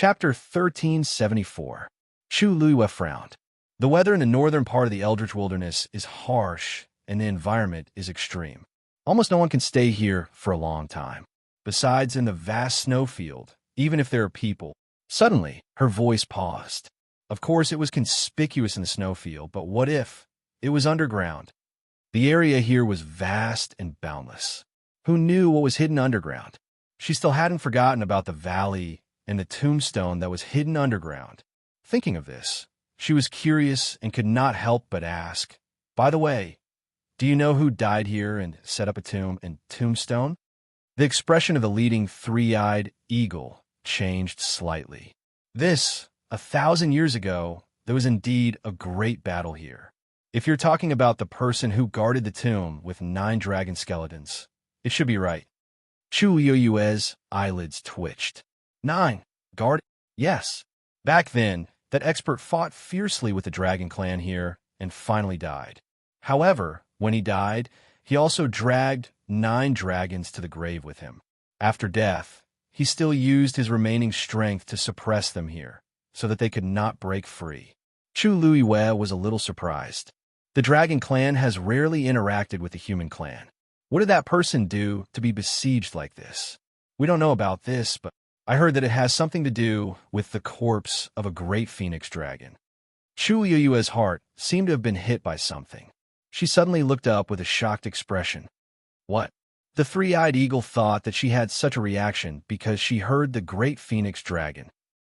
Chapter 1374. Chu Luiyue frowned. The weather in the northern part of the Eldritch Wilderness is harsh, and the environment is extreme. Almost no one can stay here for a long time. Besides, in the vast snowfield, even if there are people. Suddenly, her voice paused. Of course, it was conspicuous in the snowfield, but what if it was underground? The area here was vast and boundless. Who knew what was hidden underground? She still hadn't forgotten about the valley and the tombstone that was hidden underground. Thinking of this, she was curious and could not help but ask, "By the way, do you know who died here and set up a tomb and tombstone?" The expression of the leading three-eyed eagle changed slightly. This, 1,000 years ago, there was indeed a great battle here. If you're talking about the person who guarded the tomb with 9 dragon skeletons, it should be right. Chu Luiyue's eyelids twitched. 9. Guard? Yes. Back then, that expert fought fiercely with the dragon clan here and finally died. However, when he died, he also dragged 9 dragons to the grave with him. After death, he still used his remaining strength to suppress them here, so that they could not break free. Chu Luiyue was a little surprised. The dragon clan has rarely interacted with the human clan. What did that person do to be besieged like this? We don't know about this, but I heard that it has something to do with the corpse of a great phoenix dragon. Chu Luiyue's heart seemed to have been hit by something. She suddenly looked up with a shocked expression. What? The three-eyed eagle thought that she had such a reaction because she heard the great phoenix dragon.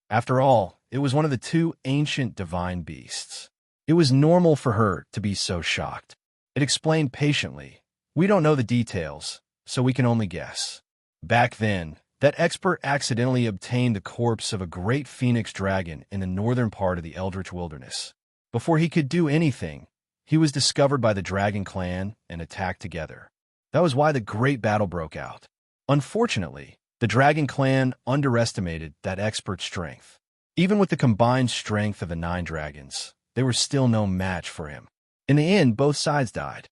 After all, it was one of the 2 ancient divine beasts. It was normal for her to be so shocked. It explained patiently, "We don't know the details, so we can only guess." Back then, that expert accidentally obtained the corpse of a great phoenix dragon in the northern part of the Eldritch Wilderness. Before he could do anything, he was discovered by the dragon clan and attacked together. That was why the great battle broke out. Unfortunately, the dragon clan underestimated that expert's strength. Even with the combined strength of the 9 dragons, they were still no match for him. In the end, both sides died.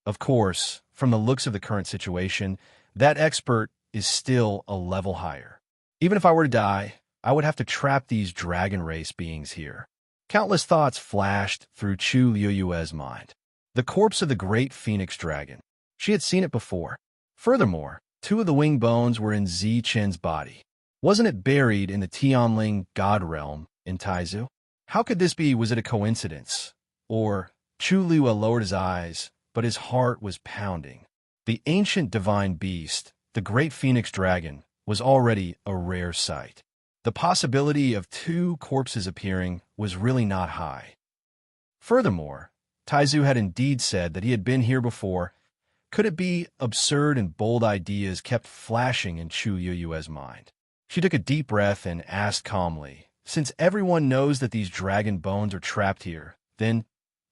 Of course, from the looks of the current situation, that expert is still a level higher. Even if I were to die, I would have to trap these dragon race beings here. Countless thoughts flashed through Chu Luiyue's mind. The corpse of the great phoenix dragon. She had seen it before. Furthermore, 2 of the wing bones were in Zichen's body. Wasn't it buried in the Tianling god realm in Taizu? How could this be? Was it a coincidence? Or Chu Luiyue lowered his eyes, but his heart was pounding. The ancient divine beast, the great phoenix dragon, was already a rare sight. The possibility of 2 corpses appearing was really not high. Furthermore, Taizu had indeed said that he had been here before. Could it be? Absurd and bold ideas kept flashing in Chu Luiyue's mind. She took a deep breath and asked calmly, "Since everyone knows that these dragon bones are trapped here, then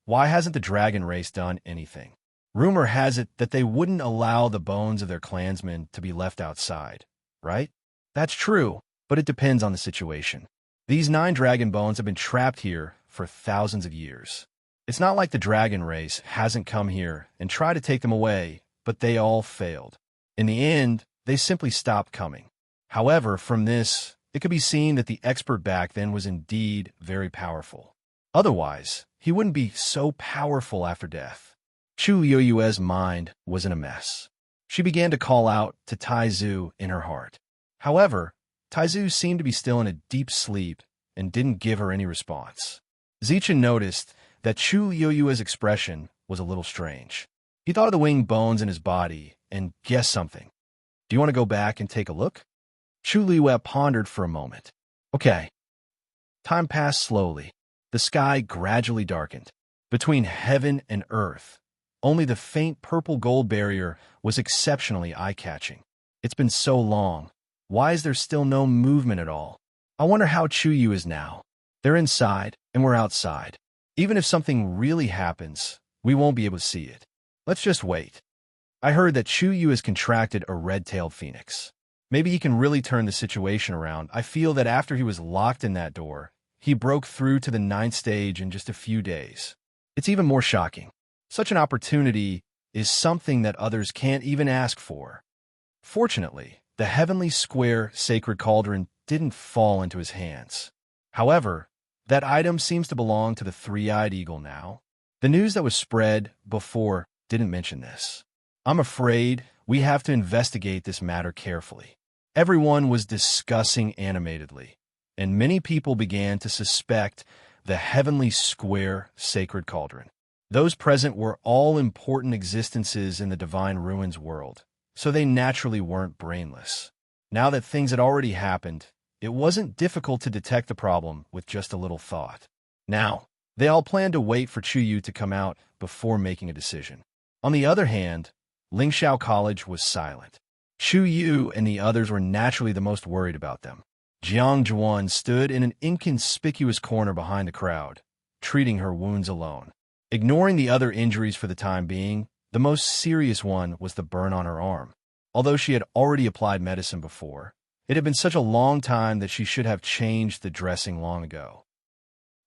why hasn't the dragon race done anything? Rumor has it that they wouldn't allow the bones of their clansmen to be left outside, right?" "That's true, but it depends on the situation. These 9 dragon bones have been trapped here for thousands of years. It's not like the dragon race hasn't come here and tried to take them away, but they all failed. In the end, they simply stopped coming. However, from this, it could be seen that the expert back then was indeed very powerful. Otherwise, he wouldn't be so powerful after death." Chu Luiyue's mind was in a mess. She began to call out to Taizu in her heart. However, Taizu seemed to be still in a deep sleep and didn't give her any response. Zichen noticed that Chu Luiyue's expression was a little strange. He thought of the winged bones in his body and guessed something. "Do you want to go back and take a look?" Chu Luiyue pondered for a moment. "Okay." Time passed slowly. The sky gradually darkened. Between heaven and earth, only the faint purple gold barrier was exceptionally eye-catching. It's been so long. Why is there still no movement at all? I wonder how Chu Yu is now. They're inside, and we're outside. Even if something really happens, we won't be able to see it. Let's just wait. I heard that Chu Yu has contracted a red-tailed phoenix. Maybe he can really turn the situation around. I feel that after he was locked in that door, he broke through to the 9th stage in just a few days. It's even more shocking. Such an opportunity is something that others can't even ask for. Fortunately, the heavenly square sacred cauldron didn't fall into his hands. However, that item seems to belong to the three-eyed eagle now. The news that was spread before didn't mention this. I'm afraid we have to investigate this matter carefully. Everyone was discussing animatedly, and many people began to suspect the heavenly square sacred cauldron. Those present were all important existences in the divine ruins world, so they naturally weren't brainless. Now that things had already happened, it wasn't difficult to detect the problem with just a little thought. Now, they all planned to wait for Chuyu to come out before making a decision. On the other hand, Lingxiao College was silent. Chuyu and the others were naturally the most worried about them. Jiang Zhuan stood in an inconspicuous corner behind the crowd, treating her wounds alone. Ignoring the other injuries for the time being, the most serious one was the burn on her arm. Although she had already applied medicine before, it had been such a long time that she should have changed the dressing long ago.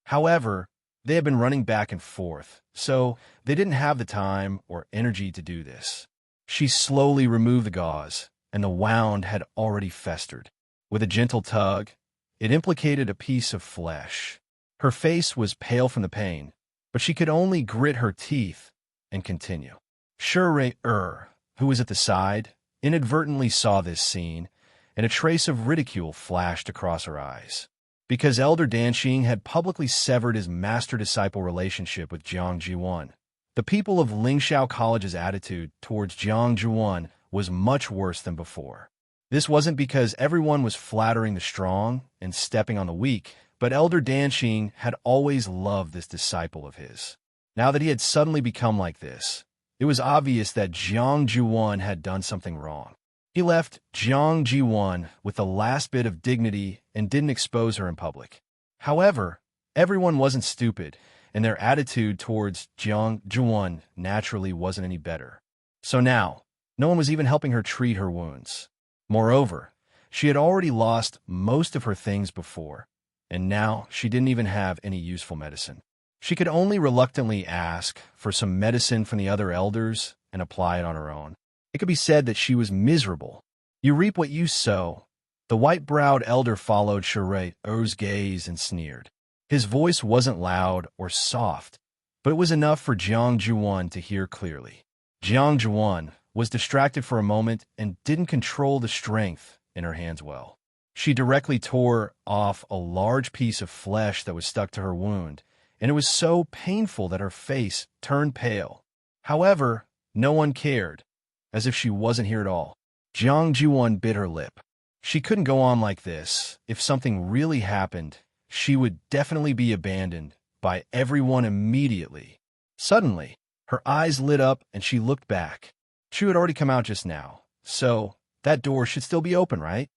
However, they had been running back and forth, so they didn't have the time or energy to do this. She slowly removed the gauze, and the wound had already festered. With a gentle tug, it implicated a piece of flesh. Her face was pale from the pain, but she could only grit her teeth and continue. Shure, who was at the side, inadvertently saw this scene, and a trace of ridicule flashed across her eyes. Because Elder Danxing had publicly severed his master-disciple relationship with Jiang Jiwan, the people of Lingxiao College's attitude towards Jiang Jiwan was much worse than before. This wasn't because everyone was flattering the strong and stepping on the weak, but Elder Danxing had always loved this disciple of his. Now that he had suddenly become like this, it was obvious that Jiang Jiwan had done something wrong. He left Jiang Jiwan with the last bit of dignity and didn't expose her in public. However, everyone wasn't stupid, and their attitude towards Jiang Jiwan naturally wasn't any better. So now, no one was even helping her treat her wounds. Moreover, she had already lost most of her things before, and now she didn't even have any useful medicine. She could only reluctantly ask for some medicine from the other elders and apply it on her own. It could be said that she was miserable. You reap what you sow. The white-browed elder followed Shure-Er's gaze and sneered. His voice wasn't loud or soft, but it was enough for Jiang Jiwan to hear clearly. Jiang Jiwan was distracted for a moment and didn't control the strength in her hands well. She directly tore off a large piece of flesh that was stuck to her wound, and it was so painful that her face turned pale. However, no one cared, as if she wasn't here at all. Jiang Jiwan bit her lip. She couldn't go on like this. If something really happened, she would definitely be abandoned by everyone immediately. Suddenly, her eyes lit up and she looked back. Chu had already come out just now, so that door should still be open, right?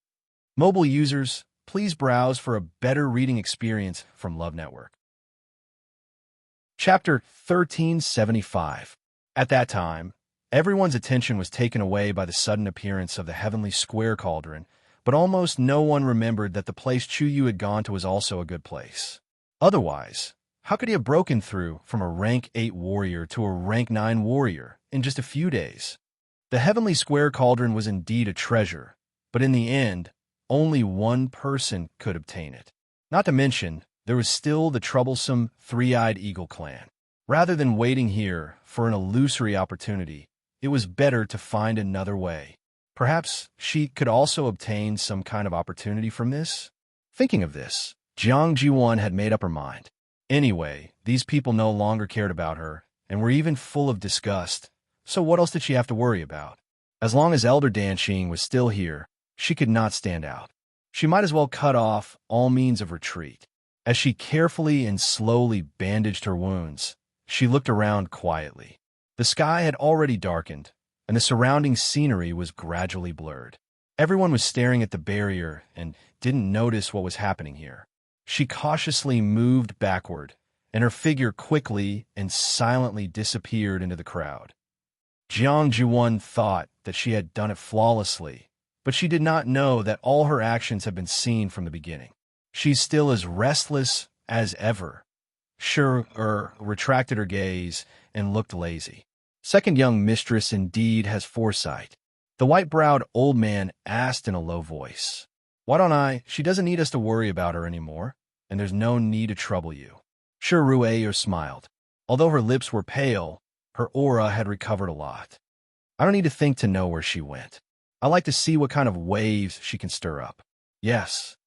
Mobile users, please browse for a better reading experience from Love Network. Chapter 1375. At that time, everyone's attention was taken away by the sudden appearance of the heavenly square cauldron, but almost no one remembered that the place Chuyu had gone to was also a good place. Otherwise, how could he have broken through from a rank 8 warrior to a rank 9 warrior in just a few days? The heavenly square cauldron was indeed a treasure, but in the end, only one person could obtain it. Not to mention, there was still the troublesome three-eyed eagle clan. Rather than waiting here for an illusory opportunity, it was better to find another way. Perhaps she could also obtain some kind of opportunity from this? Thinking of this, Jiang Jiwan had made up her mind. Anyway, these people no longer cared about her, and were even full of disgust, so what else did she have to worry about? As long as Elder Danxing was still here, she could not stand out. She might as well cut off all means of retreat. As she carefully and slowly bandaged her wounds, she looked around quietly. The sky had already darkened, and the surrounding scenery was gradually blurred. Everyone was staring at the barrier and didn't notice what was happening here. She cautiously moved backward, and her figure quickly and silently disappeared into the crowd. Jiang Jiwan thought that she had done it flawlessly, but she did not know that all her actions had been seen from the beginning. She's still as restless as ever. Shure retracted her gaze and looked lazy. Second young mistress indeed has foresight. The white-browed old man asked in a low voice. Why don't I? She doesn't need us to worry about her anymore, and there's no need to trouble you. Sure, Rueyo smiled. Although her lips were pale, her aura had recovered a lot. I don't need to think to know where she went. I like to see what kind of waves she can stir up. Yes.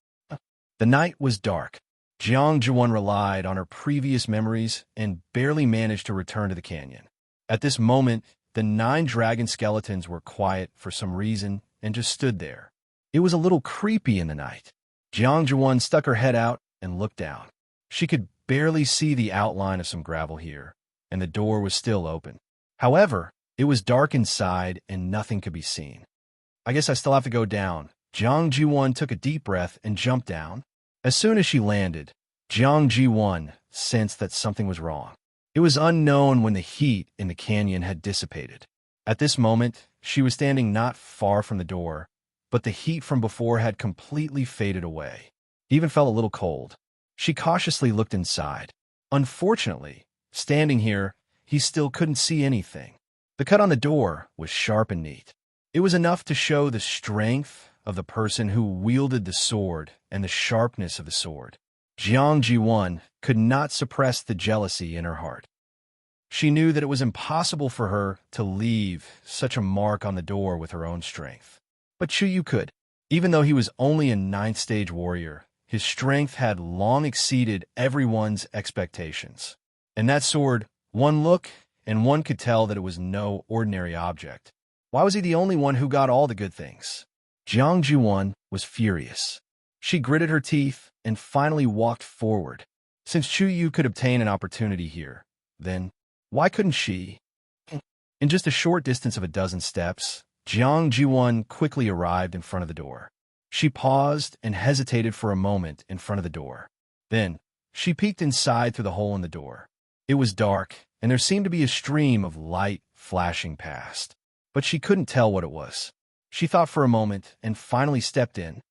The night was dark. Jiang Jiwan relied on her previous memories and barely managed to return to the canyon. At this moment, the 9 dragon skeletons were quiet for some reason and just stood there. It was a little creepy in the night. Jiang Jiwan stuck her head out and looked down. She could barely see the outline of some gravel here, and the door was still open. However, it was dark inside and nothing could be seen. I guess I still have to go down. Jiang Jiwan took a deep breath and jumped down. As soon as she landed, Jiang Jiwan sensed that something was wrong. It was unknown when the heat in the canyon had dissipated. At this moment, she was standing not far from the door, but the heat from before had completely faded away. It even felt a little cold. She cautiously looked inside. Unfortunately, standing here, he still couldn't see anything. The cut on the door was sharp and neat. It was enough to show the strength of the person who wielded the sword and the sharpness of the sword. Jiang Jiwan could not suppress the jealousy in her heart. She knew that it was impossible for her to leave such a mark on the door with her own strength. But Chuyu could. Even though he was only a 9th stage warrior, his strength had long exceeded everyone's expectations. And that sword, one look, and one could tell that it was no ordinary object. Why was he the only one who got all the good things? Jiang Jiwan was furious. She gritted her teeth and finally walked forward. Since Chuyu could obtain an opportunity here, then why couldn't she? In just a short distance of a dozen steps, Jiang Jiwan quickly arrived in front of the door. She paused and hesitated for a moment in front of the door. Then, she peeked inside through the hole in the door. It was dark, and there seemed to be a stream of light flashing past. But she couldn't tell what it was. She thought for a moment and finally stepped in.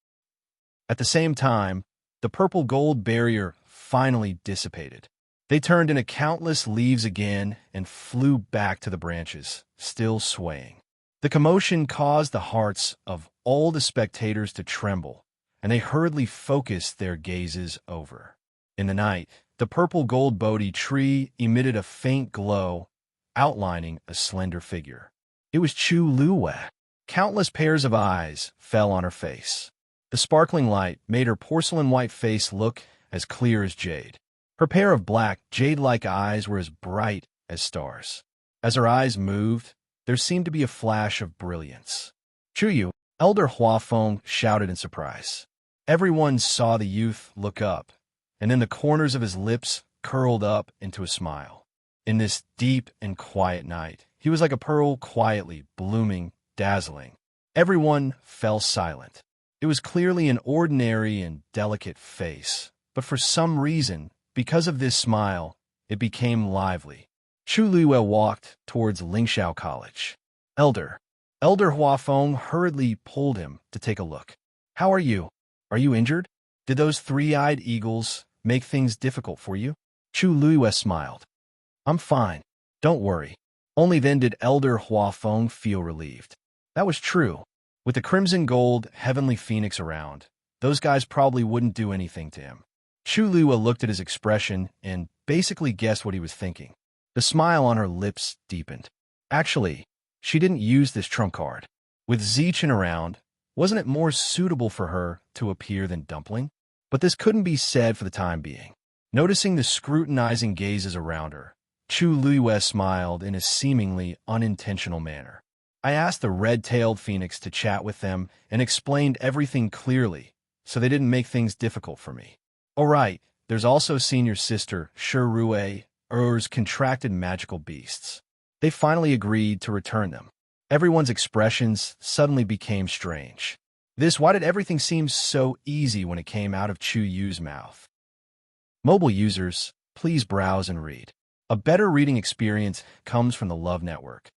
At the same time, the purple gold barrier finally dissipated. They turned into countless leaves again and flew back to the branches, still swaying. The commotion caused the hearts of all the spectators to tremble, and they hurriedly focused their gazes over. In the night, the purple gold Bodhi tree emitted a faint glow, outlining a slender figure. It was Chu Lue. Countless pairs of eyes fell on her face. The sparkling light made her porcelain-white face look as clear as jade. Her pair of black, jade-like eyes were as bright as stars. As her eyes moved, there seemed to be a flash of brilliance. Chuyu, Elder Huafeng shouted in surprise. Everyone saw the youth look up, and then the corners of his lips curled up into a smile. In this deep and quiet night, he was like a pearl quietly blooming, dazzling. Everyone fell silent. It was clearly an ordinary and delicate face, but for some reason, because of this smile, it became lively. Chu Lue walked towards Lingxiao College. Elder Huafeng hurriedly pulled him to take a look. How are you? Are you injured? Did those 3-eyed eagles make things difficult for you? Chu Lue smiled. I'm fine. Don't worry. Only then did Elder Huafeng feel relieved. That was true. With the crimson gold heavenly phoenix around, those guys probably wouldn't do anything to him. Chu Lue looked at his expression and basically guessed what he was thinking. The smile on her lips deepened. Actually, she didn't use this trump card. With Zichen around, wasn't it more suitable for her to appear than Dumpling? But this couldn't be said for the time being. Noticing the scrutinizing gazes around her, Chu Lue smiled in a seemingly unintentional manner. I asked the red-tailed phoenix to chat with them and explained everything clearly, so they didn't make things difficult for me. All right, there's also senior sister, Shirue, Er's contracted magical beasts. They finally agreed to return them. Everyone's expressions suddenly became strange. Why did everything seem so easy when it came out of Chu Yu's mouth? Mobile users, please browse and read. A better reading experience comes from the Love Network.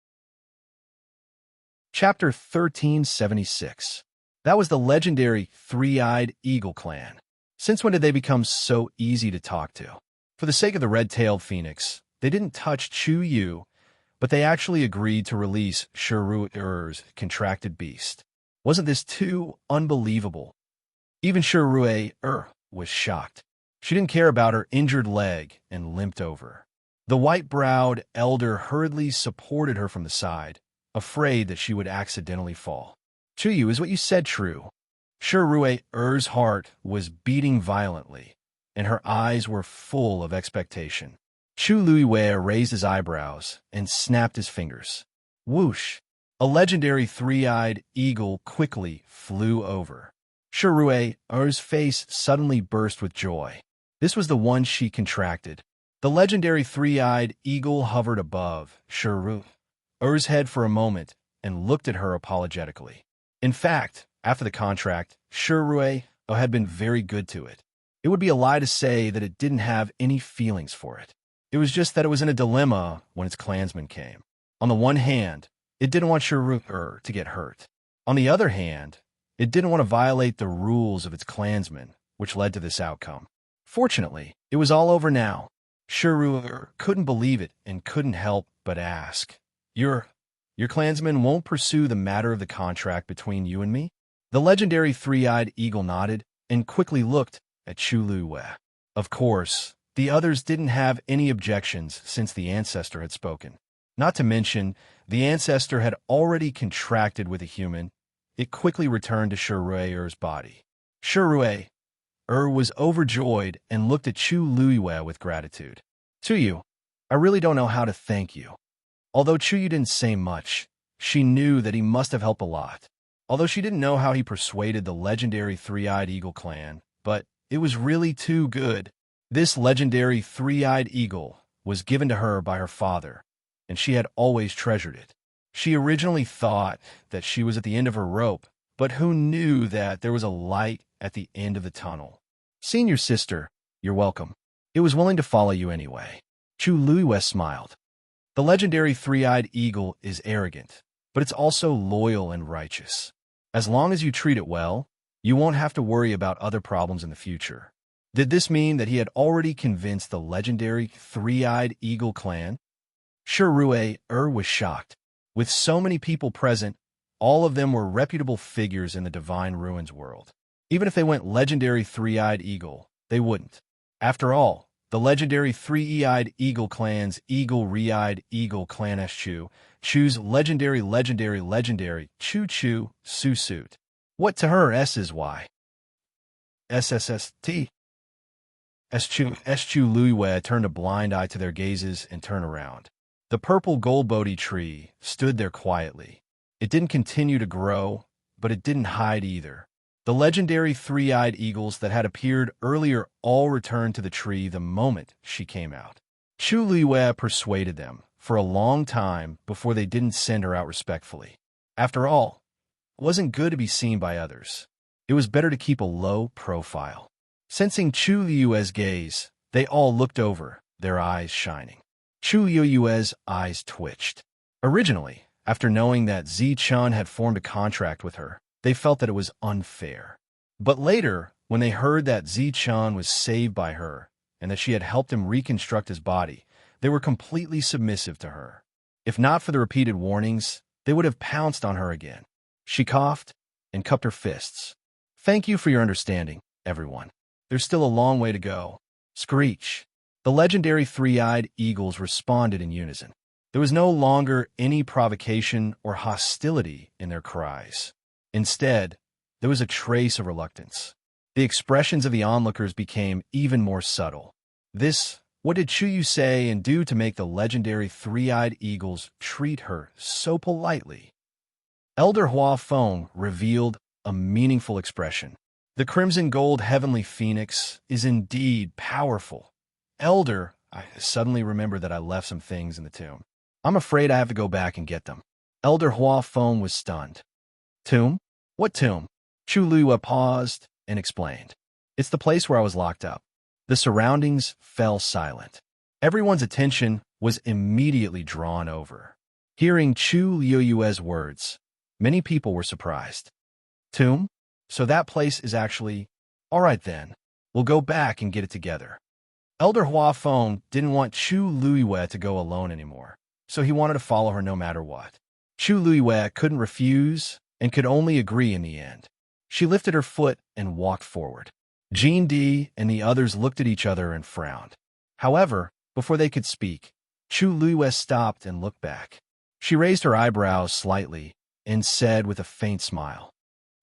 Chapter 1376. That was the legendary 3-eyed eagle clan. Since when did they become so easy to talk to? For the sake of the red-tailed phoenix, they didn't touch Chu Yu, but they actually agreed to release Shiru Er's contracted beast. Wasn't this too unbelievable? Even Shirue was shocked. She didn't care about her injured leg and limped over. The white-browed elder hurriedly supported her from the side, afraid that she would accidentally fall. Chuyu, is what you said true? Shirue-er's heart was beating violently, and her eyes were full of expectation. Chu Luiwei raised his eyebrows and snapped his fingers. Whoosh! A legendary three-eyed eagle quickly flew over. Shirue-er's face suddenly burst with joy. This was the one she contracted. The legendary three-eyed eagle hovered above Shirue-er's head for a moment and looked at her apologetically. In fact, after the contract, Shirue had been very good to it. It would be a lie to say that it didn't have any feelings for it. It was just that it was in a dilemma when its clansmen came. On the one hand, it didn't want Shirue to get hurt. On the other hand, it didn't want to violate the rules of its clansmen, which led to this outcome. Fortunately, it was all over now. Shirue couldn't believe it and couldn't help but ask, Your clansmen won't pursue the matter of the contract between you and me? The legendary three-eyed eagle nodded and quickly looked at Chu Luiwei. Of course, the others didn't have any objections since the ancestor had spoken. Not to mention, the ancestor had already contracted with a human. It quickly returned to Shirue-er's body. Shirue-er was overjoyed and looked at Chu Luiwei with gratitude. Chuyu, I really don't know how to thank you. Although Chuyu didn't say much, she knew that he must have helped a lot. Although she didn't know how he persuaded the legendary three-eyed eagle clan, but it was really too good. This legendary three-eyed eagle was given to her by her father, and she had always treasured it. She originally thought that she was at the end of her rope, but who knew that there was a light at the end of the tunnel? Seeing your sister, you're welcome. It was willing to follow you anyway. Chu Luiwei smiled. The legendary three-eyed eagle is arrogant, but it's also loyal and righteous. As long as you treat it well, you won't have to worry about other problems in the future. Did this mean that he had already convinced the legendary three-eyed eagle clan? Shirue-er was shocked. With so many people present, all of them were reputable figures in the Divine Ruins world. Even if they went legendary three-eyed eagle, they wouldn't. After all, the legendary three-eyed eagle clan's eagle-re-eyed eagle clan Chu's legendary Chu Suit. What to her S is Y? SSST. Chu Luiwei turned a blind eye to their gazes and turned around. The purple gold Bodhi tree stood there quietly. It didn't continue to grow, but it didn't hide either. The legendary three-eyed eagles that had appeared earlier all returned to the tree the moment she came out. Chu Luiwei persuaded them for a long time before they didn't send her out respectfully. After all, it wasn't good to be seen by others. It was better to keep a low profile. Sensing Chu Luiwei's gaze, they all looked over, their eyes shining. Chu Luiwei's eyes twitched. Originally, after knowing that Zi-chun had formed a contract with her, they felt that it was unfair. But later, when they heard that Zi-chun was saved by her and that she had helped him reconstruct his body, they were completely submissive to her. If not for the repeated warnings, they would have pounced on her again. She coughed and cupped her fists. Thank you for your understanding, everyone. There's still a long way to go. Screech. The legendary three-eyed eagles responded in unison. There was no longer any provocation or hostility in their cries. Instead, there was a trace of reluctance. The expressions of the onlookers became even more subtle. What did Chuyu say and do to make the legendary three-eyed eagles treat her so politely? Elder Hua Feng revealed a meaningful expression. The crimson gold heavenly phoenix is indeed powerful. Elder, I suddenly remembered that I left some things in the tomb. I'm afraid I have to go back and get them. Elder Hua Feng was stunned. Tomb? What tomb? Chu Luiwei paused and explained. It's the place where I was locked up. The surroundings fell silent. Everyone's attention was immediately drawn over. Hearing Chu Luiwei's words, many people were surprised. Tomb? So that place is actually... All right then, we'll go back and get it together. Elder Hua Feng didn't want Chu Luiwei to go alone anymore, so he wanted to follow her no matter what. Chu Luiwei couldn't refuse and could only agree in the end. She lifted her foot and walked forward. Jean D and the others looked at each other and frowned. However, before they could speak, Chu Luiyue stopped and looked back. She raised her eyebrows slightly and said with a faint smile,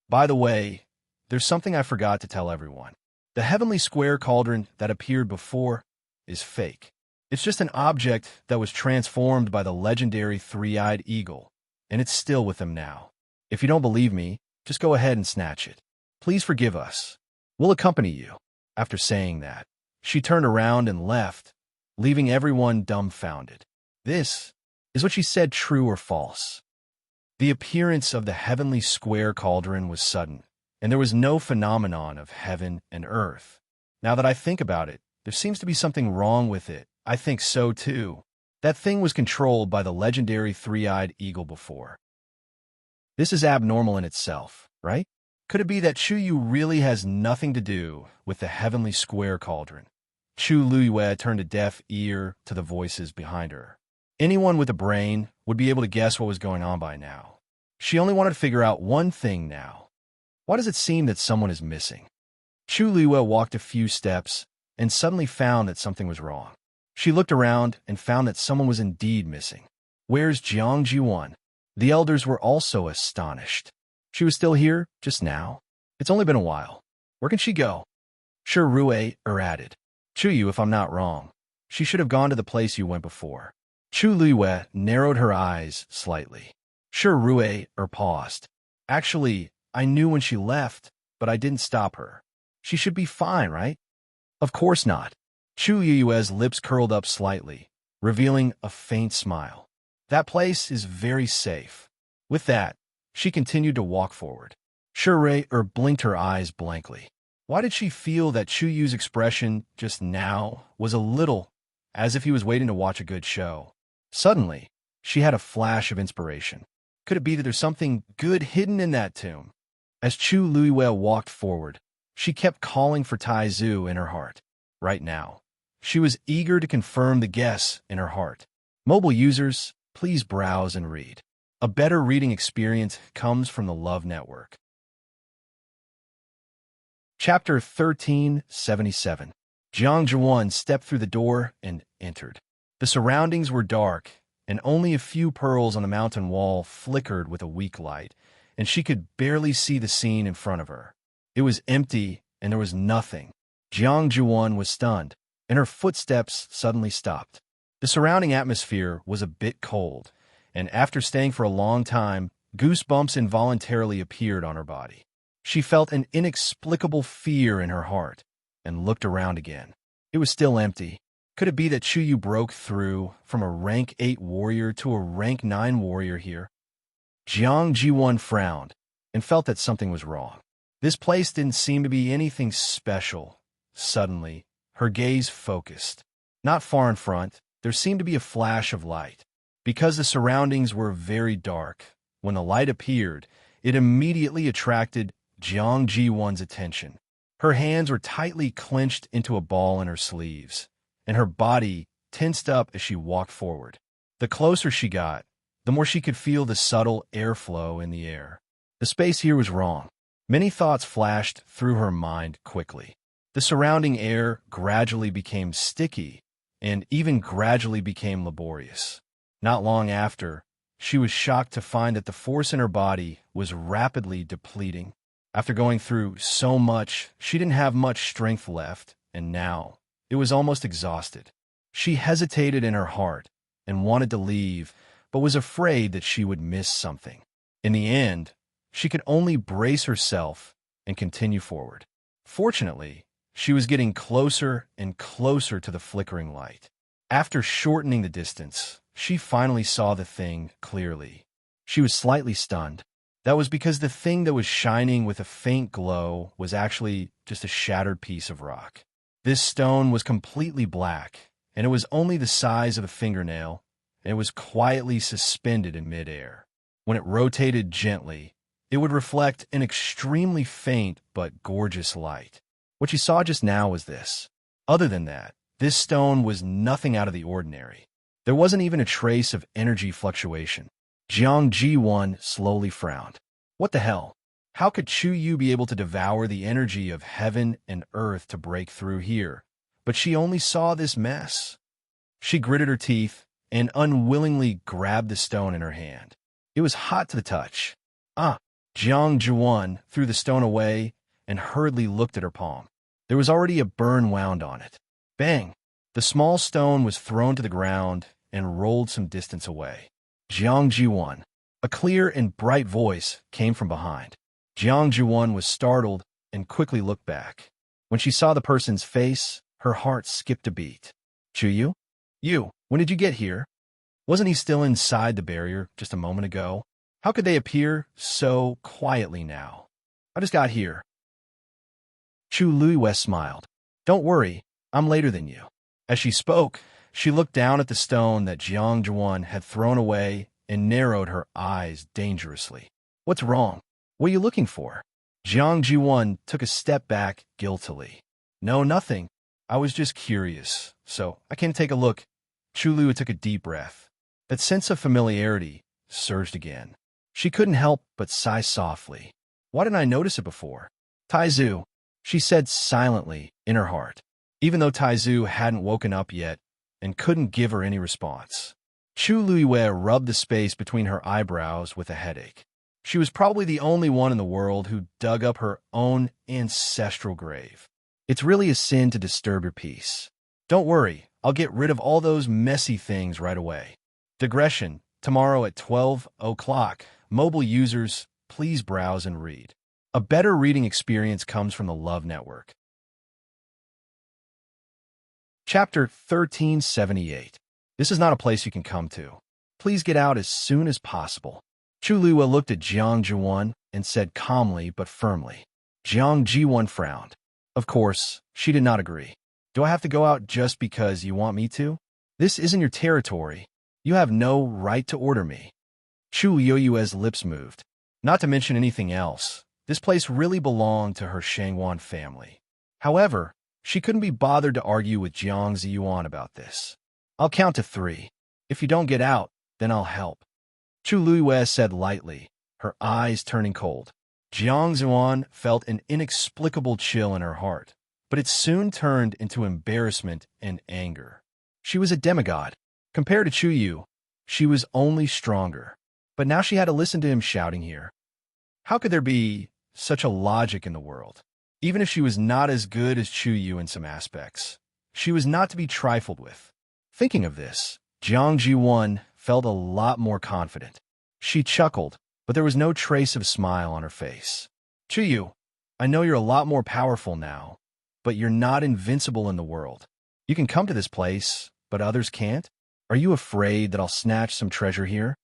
"By the way, there's something I forgot to tell everyone. The heavenly square cauldron that appeared before is fake. It's just an object that was transformed by the legendary three-eyed eagle, and it's still with them now. If you don't believe me, just go ahead and snatch it. Please forgive us. We'll accompany you." After saying that, she turned around and left, leaving everyone dumbfounded. This is what she said, true or false. The appearance of the heavenly square cauldron was sudden, and there was no phenomenon of heaven and earth. Now that I think about it, there seems to be something wrong with it. I think so too. That thing was controlled by the legendary three-eyed eagle before. This is abnormal in itself, right? Could it be that Chu Yu really has nothing to do with the heavenly square cauldron? Chu Luiyue turned a deaf ear to the voices behind her. Anyone with a brain would be able to guess what was going on by now. She only wanted to figure out one thing now. Why does it seem that someone is missing? Chu Luiyue walked a few steps and suddenly found that something was wrong. She looked around and found that someone was indeed missing. Where's Jiang Jiwan? The elders were also astonished. She was still here just now? It's only been a while. Where can she go? Sure, Rue added. Chu Yu, if I'm not wrong, she should have gone to the place you went before. Chu Luiyue narrowed her eyes slightly. Sure, Rue paused. Actually, I knew when she left, but I didn't stop her. She should be fine, right? Of course not. Chu Yue's lips curled up slightly, revealing a faint smile. That place is very safe. With that, she continued to walk forward. Shure blinked her eyes blankly. Why did she feel that Chu Yu's expression just now was a little as if he was waiting to watch a good show? Suddenly, she had a flash of inspiration. Could it be that there's something good hidden in that tomb? As Chu Luiyue walked forward, she kept calling for Tai Zhu in her heart. Right now, she was eager to confirm the guess in her heart. Mobile users, please browse and read. A better reading experience comes from the Love Network. Chapter 1377. Jiang Zhiwan stepped through the door and entered. The surroundings were dark, and only a few pearls on the mountain wall flickered with a weak light, and she could barely see the scene in front of her. It was empty, and there was nothing. Jiang Zhiwan was stunned, and her footsteps suddenly stopped. The surrounding atmosphere was a bit cold, and after staying for a long time, goosebumps involuntarily appeared on her body. She felt an inexplicable fear in her heart and looked around again. It was still empty. Could it be that Chu Yu broke through from a rank 8 warrior to a rank 9 warrior here? Jiang Jiwan frowned and felt that something was wrong. This place didn't seem to be anything special. Suddenly, her gaze focused. Not far in front, there seemed to be a flash of light. Because the surroundings were very dark, when the light appeared, it immediately attracted Jiang Jiwan's attention. Her hands were tightly clenched into a ball in her sleeves, and her body tensed up as she walked forward. The closer she got, the more she could feel the subtle airflow in the air. The space here was wrong. Many thoughts flashed through her mind quickly. The surrounding air gradually became sticky, and even gradually became laborious. Not long after, she was shocked to find that the force in her body was rapidly depleting. After going through so much, she didn't have much strength left, and now it was almost exhausted. She hesitated in her heart and wanted to leave, but was afraid that she would miss something. In the end, she could only brace herself and continue forward. Fortunately, she was getting closer and closer to the flickering light. After shortening the distance, she finally saw the thing clearly. She was slightly stunned. That was because the thing that was shining with a faint glow was actually just a shattered piece of rock. This stone was completely black, and it was only the size of a fingernail, and it was quietly suspended in midair. When it rotated gently, it would reflect an extremely faint but gorgeous light. What she saw just now was this. Other than that, this stone was nothing out of the ordinary. There wasn't even a trace of energy fluctuation. Jiang Jiwan slowly frowned. What the hell? How could Chu Yu be able to devour the energy of heaven and earth to break through here? But she only saw this mess. She gritted her teeth and unwillingly grabbed the stone in her hand. It was hot to the touch. Jiang Juan threw the stone away and hurriedly looked at her palm. There was already a burn wound on it. Bang! The small stone was thrown to the ground and rolled some distance away. Jiang Juan. A clear and bright voice came from behind. Jiang Juan was startled and quickly looked back. When she saw the person's face, her heart skipped a beat. Chu Yu? You, when did you get here? Wasn't he still inside the barrier just a moment ago? How could they appear so quietly now? I just got here. Chu Luiwei smiled. Don't worry, I'm later than you. As she spoke, she looked down at the stone that Jiang Juan had thrown away and narrowed her eyes dangerously. What's wrong? What are you looking for? Jiang Juan took a step back guiltily. No, nothing. I was just curious, so I came to take a look. Chu Luiwei took a deep breath. That sense of familiarity surged again. She couldn't help but sigh softly. Why didn't I notice it before? Taizu, she said silently in her heart, even though Taizu hadn't woken up yet and couldn't give her any response. Chu Luiwei rubbed the space between her eyebrows with a headache. She was probably the only one in the world who dug up her own ancestral grave. It's really a sin to disturb your peace. Don't worry, I'll get rid of all those messy things right away. Digression, tomorrow at 12 o'clock. Mobile users, please browse and read. A better reading experience comes from the Love Network. Chapter 1378. This is not a place you can come to. Please get out as soon as possible. Chu Luiwei looked at Jiang Juan and said calmly but firmly. Jiang Jiwan frowned. Of course, she did not agree. Do I have to go out just because you want me to? This isn't your territory. You have no right to order me. Chu Luiwei's lips moved. Not to mention anything else, this place really belonged to her Shangwan family. However, she couldn't be bothered to argue with Jiang Ziyuan about this. I'll count to 3. If you don't get out, then I'll help. Chu Luiwei said lightly, her eyes turning cold. Jiang Ziyuan felt an inexplicable chill in her heart, but it soon turned into embarrassment and anger. She was a demigod. Compared to Chu Yu, she was only stronger. But now she had to listen to him shouting here. How could there be such a logic in the world? Even if she was not as good as Chu Yu in some aspects, she was not to be trifled with. Thinking of this, Jiang Jiwan felt a lot more confident. She chuckled, but there was no trace of a smile on her face. Chu Yu, I know you're a lot more powerful now, but you're not invincible in the world. You can come to this place, but others can't? Are you afraid that I'll snatch some treasure here?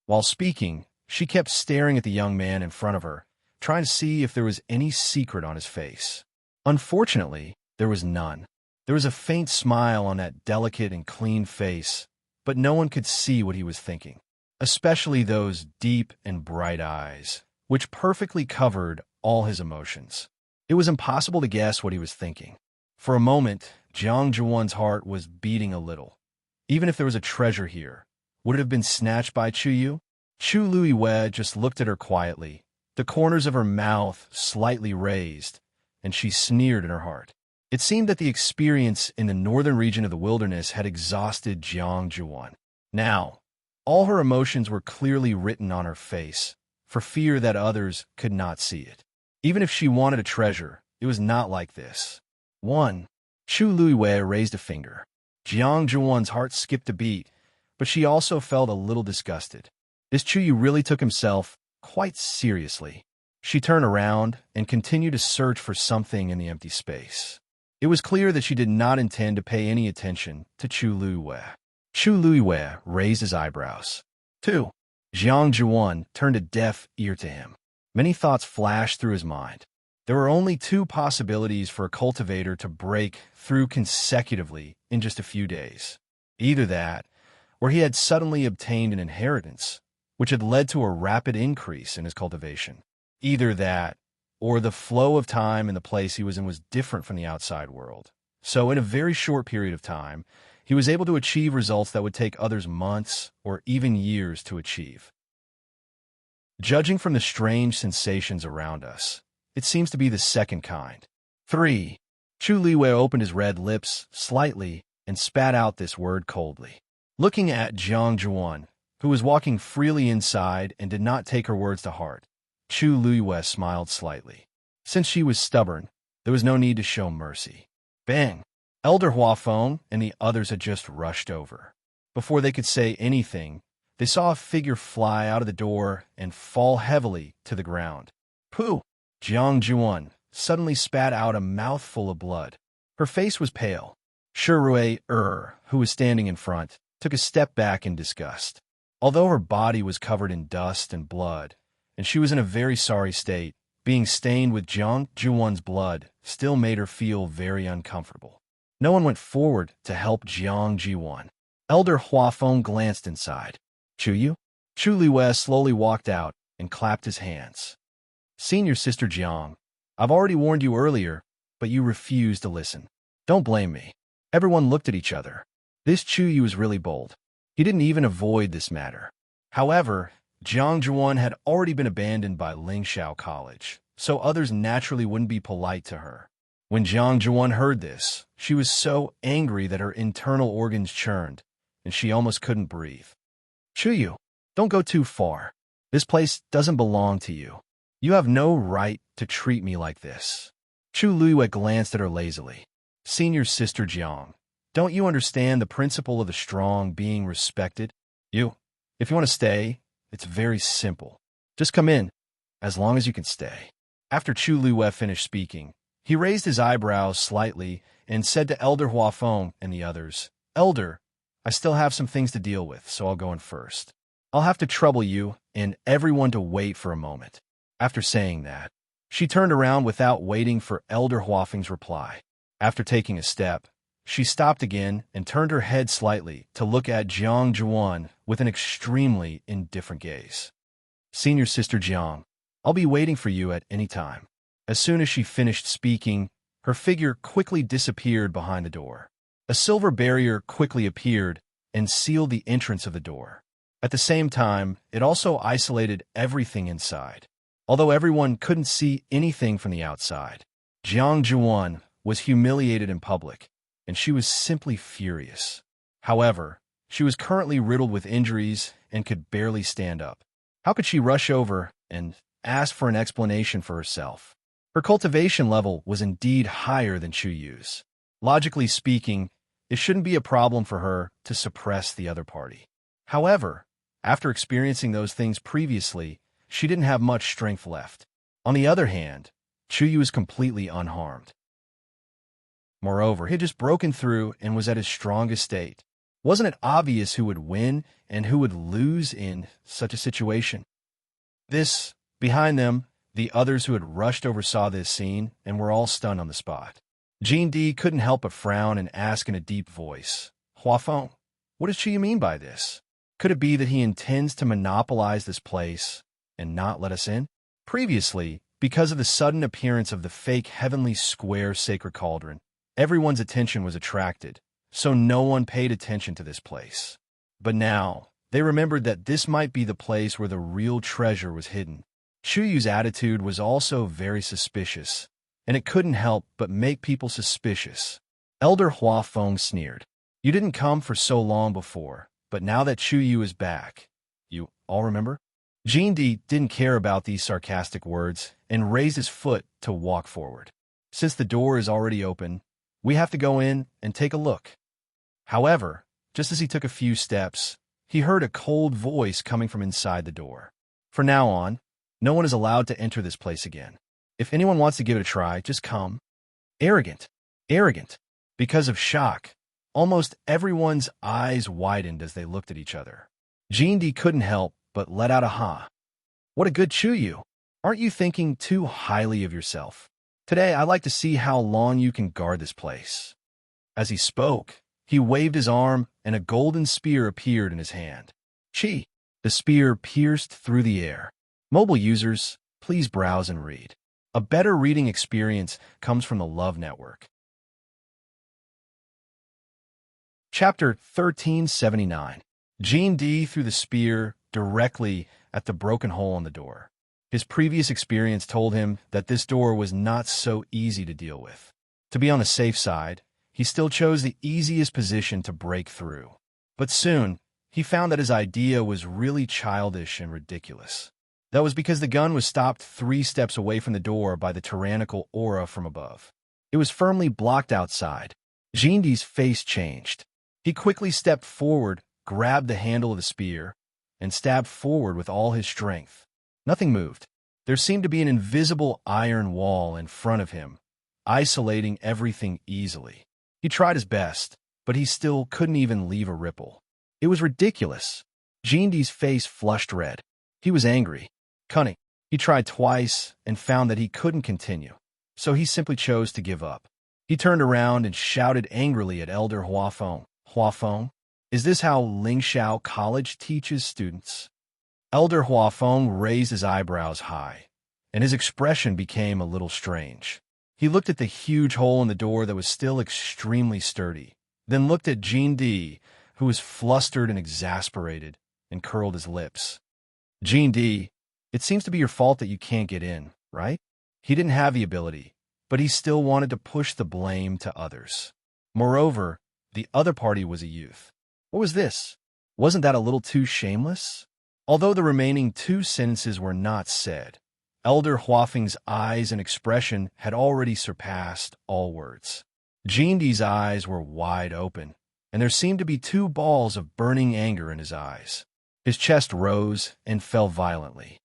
While speaking, she kept staring at the young man in front of her, trying to see if there was any secret on his face. Unfortunately, there was none. There was a faint smile on that delicate and clean face, but no one could see what he was thinking, especially those deep and bright eyes, which perfectly covered all his emotions. It was impossible to guess what he was thinking. For a moment, Jiang Zhiwan's heart was beating a little. Even if there was a treasure here, would it have been snatched by Chu Yu? Chu Luiwei just looked at her quietly, the corners of her mouth slightly raised, and she sneered in her heart. It seemed that the experience in the northern region of the wilderness had exhausted Jiang Zhiwan. Now, all her emotions were clearly written on her face, for fear that others could not see it. Even if she wanted a treasure, it was not like this. 1. Chu Luiwei raised a finger. Jiang Zhiwan's heart skipped a beat, but she also felt a little disgusted. This Chu Yu really took himself quite seriously. She turned around and continued to search for something in the empty space. It was clear that she did not intend to pay any attention to Chu Luiwei. Chu Luiwei raised his eyebrows. 2. Jiang Zhiwan turned a deaf ear to him. Many thoughts flashed through his mind. There were only 2 possibilities for a cultivator to break through consecutively in just a few days. Either that, or he had suddenly obtained an inheritance, which had led to a rapid increase in his cultivation. Either that, or the flow of time in the place he was in was different from the outside world. So in a very short period of time, he was able to achieve results that would take others months or even years to achieve. Judging from the strange sensations around us, it seems to be the second kind. 3. Chu Liwei opened his red lips slightly and spat out this word coldly. Looking at Jiang Zhuan, who was walking freely inside and did not take her words to heart, Chu Liwei smiled slightly. Since she was stubborn, there was no need to show mercy. Bang! Elder Huafeng and the others had just rushed over. Before they could say anything, they saw a figure fly out of the door and fall heavily to the ground. Pooh! Jiang Zhuan suddenly spat out a mouthful of blood. Her face was pale. Shirui who was standing in front, took a step back in disgust. Although her body was covered in dust and blood, and she was in a very sorry state, being stained with Jiang Zhuan's blood still made her feel very uncomfortable. No one went forward to help Jiang Zhuan. Elder Huafeng glanced inside. Chu Liwei slowly walked out and clapped his hands. Senior Sister Jiang, I've already warned you earlier, but you refused to listen. Don't blame me. Everyone looked at each other. This Chu Yu was really bold. He didn't even avoid this matter. However, Jiang Zhuan had already been abandoned by Lingxiao College, so others naturally wouldn't be polite to her. When Jiang Zhuan heard this, she was so angry that her internal organs churned, and she almost couldn't breathe. Chu Yu, don't go too far. This place doesn't belong to you. You have no right to treat me like this. Chu Liwei glanced at her lazily. Senior Sister Jiang, don't you understand the principle of the strong being respected? If you want to stay, it's very simple. Just come in, as long as you can stay. After Chu Liwei finished speaking, he raised his eyebrows slightly and said to Elder Huafeng and the others, Elder, I still have some things to deal with, so I'll go in first. I'll have to trouble you and everyone to wait for a moment. After saying that, she turned around without waiting for Elder Huafeng's reply. After taking a step, she stopped again and turned her head slightly to look at Jiang Zhuan with an extremely indifferent gaze. Senior Sister Jiang, I'll be waiting for you at any time. As soon as she finished speaking, her figure quickly disappeared behind the door. A silver barrier quickly appeared and sealed the entrance of the door. At the same time, it also isolated everything inside. Although everyone couldn't see anything from the outside, Jiang Zhuan was humiliated in public, and she was simply furious. However, she was currently riddled with injuries and could barely stand up. How could she rush over and ask for an explanation for herself? Her cultivation level was indeed higher than Chu Yu's. Logically speaking, it shouldn't be a problem for her to suppress the other party. However, after experiencing those things previously, she didn't have much strength left. On the other hand, Chu Yu was completely unharmed. Moreover, he had just broken through and was at his strongest state. Wasn't it obvious who would win and who would lose in such a situation? Behind them, the others who had rushed over saw this scene and were all stunned on the spot. Jean D couldn't help but frown and ask in a deep voice, Huafeng, what does Chu Yu mean by this? Could it be that he intends to monopolize this place and not let us in? Previously, because of the sudden appearance of the fake heavenly square sacred cauldron, everyone's attention was attracted, so no one paid attention to this place. But now, they remembered that this might be the place where the real treasure was hidden. Chu Yu's attitude was also very suspicious, and it couldn't help but make people suspicious. Elder Huafeng sneered. You didn't come for so long before, but now that Chu Yu is back, you all remember? Jean D didn't care about these sarcastic words and raised his foot to walk forward. Since the door is already open, we have to go in and take a look. However, just as he took a few steps, he heard a cold voice coming from inside the door. From now on, no one is allowed to enter this place again. If anyone wants to give it a try, just come. Arrogant. Because of shock, almost everyone's eyes widened as they looked at each other. Jean D couldn't help but let out a ha. What a good Chu Yu. Aren't you thinking too highly of yourself? Today, I'd like to see how long you can guard this place. As he spoke, he waved his arm and a golden spear appeared in his hand. Chi! The spear pierced through the air. Mobile users, please browse and read. A better reading experience comes from the Love Network. Chapter 1379. Jean D threw the spear directly at the broken hole in the door. His previous experience told him that this door was not so easy to deal with. To be on the safe side, he still chose the easiest position to break through. But soon, he found that his idea was really childish and ridiculous. That was because the gun was stopped 3 steps away from the door by the tyrannical aura from above. It was firmly blocked outside. Jindi's face changed. He quickly stepped forward, grabbed the handle of the spear, and stabbed forward with all his strength. Nothing moved. There seemed to be an invisible iron wall in front of him, isolating everything easily. He tried his best, but he still couldn't even leave a ripple. It was ridiculous. Jindi's face flushed red. He was angry, cunning. He tried twice and found that he couldn't continue, so he simply chose to give up. He turned around and shouted angrily at Elder Huafeng. Huafeng, is this how Lingxiao College teaches students? Elder Huafeng raised his eyebrows high, and his expression became a little strange. He looked at the huge hole in the door that was still extremely sturdy, then looked at Jindi, who was flustered and exasperated, and curled his lips. Jindi, it seems to be your fault that you can't get in, right? He didn't have the ability, but he still wanted to push the blame to others. Moreover, the other party was a youth. What was this? Wasn't that a little too shameless? Although the remaining 2 sentences were not said, Elder Huafeng's eyes and expression had already surpassed all words. Jindi's eyes were wide open, and there seemed to be 2 balls of burning anger in his eyes. His chest rose and fell violently.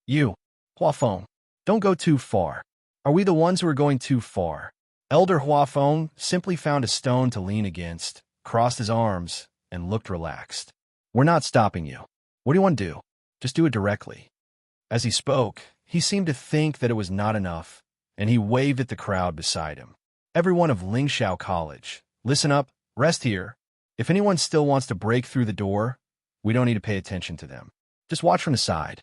You, Huafeng, don't go too far. Are we the ones who are going too far? Elder Huafeng simply found a stone to lean against, crossed his arms, and looked relaxed. We're not stopping you. What do you want to do? Just do it directly. As he spoke, he seemed to think that it was not enough, and he waved at the crowd beside him. Everyone of Lingxiao College, listen up, rest here. If anyone still wants to break through the door, we don't need to pay attention to them. Just watch from the side.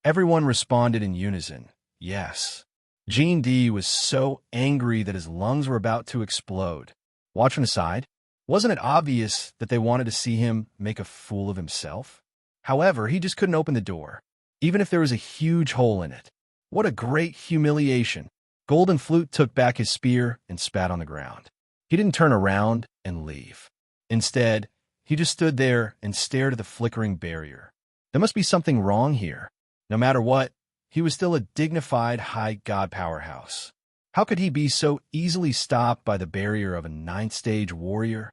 Everyone responded in unison, yes. Jindi was so angry that his lungs were about to explode. Watch from the side? Wasn't it obvious that they wanted to see him make a fool of himself? However, he just couldn't open the door, even if there was a huge hole in it. What a great humiliation. Golden Flute took back his spear and spat on the ground. He didn't turn around and leave. Instead, he just stood there and stared at the flickering barrier. There must be something wrong here. No matter what, he was still a dignified high god powerhouse. How could he be so easily stopped by the barrier of a 9th-stage warrior?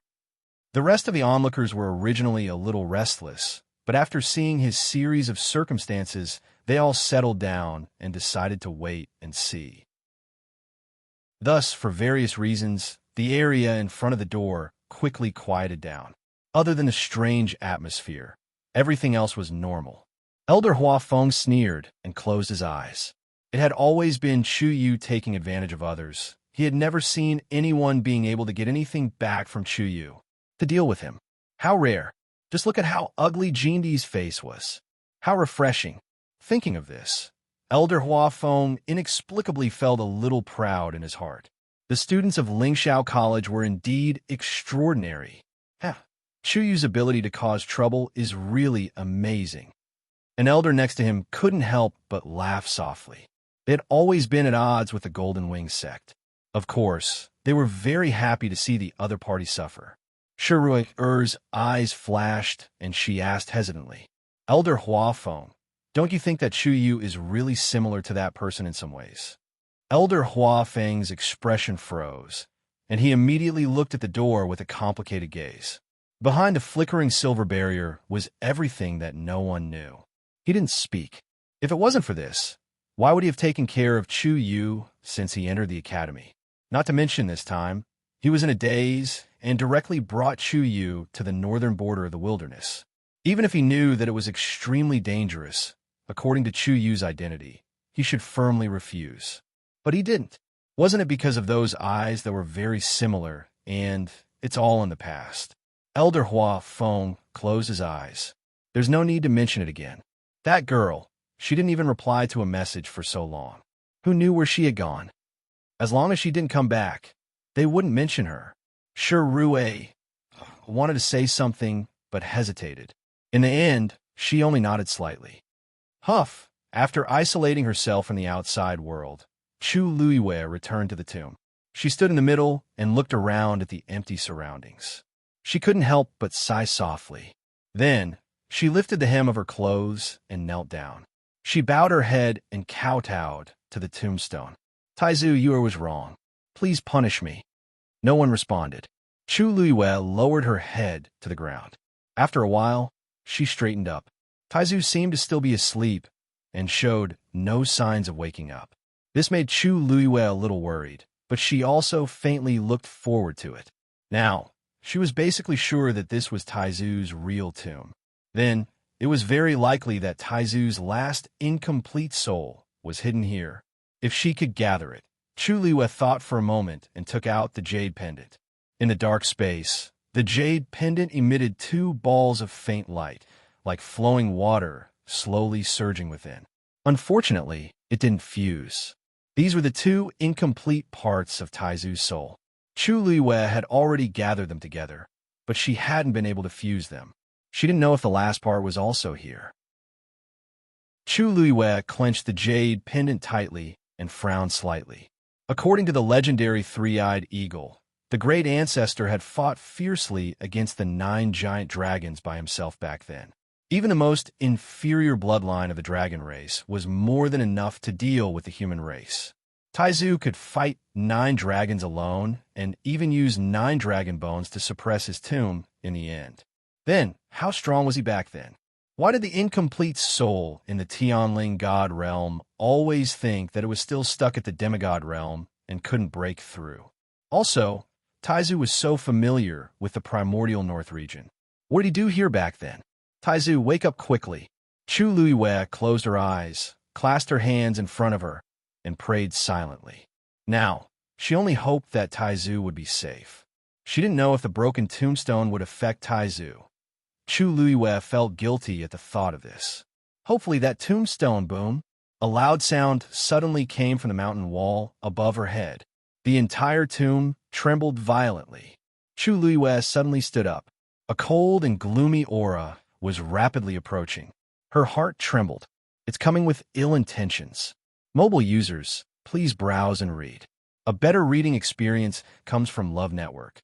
The rest of the onlookers were originally a little restless, but after seeing his series of circumstances, they all settled down and decided to wait and see. Thus, for various reasons, the area in front of the door quickly quieted down. Other than the strange atmosphere, everything else was normal. Elder Huafeng sneered and closed his eyes. It had always been Chu Yu taking advantage of others. He had never seen anyone being able to get anything back from Chu Yu. To deal with him. How rare. Just look at how ugly Jindi's face was. How refreshing. Thinking of this, Elder Huafeng inexplicably felt a little proud in his heart. The students of Lingxiao College were indeed extraordinary. Chu Yu's ability to cause trouble is really amazing. An elder next to him couldn't help but laugh softly. They had always been at odds with the Golden Wing sect. Of course, they were very happy to see the other party suffer. Shirui's eyes flashed, and she asked hesitantly, Elder Huafeng, don't you think that Chu Yu is really similar to that person in some ways? Elder Huafeng's expression froze, and he immediately looked at the door with a complicated gaze. Behind the flickering silver barrier was everything that no one knew. He didn't speak. If it wasn't for this, why would he have taken care of Chu Yu since he entered the academy? Not to mention this time, he was in a daze and directly brought Chu Yu to the northern border of the wilderness. Even if he knew that it was extremely dangerous, according to Chu Yu's identity, he should firmly refuse. But he didn't. Wasn't it because of those eyes that were very similar, and it's all in the past? Elder Huafeng closed his eyes. There's no need to mention it again. That girl, she didn't even reply to a message for so long. Who knew where she had gone? As long as she didn't come back, they wouldn't mention her. Rui wanted to say something, but hesitated. In the end, she only nodded slightly. Huff. After isolating herself from the outside world, Chu Luiwei returned to the tomb. She stood in the middle and looked around at the empty surroundings. She couldn't help but sigh softly. Then, she lifted the hem of her clothes and knelt down. She bowed her head and kowtowed to the tombstone. Taizu, you was wrong. Please punish me. No one responded. Chu Luiwei lowered her head to the ground. After a while, she straightened up. Taizu seemed to still be asleep and showed no signs of waking up. This made Chu Luiwei a little worried, but she also faintly looked forward to it. Now, she was basically sure that this was Taizu's real tomb. Then, it was very likely that Taizu's last incomplete soul was hidden here. If she could gather it. Chu Luiwei thought for a moment and took out the jade pendant. In the dark space, the jade pendant emitted two balls of faint light, like flowing water slowly surging within. Unfortunately, it didn't fuse. These were the two incomplete parts of Taizu's soul. Chu Luiwei had already gathered them together, but she hadn't been able to fuse them. She didn't know if the last part was also here. Chu Luiwei clenched the jade pendant tightly and frowned slightly. According to the legendary three-eyed eagle, the great ancestor had fought fiercely against the 9 giant dragons by himself back then. Even the most inferior bloodline of the dragon race was more than enough to deal with the human race. Taizu could fight 9 dragons alone and even use 9 dragon bones to suppress his tomb in the end. Then, how strong was he back then? Why did the incomplete soul in the Tianling god realm always think that it was still stuck at the demigod realm and couldn't break through? Also, Taizu was so familiar with the primordial north region. What did he do here back then? Taizu, wake up quickly. Chu Luiwei closed her eyes, clasped her hands in front of her, and prayed silently. Now, she only hoped that Taizu would be safe. She didn't know if the broken tombstone would affect Taizu. Chu Luiwei felt guilty at the thought of this. Hopefully that tombstone, boom. A loud sound suddenly came from the mountain wall above her head. The entire tomb trembled violently. Chu Luiwei suddenly stood up. A cold and gloomy aura was rapidly approaching. Her heart trembled. It's coming with ill intentions. Mobile users, please browse and read. A better reading experience comes from Love Network.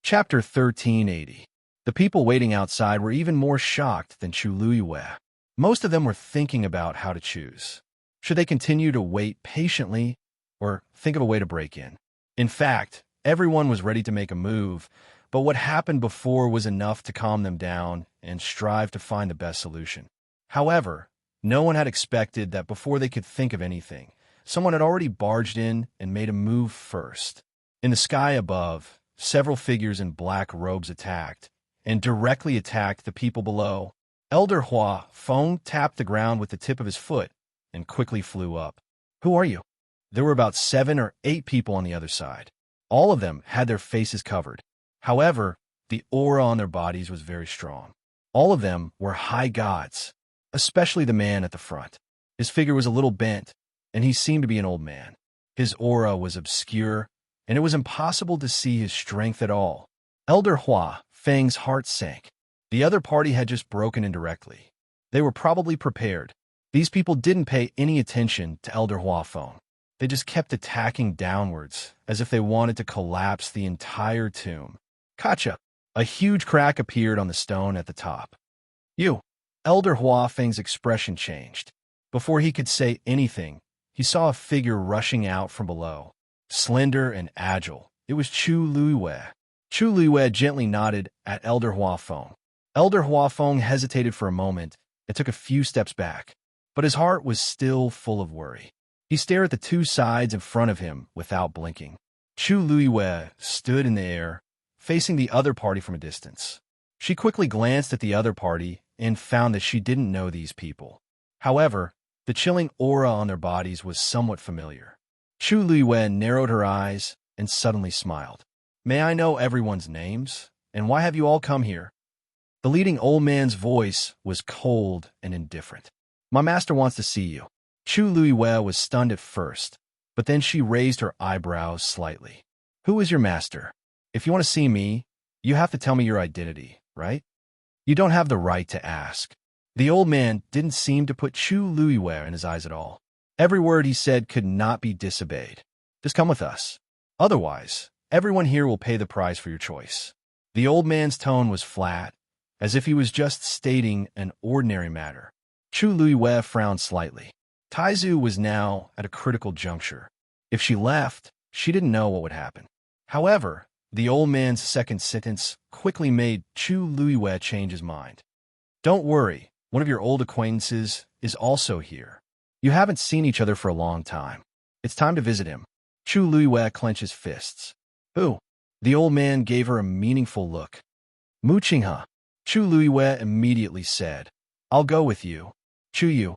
Chapter 1380. The people waiting outside were even more shocked than Chu Luiwei. Most of them were thinking about how to choose. Should they continue to wait patiently or think of a way to break in? In fact, everyone was ready to make a move, but what happened before was enough to calm them down and strive to find the best solution. However, no one had expected that before they could think of anything, someone had already barged in and made a move first. In the sky above, several figures in black robes attacked, and directly attacked the people below. Elder Hua Feng tapped the ground with the tip of his foot and quickly flew up. Who are you? There were about 7 or 8 people on the other side. All of them had their faces covered. However, the aura on their bodies was very strong. All of them were high gods, especially the man at the front. His figure was a little bent, and he seemed to be an old man. His aura was obscure, and it was impossible to see his strength at all. Elder Hua Feng's heart sank. The other party had just broken in directly. They were probably prepared. These people didn't pay any attention to Elder Hua Feng. They just kept attacking downwards, as if they wanted to collapse the entire tomb. Gotcha! A huge crack appeared on the stone at the top. You! Elder Hua Feng's expression changed. Before he could say anything, he saw a figure rushing out from below. Slender and agile, it was Chu Luiwei. Chu Luiwei gently nodded at Elder Hua Feng. Elder Hua Feng hesitated for a moment and took a few steps back, but his heart was still full of worry. He stared at the 2 sides in front of him without blinking. Chu Luiwei stood in the air, facing the other party from a distance. She quickly glanced at the other party and found that she didn't know these people. However, the chilling aura on their bodies was somewhat familiar. Chu Luiwei narrowed her eyes and suddenly smiled. May I know everyone's names? And why have you all come here? The leading old man's voice was cold and indifferent. My master wants to see you. Chu Luiwei was stunned at first, but then she raised her eyebrows slightly. Who is your master? If you want to see me, you have to tell me your identity, right? You don't have the right to ask. The old man didn't seem to put Chu Luiwei in his eyes at all. Every word he said could not be disobeyed. Just come with us. Otherwise, everyone here will pay the price for your choice. The old man's tone was flat, as if he was just stating an ordinary matter. Chu Luiwei frowned slightly. Taizu was now at a critical juncture. If she left, she didn't know what would happen. However, the old man's second sentence quickly made Chu Luiwei change his mind. Don't worry, one of your old acquaintances is also here. You haven't seen each other for a long time. It's time to visit him. Chu Luiwei clenched his fists. Who? The old man gave her a meaningful look. Mu Qinghe. Chu Luiwei immediately said, I'll go with you. Chu Yu.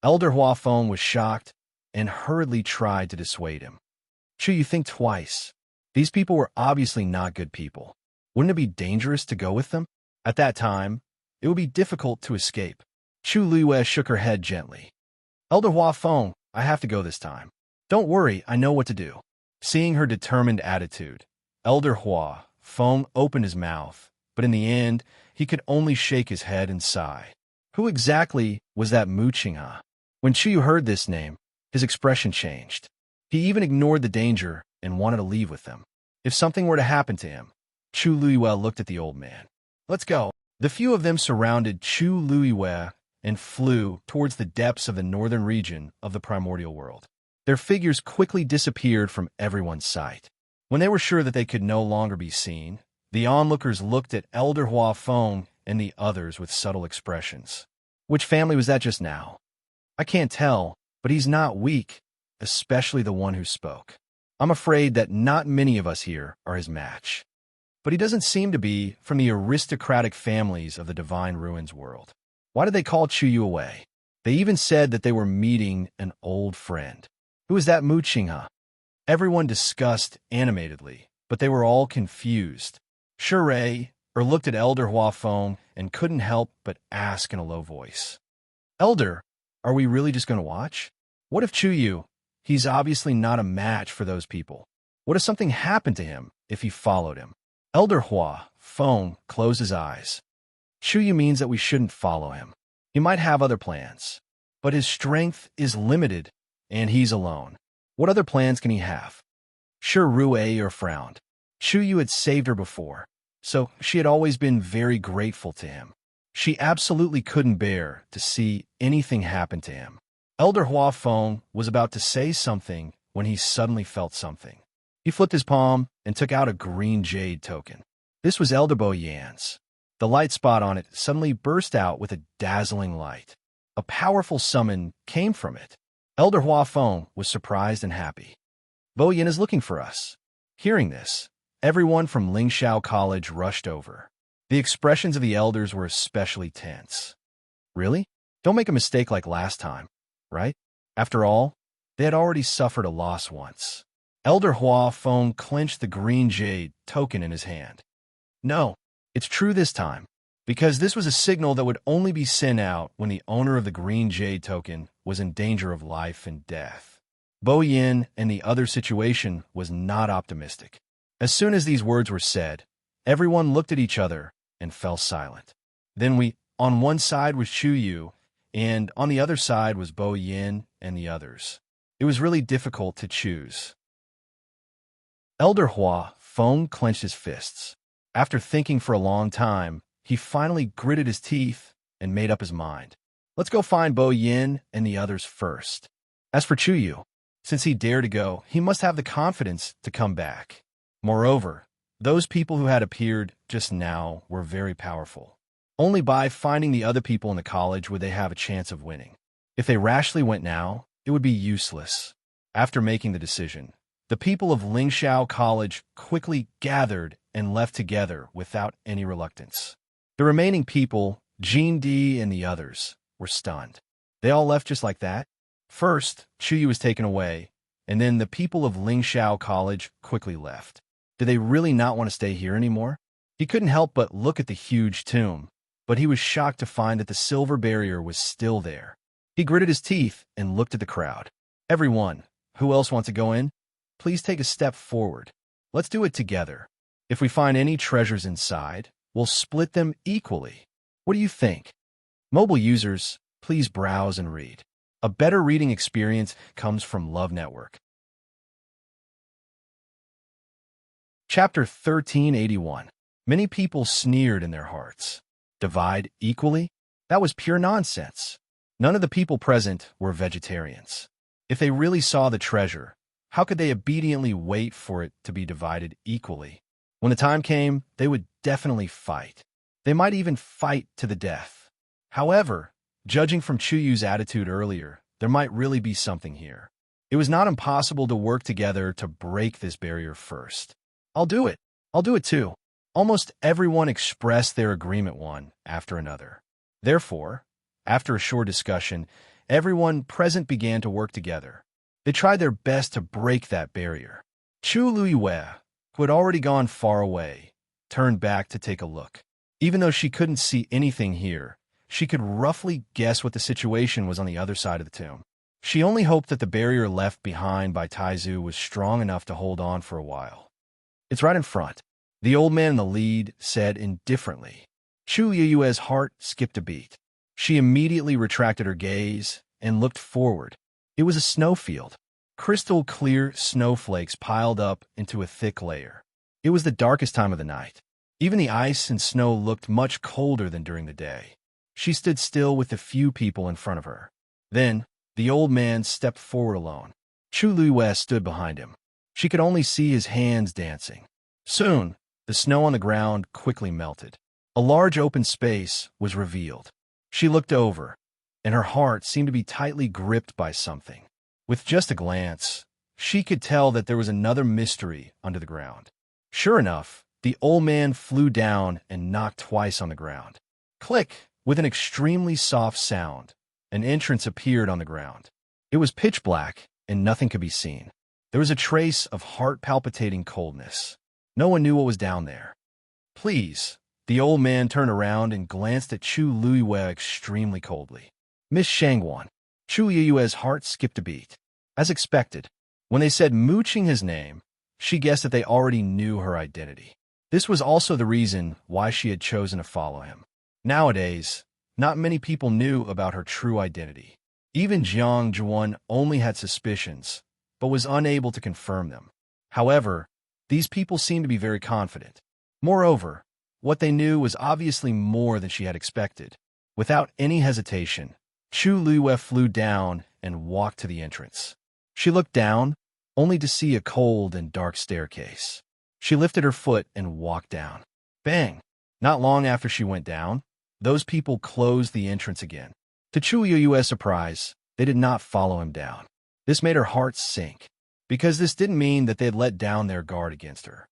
Elder Huafeng was shocked and hurriedly tried to dissuade him. Chu Yu, think twice. These people were obviously not good people. Wouldn't it be dangerous to go with them? At that time, it would be difficult to escape. Chu Luiwei shook her head gently. Elder Huafeng, I have to go this time. Don't worry, I know what to do. Seeing her determined attitude, Elder Huafeng opened his mouth, but in the end, he could only shake his head and sigh. Who exactly was that Mu Qinghe? When Chu Yu heard this name, his expression changed. He even ignored the danger and wanted to leave with them. If something were to happen to him, Chu Luiwei looked at the old man. Let's go. The few of them surrounded Chu Luiwei and flew towards the depths of the northern region of the primordial world. Their figures quickly disappeared from everyone's sight. When they were sure that they could no longer be seen, the onlookers looked at Elder Huafeng and the others with subtle expressions. Which family was that just now? I can't tell, but he's not weak, especially the one who spoke. I'm afraid that not many of us here are his match. But he doesn't seem to be from the aristocratic families of the Divine Ruins world. Why did they call Chu Yu away? They even said that they were meeting an old friend. Who is that Mu Qinghe? Everyone discussed animatedly, but they were all confused. Shure looked at Elder Huafeng and couldn't help but ask in a low voice. Elder, are we really just going to watch? What if Chu Yu? He's obviously not a match for those people. What if something happened to him if he followed him? Elder Huafeng closed his eyes. Chu Yu means that we shouldn't follow him. He might have other plans, but his strength is limited, and he's alone. What other plans can he have? Shure frowned. Chu Yu had saved her before, so she had always been very grateful to him. She absolutely couldn't bear to see anything happen to him. Elder Huafeng was about to say something when he suddenly felt something. He flipped his palm and took out a green jade token. This was Elder Bo Yan's. The light spot on it suddenly burst out with a dazzling light. A powerful summon came from it. Elder Huafeng was surprised and happy. Bo Yan is looking for us. Hearing this, everyone from Lingxiao College rushed over. The expressions of the elders were especially tense. Really? Don't make a mistake like last time, right? After all, they had already suffered a loss once. Elder Huafeng clenched the green jade token in his hand. No, it's true this time, because this was a signal that would only be sent out when the owner of the green jade token was in danger of life and death. Bo Yan and the other situation was not optimistic. As soon as these words were said, everyone looked at each other and fell silent. Then on one side was Chu Yu, and on the other side was Bo Yan and the others. It was really difficult to choose. Elder Huafeng clenched his fists. After thinking for a long time, he finally gritted his teeth and made up his mind. Let's go find Bo Yan and the others first. As for Chu Yu, since he dared to go, he must have the confidence to come back. Moreover, those people who had appeared just now were very powerful. Only by finding the other people in the college would they have a chance of winning. If they rashly went now, it would be useless. After making the decision, the people of Lingxiao College quickly gathered and left together without any reluctance. The remaining people, Jean D and the others, were stunned. They all left just like that? First, Chu Yu was taken away, and then the people of Lingxiao College quickly left. Did they really not want to stay here anymore? He couldn't help but look at the huge tomb, but he was shocked to find that the silver barrier was still there. He gritted his teeth and looked at the crowd. Everyone, who else wants to go in? Please take a step forward. Let's do it together. If we find any treasures inside, will split them equally. What do you think? Mobile users, please browse and read. A better reading experience comes from Love Network. Chapter 1381. Many people sneered in their hearts. Divide equally? That was pure nonsense. None of the people present were vegetarians. If they really saw the treasure, how could they obediently wait for it to be divided equally? When the time came, they would definitely fight. They might even fight to the death. However, judging from Chuyu's attitude earlier, there might really be something here. It was not impossible to work together to break this barrier first. I'll do it. I'll do it too. Almost everyone expressed their agreement one after another. Therefore, after a short discussion, everyone present began to work together. They tried their best to break that barrier. Chu Luiyue, who had already gone far away, turned back to take a look. Even though she couldn't see anything here, she could roughly guess what the situation was on the other side of the tomb. She only hoped that the barrier left behind by Taizu was strong enough to hold on for a while. It's right in front, the old man in the lead said indifferently. Chu Yue's heart skipped a beat. She immediately retracted her gaze and looked forward. It was a snowfield. Crystal clear snowflakes piled up into a thick layer. It was the darkest time of the night. Even the ice and snow looked much colder than during the day. She stood still with the few people in front of her. Then, the old man stepped forward alone. Chu Luiyue stood behind him. She could only see his hands dancing. Soon, the snow on the ground quickly melted. A large open space was revealed. She looked over, and her heart seemed to be tightly gripped by something. With just a glance, she could tell that there was another mystery under the ground. Sure enough, the old man flew down and knocked twice on the ground. Click! With an extremely soft sound, an entrance appeared on the ground. It was pitch black, and nothing could be seen. There was a trace of heart-palpitating coldness. No one knew what was down there. Please. The old man turned around and glanced at Chu Luiyue extremely coldly. Miss Shangwan. Chu Yue's heart skipped a beat. As expected, when they said mooching his name, she guessed that they already knew her identity. This was also the reason why she had chosen to follow him. Nowadays, not many people knew about her true identity. Even Jiang Zhuan only had suspicions, but was unable to confirm them. However, these people seemed to be very confident. Moreover, what they knew was obviously more than she had expected. Without any hesitation, Chu Luiyue flew down and walked to the entrance. She looked down, only to see a cold and dark staircase. She lifted her foot and walked down. Bang! Not long after she went down, those people closed the entrance again. To Chu Yue's surprise, they did not follow him down. This made her heart sink, because this didn't mean that they had let down their guard against her.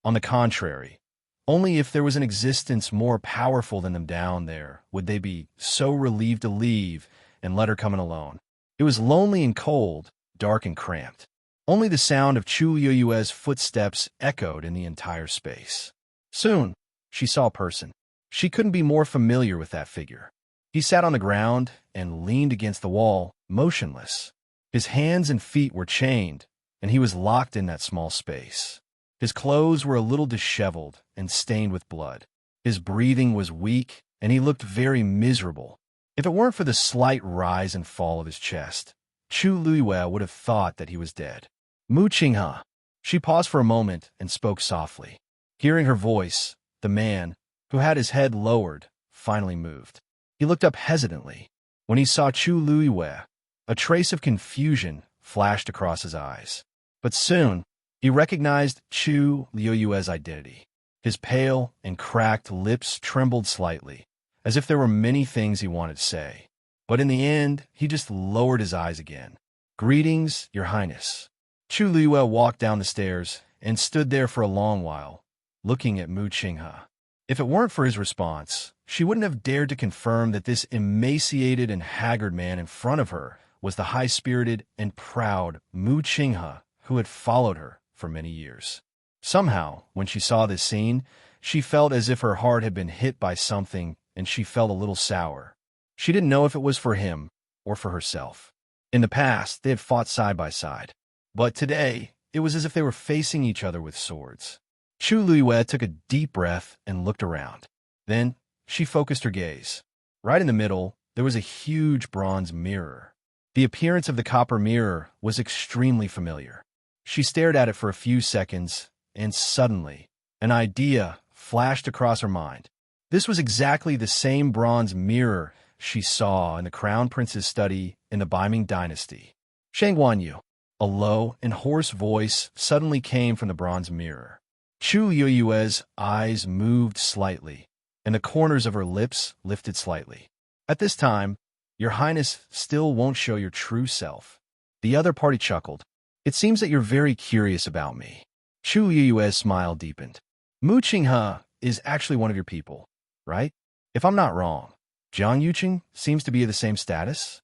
On the contrary, only if there was an existence more powerful than them down there would they be so relieved to leave and let her come in alone. It was lonely and cold, dark and cramped. Only the sound of Chu Yue's footsteps echoed in the entire space. Soon, she saw a person. She couldn't be more familiar with that figure. He sat on the ground and leaned against the wall, motionless. His hands and feet were chained, and he was locked in that small space. His clothes were a little disheveled and stained with blood. His breathing was weak, and he looked very miserable. If it weren't for the slight rise and fall of his chest, Chu Luiyue would have thought that he was dead. Mu Qinghe. She paused for a moment and spoke softly. Hearing her voice, the man, who had his head lowered, finally moved. He looked up hesitantly. When he saw Chu Luiyue, a trace of confusion flashed across his eyes. But soon, he recognized Chu Luiyue's identity. His pale and cracked lips trembled slightly, as if there were many things he wanted to say. But in the end, he just lowered his eyes again. Greetings, Your Highness. Chu Luiyue walked down the stairs and stood there for a long while, looking at Mu Qinghe. If it weren't for his response, she wouldn't have dared to confirm that this emaciated and haggard man in front of her was the high-spirited and proud Mu Qinghe who had followed her for many years. Somehow, when she saw this scene, she felt as if her heart had been hit by something, and she felt a little sour. She didn't know if it was for him or for herself. In the past, they had fought side by side, but today, it was as if they were facing each other with swords. Chu Luiyue took a deep breath and looked around. Then, she focused her gaze. Right in the middle, there was a huge bronze mirror. The appearance of the copper mirror was extremely familiar. She stared at it for a few seconds, and suddenly, an idea flashed across her mind. This was exactly the same bronze mirror she saw in the Crown Prince's study in the Beiming dynasty. Shang Wanyu. A low and hoarse voice suddenly came from the bronze mirror. Chu Yueyue's eyes moved slightly, and the corners of her lips lifted slightly. At this time, Your Highness still won't show your true self. The other party chuckled. It seems that you're very curious about me. Chu Yueyue's smile deepened. Mu Qinghe is actually one of your people, right? If I'm not wrong, Jiang Yuqing seems to be of the same status.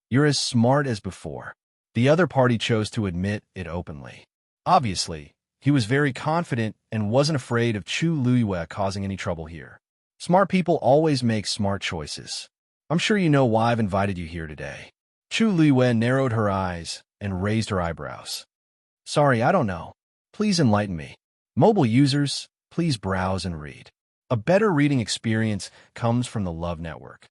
You're as smart as before. The other party chose to admit it openly. Obviously, he was very confident and wasn't afraid of Chu Luiyue causing any trouble here. Smart people always make smart choices. I'm sure you know why I've invited you here today. Chu Luiyue narrowed her eyes and raised her eyebrows. Sorry, I don't know. Please enlighten me. Mobile users, please browse and read. A better reading experience comes from the Love Network.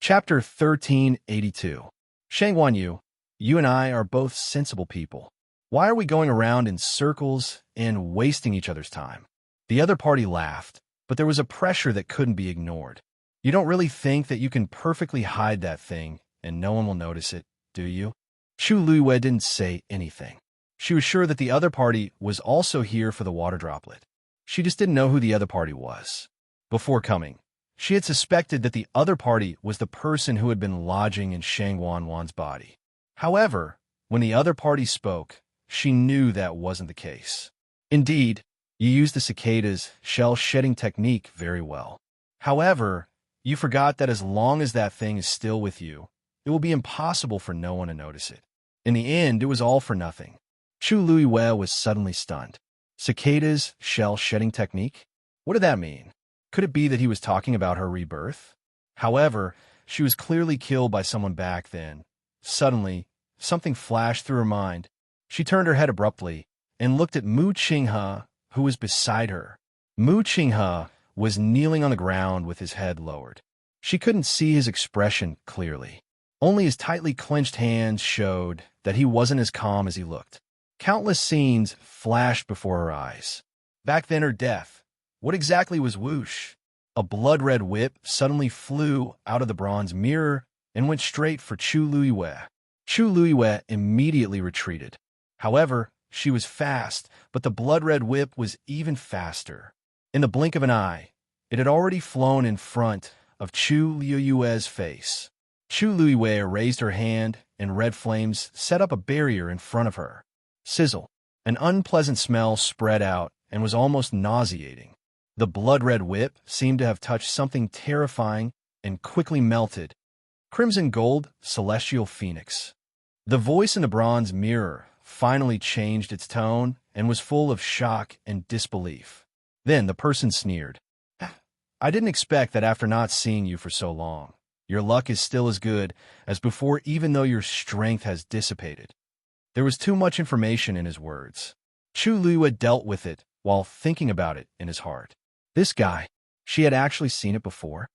Chapter 1382. Shang Wanyu, you and I are both sensible people. Why are we going around in circles and wasting each other's time? The other party laughed, but there was a pressure that couldn't be ignored. You don't really think that you can perfectly hide that thing and no one will notice it, do you? Chu Luiyue didn't say anything. She was sure that the other party was also here for the water droplet. She just didn't know who the other party was. Before coming, she had suspected that the other party was the person who had been lodging in Shang Wanwan's body. However, when the other party spoke, she knew that wasn't the case. Indeed, you used the cicada's shell-shedding technique very well. However, you forgot that as long as that thing is still with you, it will be impossible for no one to notice it. In the end, it was all for nothing. Chu Luiyue was suddenly stunned. Cicada's shell-shedding technique? What did that mean? Could it be that he was talking about her rebirth? However, she was clearly killed by someone back then. Suddenly, something flashed through her mind. She turned her head abruptly and looked at Mu Qinghe, who was beside her. Mu Qinghe was kneeling on the ground with his head lowered. She couldn't see his expression clearly. Only his tightly clenched hands showed that he wasn't as calm as he looked. Countless scenes flashed before her eyes. Back then or death. What exactly was whoosh? A blood-red whip suddenly flew out of the bronze mirror and went straight for Chu Luiyue. Chu Luiyue immediately retreated. However, she was fast, but the blood-red whip was even faster. In the blink of an eye, it had already flown in front of Chu Luiyue's face. Chu Luiyue raised her hand, and red flames set up a barrier in front of her. Sizzle. An unpleasant smell spread out and was almost nauseating. The blood-red whip seemed to have touched something terrifying and quickly melted. Crimson gold, celestial phoenix. The voice in the bronze mirror finally changed its tone and was full of shock and disbelief. Then the person sneered. I didn't expect that after not seeing you for so long. Your luck is still as good as before even though your strength has dissipated. There was too much information in his words. Chu Luiyue dealt with it while thinking about it in his heart. This guy, she had actually seen it before.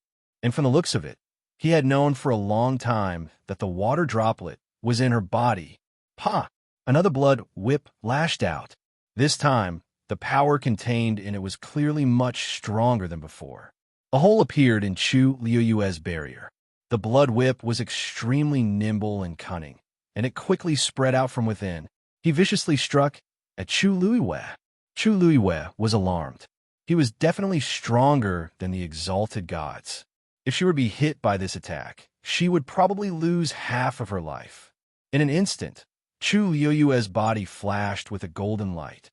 And from the looks of it, he had known for a long time that the water droplet was in her body. Pa! Another blood whip lashed out. This time, the power contained in it was clearly much stronger than before. A hole appeared in Chu Luiyue's barrier. The blood whip was extremely nimble and cunning, and it quickly spread out from within. He viciously struck at Chu Luiyue. Chu Luiyue was alarmed. He was definitely stronger than the exalted gods. If she were to be hit by this attack, she would probably lose half of her life. In an instant, Chu Luiyue's body flashed with a golden light.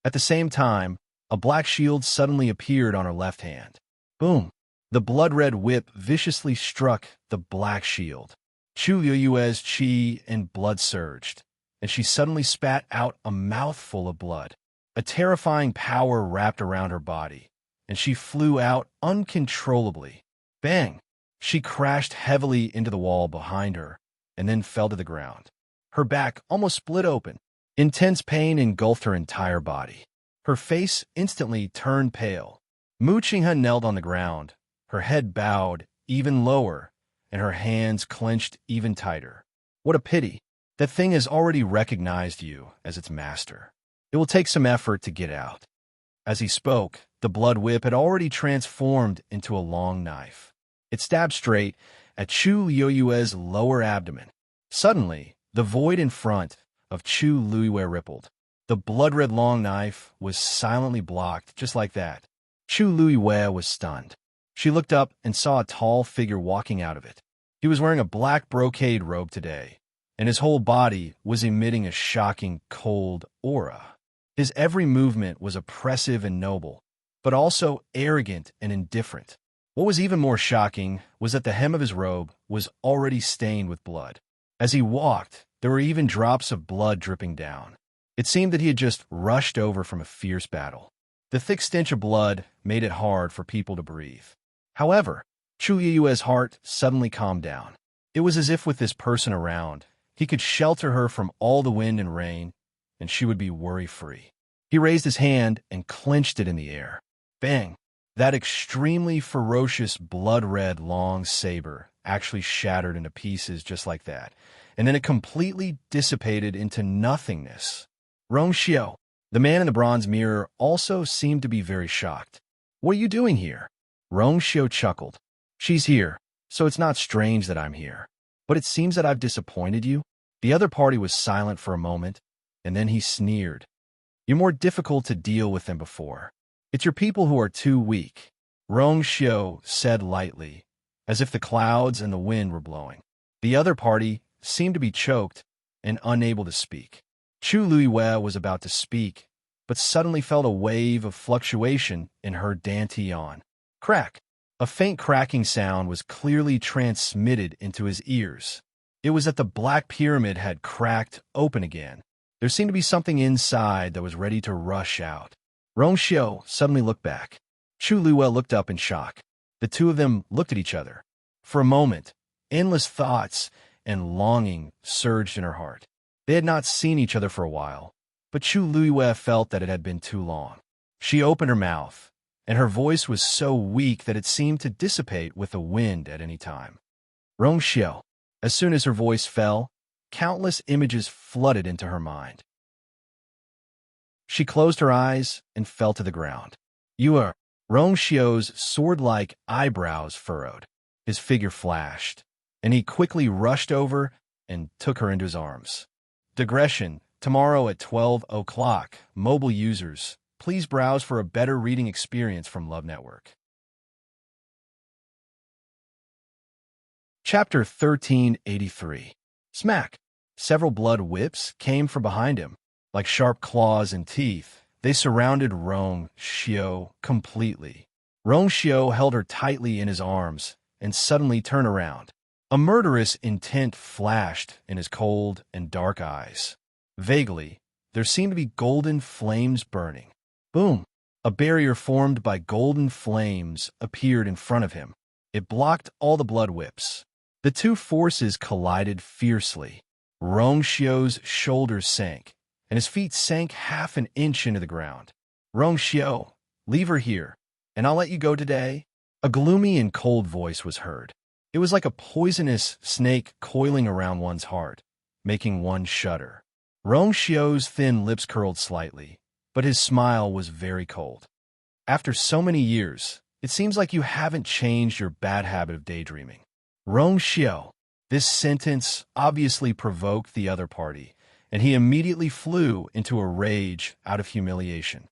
At the same time, a black shield suddenly appeared on her left hand. Boom! The blood-red whip viciously struck the black shield. Chu Luiyue's chi and blood surged, and she suddenly spat out a mouthful of blood. A terrifying power wrapped around her body, and she flew out uncontrollably. Bang! She crashed heavily into the wall behind her, and then fell to the ground. Her back almost split open. Intense pain engulfed her entire body. Her face instantly turned pale. Mu Qinghe knelt on the ground, her head bowed even lower, and her hands clenched even tighter. What a pity. That thing has already recognized you as its master. It will take some effort to get out. As he spoke, the blood whip had already transformed into a long knife. It stabbed straight at Chu Luiyue's lower abdomen. Suddenly, the void in front of Chu Luiyue rippled. The blood-red long knife was silently blocked just like that. Chu Luiyue was stunned. She looked up and saw a tall figure walking out of it. He was wearing a black brocade robe today, and his whole body was emitting a shocking, cold aura. His every movement was oppressive and noble, but also arrogant and indifferent. What was even more shocking was that the hem of his robe was already stained with blood. As he walked, there were even drops of blood dripping down. It seemed that he had just rushed over from a fierce battle. The thick stench of blood made it hard for people to breathe. However, Chu Yue's heart suddenly calmed down. It was as if with this person around, he could shelter her from all the wind and rain, and she would be worry-free. He raised his hand and clenched it in the air. Bang! That extremely ferocious blood-red long saber actually shattered into pieces just like that, and then it completely dissipated into nothingness. Rongxiao, the man in the bronze mirror, also seemed to be very shocked. What are you doing here? Rongxiao chuckled. She's here, so it's not strange that I'm here. But it seems that I've disappointed you. The other party was silent for a moment, and then he sneered. You're more difficult to deal with than before. It's your people who are too weak, Rongxiao said lightly, as if the clouds and the wind were blowing. The other party seemed to be choked and unable to speak. Chu Luiyue was about to speak, but suddenly felt a wave of fluctuation in her dantian. Crack! A faint cracking sound was clearly transmitted into his ears. It was that the black pyramid had cracked open again. There seemed to be something inside that was ready to rush out. Rongxiao suddenly looked back. Chu Luiyue looked up in shock. The two of them looked at each other. For a moment, endless thoughts and longing surged in her heart. They had not seen each other for a while, but Chu Luiyue felt that it had been too long. She opened her mouth, and her voice was so weak that it seemed to dissipate with the wind at any time. Rongxiao. As soon as her voice fell, countless images flooded into her mind. She closed her eyes and fell to the ground. You are. Rongxiao's sword-like eyebrows furrowed. His figure flashed, and he quickly rushed over and took her into his arms. Digression. Tomorrow at 12 o'clock, mobile users, please browse for a better reading experience from Love Network. Chapter 1383. Smack! Several blood whips came from behind him. Like sharp claws and teeth, they surrounded Rongxiao completely. Rongxiao held her tightly in his arms and suddenly turned around. A murderous intent flashed in his cold and dark eyes. Vaguely, there seemed to be golden flames burning. Boom! A barrier formed by golden flames appeared in front of him. It blocked all the blood whips. The two forces collided fiercely. Rongxiao's shoulders sank, and his feet sank half an inch into the ground. Rongxiao, leave her here, and I'll let you go today. A gloomy and cold voice was heard. It was like a poisonous snake coiling around one's heart, making one shudder. Rongxiao's thin lips curled slightly, but his smile was very cold. After so many years, it seems like you haven't changed your bad habit of daydreaming. Rongxiao. This sentence obviously provoked the other party, and he immediately flew into a rage out of humiliation.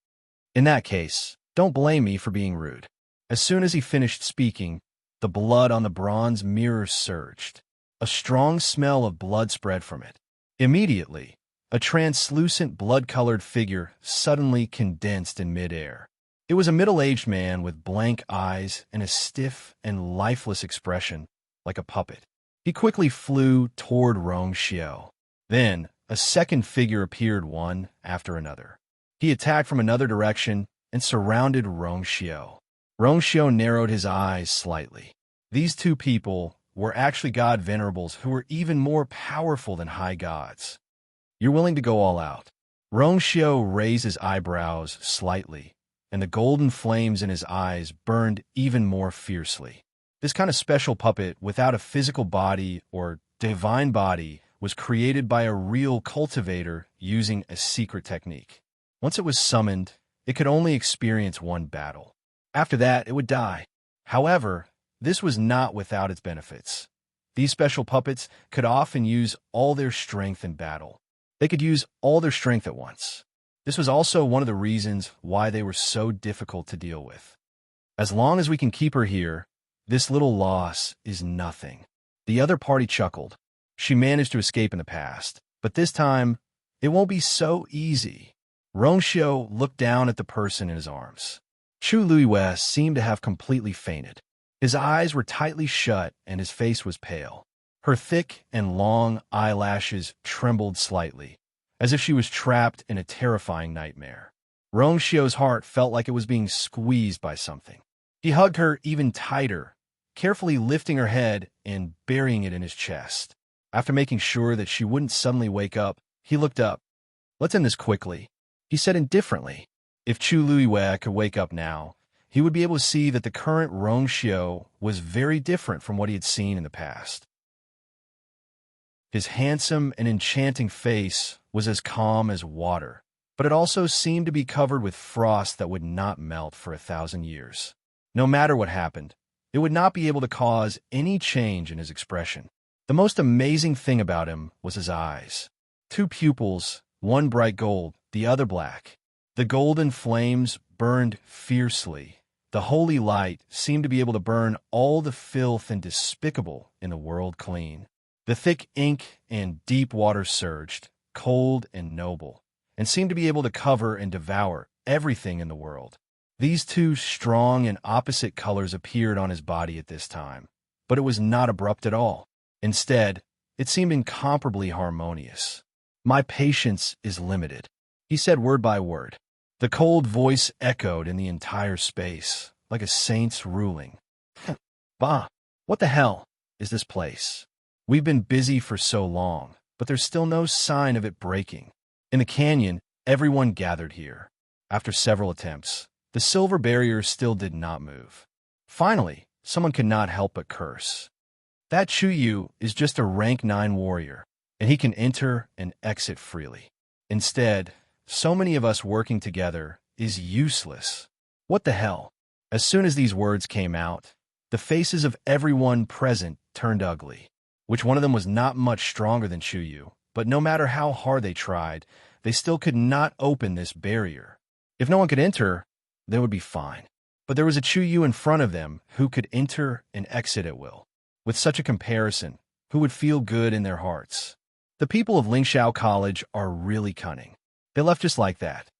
In that case, don't blame me for being rude. As soon as he finished speaking, the blood on the bronze mirror surged. A strong smell of blood spread from it. Immediately, a translucent blood-colored figure suddenly condensed in midair. It was a middle-aged man with blank eyes and a stiff and lifeless expression, like a puppet. He quickly flew toward Rongxiao. Then, a second figure appeared one after another. He attacked from another direction and surrounded Rongxiao. Rongxiao narrowed his eyes slightly. These two people were actually god venerables who were even more powerful than high gods. You're willing to go all out. Rongxiu raised his eyebrows slightly, and the golden flames in his eyes burned even more fiercely. This kind of special puppet without a physical body or divine body was created by a real cultivator using a secret technique. Once it was summoned, it could only experience one battle. After that, it would die. However, this was not without its benefits. These special puppets could often use all their strength in battle. They could use all their strength at once. This was also one of the reasons why they were so difficult to deal with. As long as we can keep her here, this little loss is nothing. The other party chuckled. She managed to escape in the past, but this time, it won't be so easy. Rongxiu looked down at the person in his arms. Chu Luiyue seemed to have completely fainted. His eyes were tightly shut and his face was pale. Her thick and long eyelashes trembled slightly, as if she was trapped in a terrifying nightmare. Rongxiu's heart felt like it was being squeezed by something. He hugged her even tighter, carefully lifting her head and burying it in his chest. After making sure that she wouldn't suddenly wake up, he looked up. "Let's end this quickly," he said indifferently. If Chu Luiyue could wake up now, he would be able to see that the current Rongxiu was very different from what he had seen in the past. His handsome and enchanting face was as calm as water, but it also seemed to be covered with frost that would not melt for 1,000 years. No matter what happened, it would not be able to cause any change in his expression. The most amazing thing about him was his eyes. 2 pupils, one bright gold, the other black. The golden flames burned fiercely. The holy light seemed to be able to burn all the filth and despicable in the world clean. The thick ink and deep water surged, cold and noble, and seemed to be able to cover and devour everything in the world. These 2 strong and opposite colors appeared on his body at this time, but it was not abrupt at all. Instead, it seemed incomparably harmonious. "My patience is limited," he said word by word. The cold voice echoed in the entire space, like a saint's ruling. "Bah, what the hell is this place? We've been busy for so long, but there's still no sign of it breaking." In the canyon, everyone gathered here. After several attempts, the silver barrier still did not move. Finally, someone could not help but curse. "That Chuyu is just a rank 9 warrior, and he can enter and exit freely. Instead, so many of us working together is useless. What the hell?" As soon as these words came out, the faces of everyone present turned ugly. Which one of them was not much stronger than Chuyu, but no matter how hard they tried, they still could not open this barrier. If no one could enter, they would be fine. But there was a Chuyu in front of them who could enter and exit at will. With such a comparison, who would feel good in their hearts? The people of Lingxiao College are really cunning. They left just like that.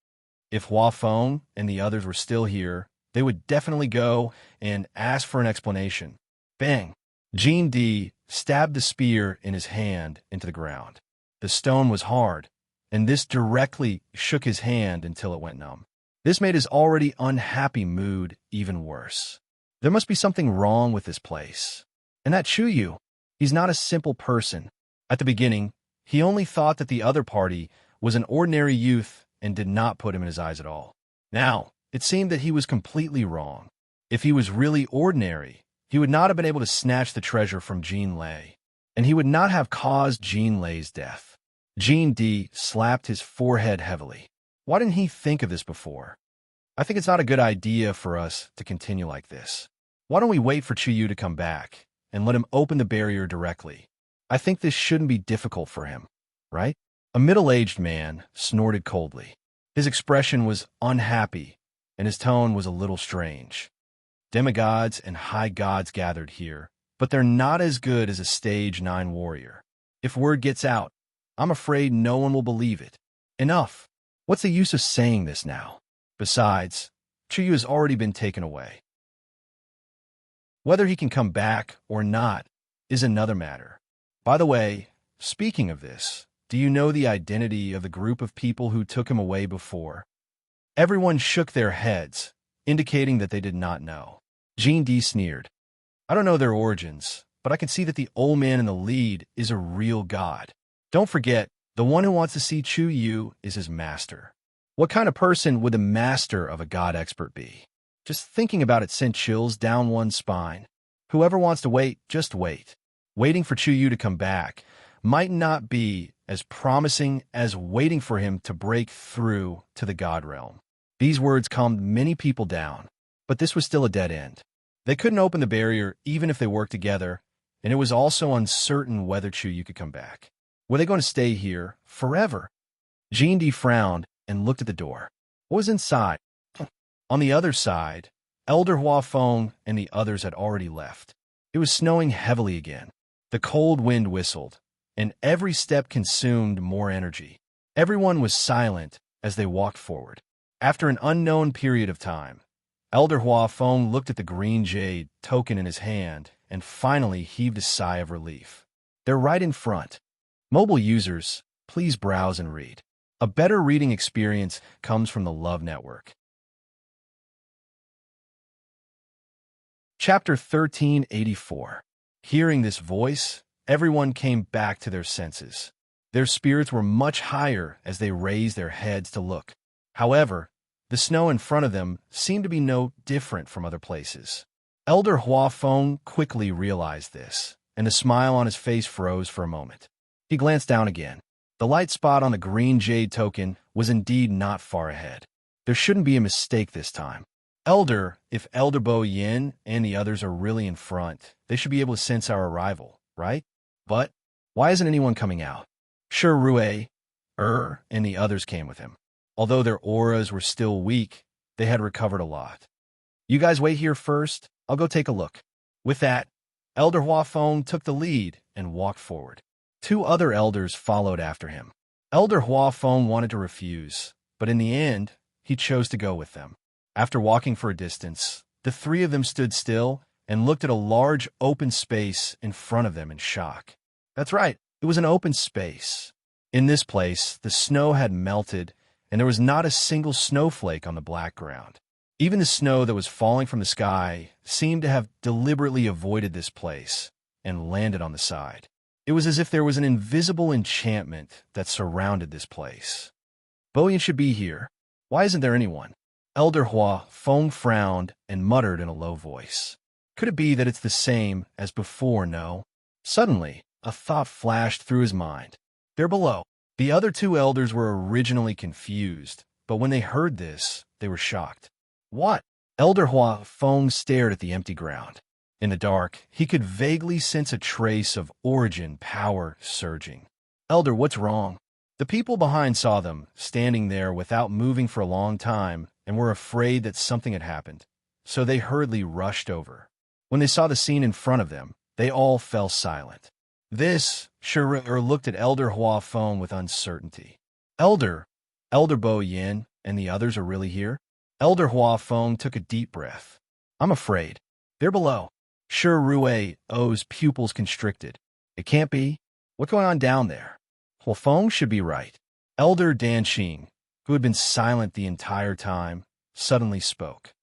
If Hua Feng and the others were still here, they would definitely go and ask for an explanation. Bang! Jean D stabbed the spear in his hand into the ground. The stone was hard, and this directly shook his hand until it went numb. This made his already unhappy mood even worse. There must be something wrong with this place. And that Chuyu, he's not a simple person. At the beginning, he only thought that the other party was an ordinary youth and did not put him in his eyes at all. Now, it seemed that he was completely wrong. If he was really ordinary, he would not have been able to snatch the treasure from Jean Lei, and he would not have caused Jean Lei's death. Jean D slapped his forehead heavily. Why didn't he think of this before? I think it's not a good idea for us to continue like this. Why don't we wait for Chuyu to come back and let him open the barrier directly? I think this shouldn't be difficult for him, right? A middle-aged man snorted coldly. His expression was unhappy, and his tone was a little strange. Demigods and high gods gathered here, but they're not as good as a stage 9 warrior. If word gets out, I'm afraid no one will believe it. Enough. What's the use of saying this now? Besides, Chuyu has already been taken away. Whether he can come back or not is another matter. By the way, speaking of this, do you know the identity of the group of people who took him away before? Everyone shook their heads, indicating that they did not know. Jean D sneered. I don't know their origins, but I can see that the old man in the lead is a real god. Don't forget, the one who wants to see Chu Yu is his master. What kind of person would the master of a god expert be? Just thinking about it sent chills down one's spine. Whoever wants to wait, just wait. Waiting for Chu Yu to come back might not be as promising as waiting for him to break through to the god realm. These words calmed many people down, but this was still a dead end. They couldn't open the barrier even if they worked together, and it was also uncertain whether Chu Yu could come back. Were they going to stay here forever? Jean D frowned and looked at the door. What was inside? On the other side, Elder Hua Feng and the others had already left. It was snowing heavily again. The cold wind whistled, and every step consumed more energy. Everyone was silent as they walked forward. After an unknown period of time, Elder Hua Feng looked at the green jade token in his hand and finally heaved a sigh of relief. They're right in front. Mobile users, please browse and read. A better reading experience comes from the Love Network. Chapter 1384. Hearing this voice, everyone came back to their senses. Their spirits were much higher as they raised their heads to look. However, the snow in front of them seemed to be no different from other places. Elder Hua Feng quickly realized this, and the smile on his face froze for a moment. He glanced down again. The light spot on the green jade token was indeed not far ahead. There shouldn't be a mistake this time. If Elder Bo Yin and the others are really in front, they should be able to sense our arrival, right? But why isn't anyone coming out? Sure, Rue, and the others came with him. Although their auras were still weak, they had recovered a lot. You guys wait here first. I'll go take a look. With that, Elder Hua Feng took the lead and walked forward. Two other elders followed after him. Elder Hua Feng wanted to refuse, but in the end, he chose to go with them. After walking for a distance, the three of them stood still and looked at a large open space in front of them in shock. That's right, it was an open space. In this place, the snow had melted, and there was not a single snowflake on the black ground. Even the snow that was falling from the sky seemed to have deliberately avoided this place and landed on the side. It was as if there was an invisible enchantment that surrounded this place. Boyan should be here. Why isn't there anyone? Elder Hua Feng frowned and muttered in a low voice. Could it be that it's the same as before, no? Suddenly, a thought flashed through his mind. They're below. The other two elders were originally confused, but when they heard this, they were shocked. What? Elder Hua Feng stared at the empty ground. In the dark, he could vaguely sense a trace of origin power surging. Elder, what's wrong? The people behind saw them, standing there without moving for a long time, and were afraid that something had happened, so they hurriedly rushed over. When they saw the scene in front of them, they all fell silent. Shirer looked at Elder Hua Feng with uncertainty. Elder Bo Yin and the others are really here? Elder Hua Feng took a deep breath. I'm afraid. They're below. Rue's pupils constricted. It can't be. What's going on down there? Hua Feng should be right. Elder Danqing, who had been silent the entire time, suddenly spoke.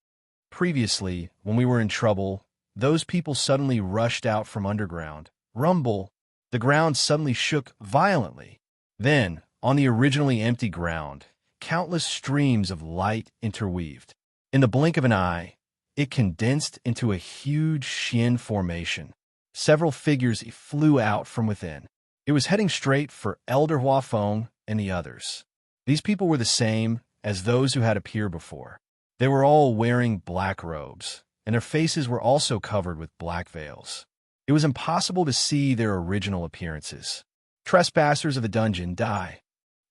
Previously, when we were in trouble, those people suddenly rushed out from underground. Rumble. The ground suddenly shook violently. Then, on the originally empty ground, countless streams of light interweaved. In the blink of an eye, it condensed into a huge Xian formation. Several figures flew out from within. It was heading straight for Elder Hua Feng and the others. These people were the same as those who had appeared before. They were all wearing black robes, and their faces were also covered with black veils. It was impossible to see their original appearances. Trespassers of the dungeon, die.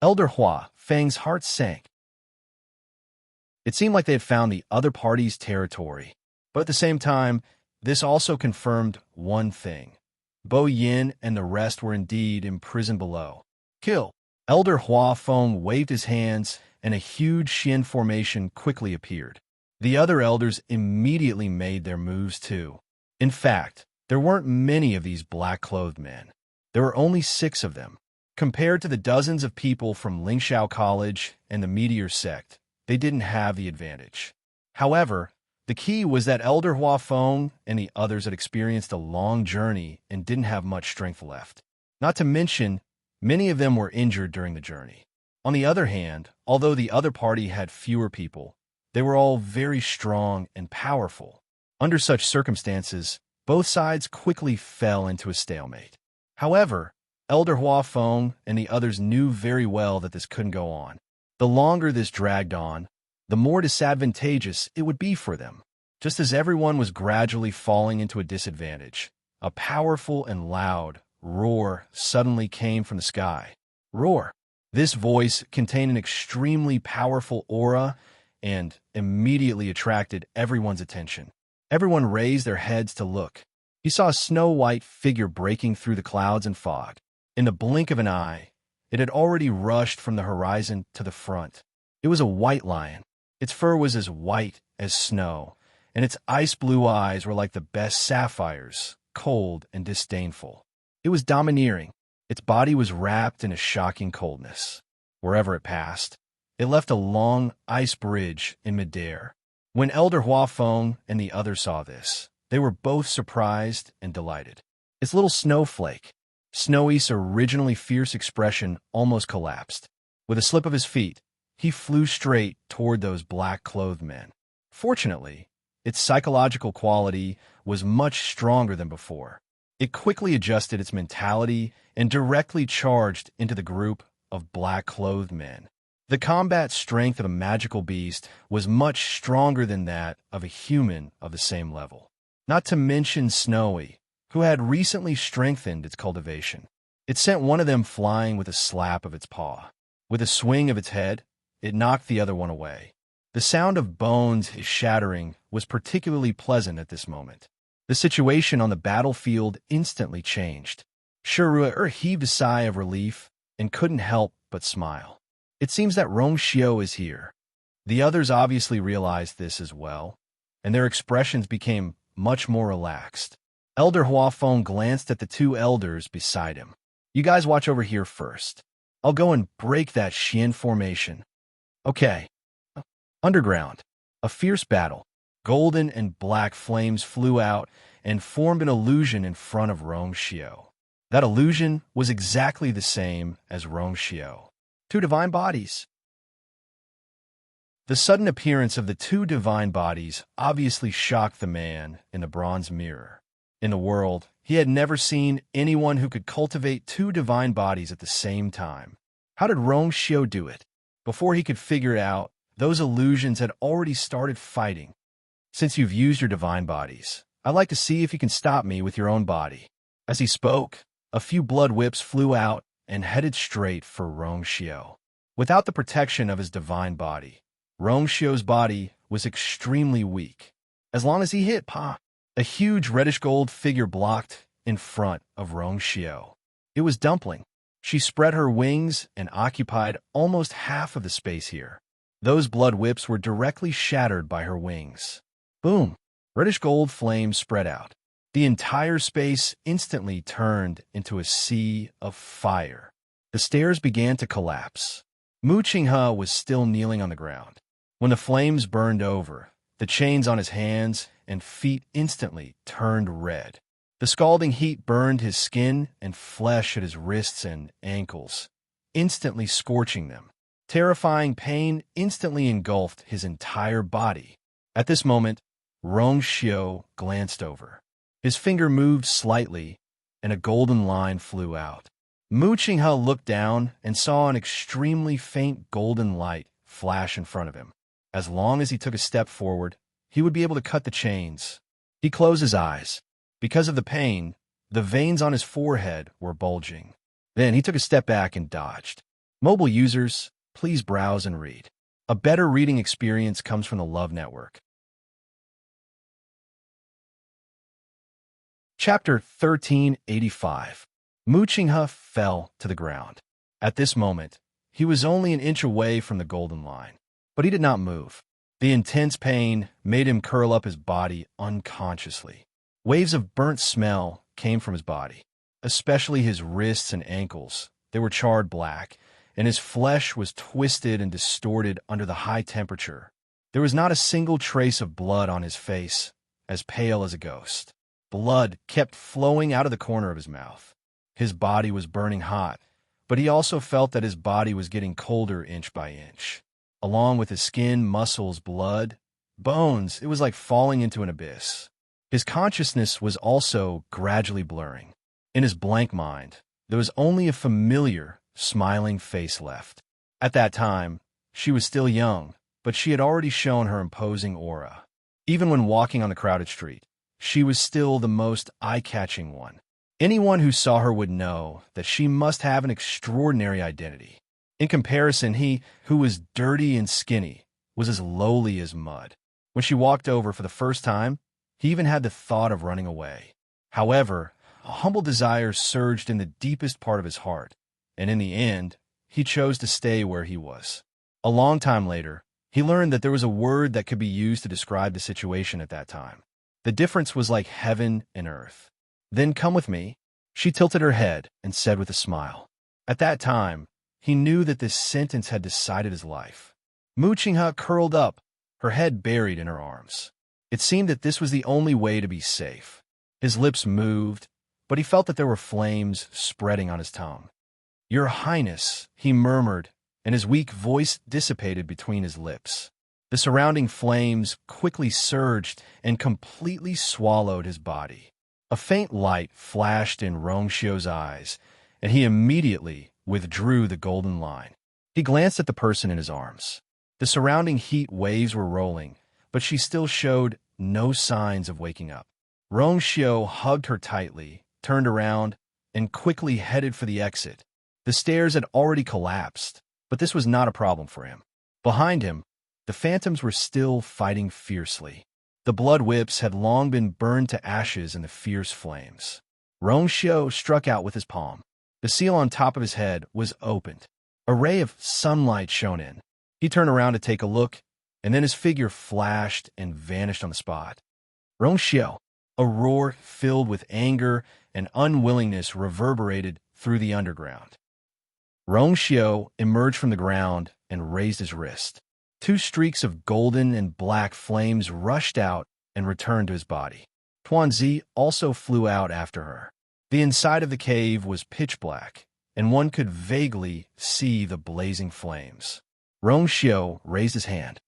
Elder Hua Feng's heart sank. It seemed like they had found the other party's territory. But at the same time, this also confirmed one thing. Bo Yin and the rest were indeed imprisoned below. Kill. Elder Hua Feng waved his hands, and a huge Xian formation quickly appeared. The other elders immediately made their moves too. In fact, there weren't many of these black-clothed men. There were only 6 of them. Compared to the dozens of people from Lingxiao College and the Meteor Sect, they didn't have the advantage. However, The key was that Elder Huafeng and the others had experienced a long journey and didn't have much strength left. Not to mention, many of them were injured during the journey. On the other hand, although the other party had fewer people, they were all very strong and powerful. Under such circumstances, both sides quickly fell into a stalemate. However, Elder Huafeng and the others knew very well that this couldn't go on. The longer this dragged on, the more disadvantageous it would be for them. Just as everyone was gradually falling into a disadvantage, a powerful and loud roar suddenly came from the sky. Roar! This voice contained an extremely powerful aura and immediately attracted everyone's attention. Everyone raised their heads to look. He saw a snow-white figure breaking through the clouds and fog. In the blink of an eye, it had already rushed from the horizon to the front. It was a white lion. Its fur was as white as snow, and its ice-blue eyes were like the best sapphires, cold and disdainful. It was domineering. Its body was wrapped in a shocking coldness. Wherever it passed, it left a long ice bridge in midair. When Elder Huafeng and the others saw this, they were both surprised and delighted. Its little snowflake, Snowy's originally fierce expression almost collapsed. With a slip of his feet, he flew straight toward those black-clothed men. Fortunately, its psychological quality was much stronger than before. It quickly adjusted its mentality and directly charged into the group of black-clothed men. The combat strength of a magical beast was much stronger than that of a human of the same level. Not to mention Snowy, who had recently strengthened its cultivation. It sent one of them flying with a slap of its paw. With a swing of its head, it knocked the other one away. The sound of bones shattering was particularly pleasant at this moment. The situation on the battlefield instantly changed. Shirua heaved a sigh of relief and couldn't help but smile. It seems that Rongxiu is here. The others obviously realized this as well, and their expressions became much more relaxed. Elder Huafeng glanced at the two elders beside him. You guys watch over here first. I'll go and break that Xian formation. Okay. Underground. A fierce battle. Golden and black flames flew out and formed an illusion in front of Rongxiu. That illusion was exactly the same as Rongxiu. Two divine bodies. The sudden appearance of the two divine bodies obviously shocked the man in the bronze mirror. In the world, he had never seen anyone who could cultivate two divine bodies at the same time. How did Rongxiu do it? Before he could figure it out, those illusions had already started fighting. Since you've used your divine bodies, I'd like to see if you can stop me with your own body. As he spoke, a few blood whips flew out and headed straight for Rongxiu. Without the protection of his divine body, Rongxiu's body was extremely weak. As long as he hit Pa, a huge reddish-gold figure blocked in front of Rongxiu. It was Dumpling. She spread her wings and occupied almost half of the space here. Those blood whips were directly shattered by her wings. Boom! Reddish-gold flames spread out. The entire space instantly turned into a sea of fire. The stairs began to collapse. Mu Qinghe was still kneeling on the ground. When the flames burned over, the chains on his hands and feet instantly turned red. The scalding heat burned his skin and flesh at his wrists and ankles, instantly scorching them. Terrifying pain instantly engulfed his entire body. At this moment, Rongxiu glanced over. His finger moved slightly, and a golden line flew out. Mu Qinghe looked down and saw an extremely faint golden light flash in front of him. As long as he took a step forward, he would be able to cut the chains. He closed his eyes. Because of the pain, the veins on his forehead were bulging. Then he took a step back and dodged. Mobile users, please browse and read. A better reading experience comes from the Love Network. Chapter 1385. Mu Qinghe fell to the ground. At this moment, he was only an inch away from the golden line, but he did not move. The intense pain made him curl up his body unconsciously. Waves of burnt smell came from his body, especially his wrists and ankles. They were charred black, and his flesh was twisted and distorted under the high temperature. There was not a single trace of blood on his face, as pale as a ghost. Blood kept flowing out of the corner of his mouth. His body was burning hot, but he also felt that his body was getting colder inch by inch. Along with his skin, muscles, blood, bones, it was like falling into an abyss. His consciousness was also gradually blurring. In his blank mind, there was only a familiar, smiling face left. At that time, she was still young, but she had already shown her imposing aura. Even when walking on the crowded street, she was still the most eye-catching one. Anyone who saw her would know that she must have an extraordinary identity. In comparison, he, who was dirty and skinny, was as lowly as mud. When she walked over for the first time, he even had the thought of running away. However, a humble desire surged in the deepest part of his heart, and in the end, he chose to stay where he was. A long time later, he learned that there was a word that could be used to describe the situation at that time. The difference was like heaven and earth. "Then come with me," she tilted her head and said with a smile. At that time, he knew that this sentence had decided his life. Moochingha curled up, her head buried in her arms. It seemed that this was the only way to be safe. His lips moved, but he felt that there were flames spreading on his tongue. "Your Highness," he murmured, and his weak voice dissipated between his lips. The surrounding flames quickly surged and completely swallowed his body. A faint light flashed in Rongshio's eyes, and he immediately withdrew the golden line. He glanced at the person in his arms. The surrounding heat waves were rolling, but she still showed no signs of waking up. Rongshio hugged her tightly, turned around, and quickly headed for the exit. The stairs had already collapsed, but this was not a problem for him. Behind him, the phantoms were still fighting fiercely. The blood whips had long been burned to ashes in the fierce flames. Rongshio struck out with his palm. The seal on top of his head was opened. A ray of sunlight shone in. He turned around to take a look, and then his figure flashed and vanished on the spot. Rongshio, a roar filled with anger and unwillingness reverberated through the underground. Rongshio emerged from the ground and raised his wrist. 2 streaks of golden and black flames rushed out and returned to his body. Tuanzi also flew out after her. The inside of the cave was pitch black, and one could vaguely see the blazing flames. Rongshio raised his hand.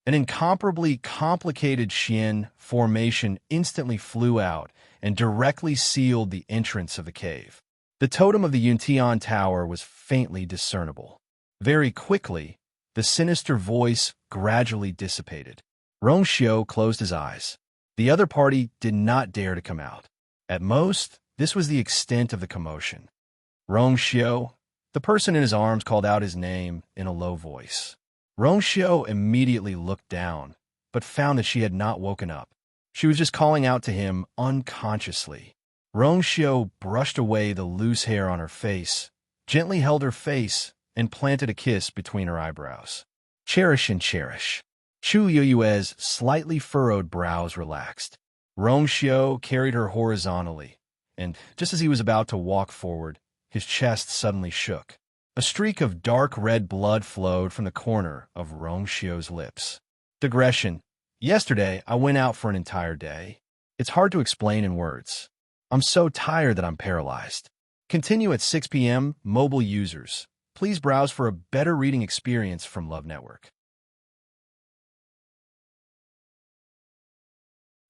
An incomparably complicated Xian formation instantly flew out and directly sealed the entrance of the cave. The totem of the Yuntian Tower was faintly discernible. Very quickly, the sinister voice gradually dissipated. Rongshio closed his eyes. The other party did not dare to come out. At most, this was the extent of the commotion. "Rongshio," the person in his arms called out his name in a low voice. Rongshio immediately looked down, but found that she had not woken up. She was just calling out to him unconsciously. Rongshio brushed away the loose hair on her face, gently held her face, and planted a kiss between her eyebrows. "Cherish and cherish." Chu Yuyue's slightly furrowed brows relaxed. Rongshio carried her horizontally, and just as he was about to walk forward, his chest suddenly shook. A streak of dark red blood flowed from the corner of Rongshio's lips. Digression. Yesterday, I went out for an entire day. It's hard to explain in words. I'm so tired that I'm paralyzed. Continue at 6 p.m. Mobile users. Please browse for a better reading experience from Love Network.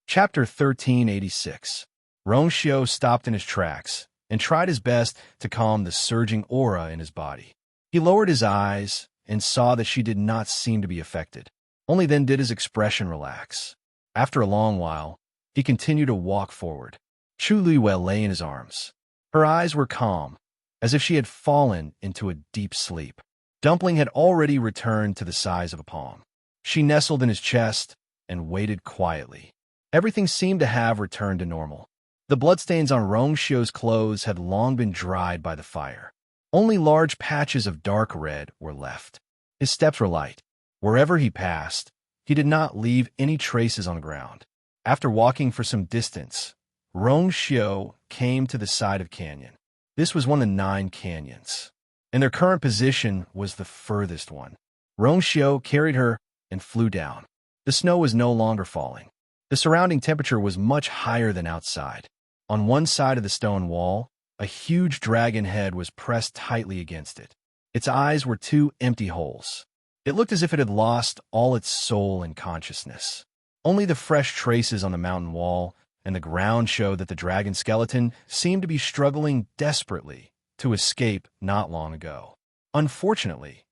Chapter 1386. Rongshio stopped in his tracks and tried his best to calm the surging aura in his body. He lowered his eyes and saw that she did not seem to be affected. Only then did his expression relax. After a long while, he continued to walk forward. Chu Luiyue lay in his arms. Her eyes were calm, as if she had fallen into a deep sleep. Dumpling had already returned to the size of a palm. She nestled in his chest and waited quietly. Everything seemed to have returned to normal. The bloodstains on Rongshio's clothes had long been dried by the fire. Only large patches of dark red were left. His steps were light. Wherever he passed, he did not leave any traces on the ground. After walking for some distance, Rongshio came to the side of canyon. This was one of the 9 canyons, and their current position was the furthest one. Rongxiu carried her and flew down. The snow was no longer falling. The surrounding temperature was much higher than outside. On one side of the stone wall, a huge dragon head was pressed tightly against it. Its eyes were two empty holes. It looked as if it had lost all its soul and consciousness. Only the fresh traces on the mountain wall and the ground showed that the dragon skeleton seemed to be struggling desperately to escape not long ago. Unfortunately,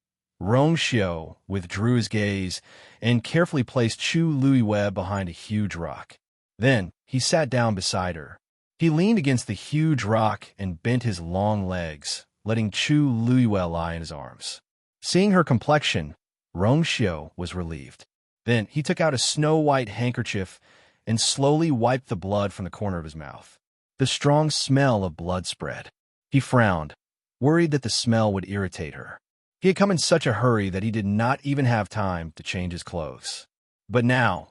Rongxiu withdrew his gaze and carefully placed Chu Luiwei behind a huge rock. Then he sat down beside her. He leaned against the huge rock and bent his long legs, letting Chu Luiwei lie in his arms. Seeing her complexion, Rongxiu was relieved. Then he took out a snow-white handkerchief and slowly wiped the blood from the corner of his mouth. The strong smell of blood spread. He frowned, worried that the smell would irritate her. He had come in such a hurry that he did not even have time to change his clothes. But now,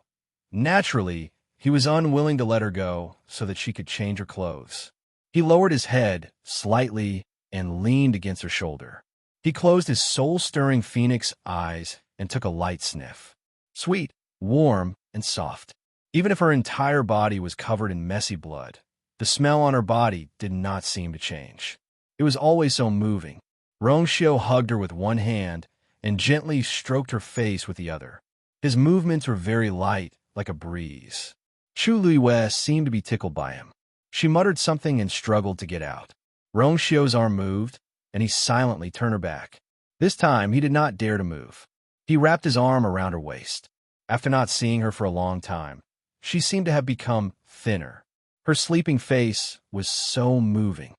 naturally, he was unwilling to let her go so that she could change her clothes. He lowered his head slightly and leaned against her shoulder. He closed his soul-stirring phoenix eyes and took a light sniff. Sweet, warm, and soft. Even if her entire body was covered in messy blood, the smell on her body did not seem to change. It was always so moving. Rongxiu hugged her with one hand and gently stroked her face with the other. His movements were very light, like a breeze. Chu Luiwei seemed to be tickled by him. She muttered something and struggled to get out. Rongxiu's arm moved, and he silently turned her back. This time, he did not dare to move. He wrapped his arm around her waist. After not seeing her for a long time, she seemed to have become thinner. Her sleeping face was so moving.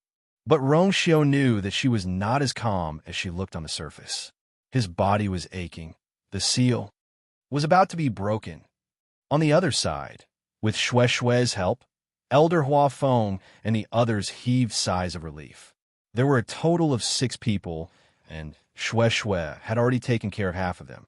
But Rongxiu knew that she was not as calm as she looked on the surface. His body was aching. The seal was about to be broken. On the other side, with Shue's help, Elder Huafeng and the others heaved sighs of relief. There were a total of 6 people, and Shui had already taken care of half of them.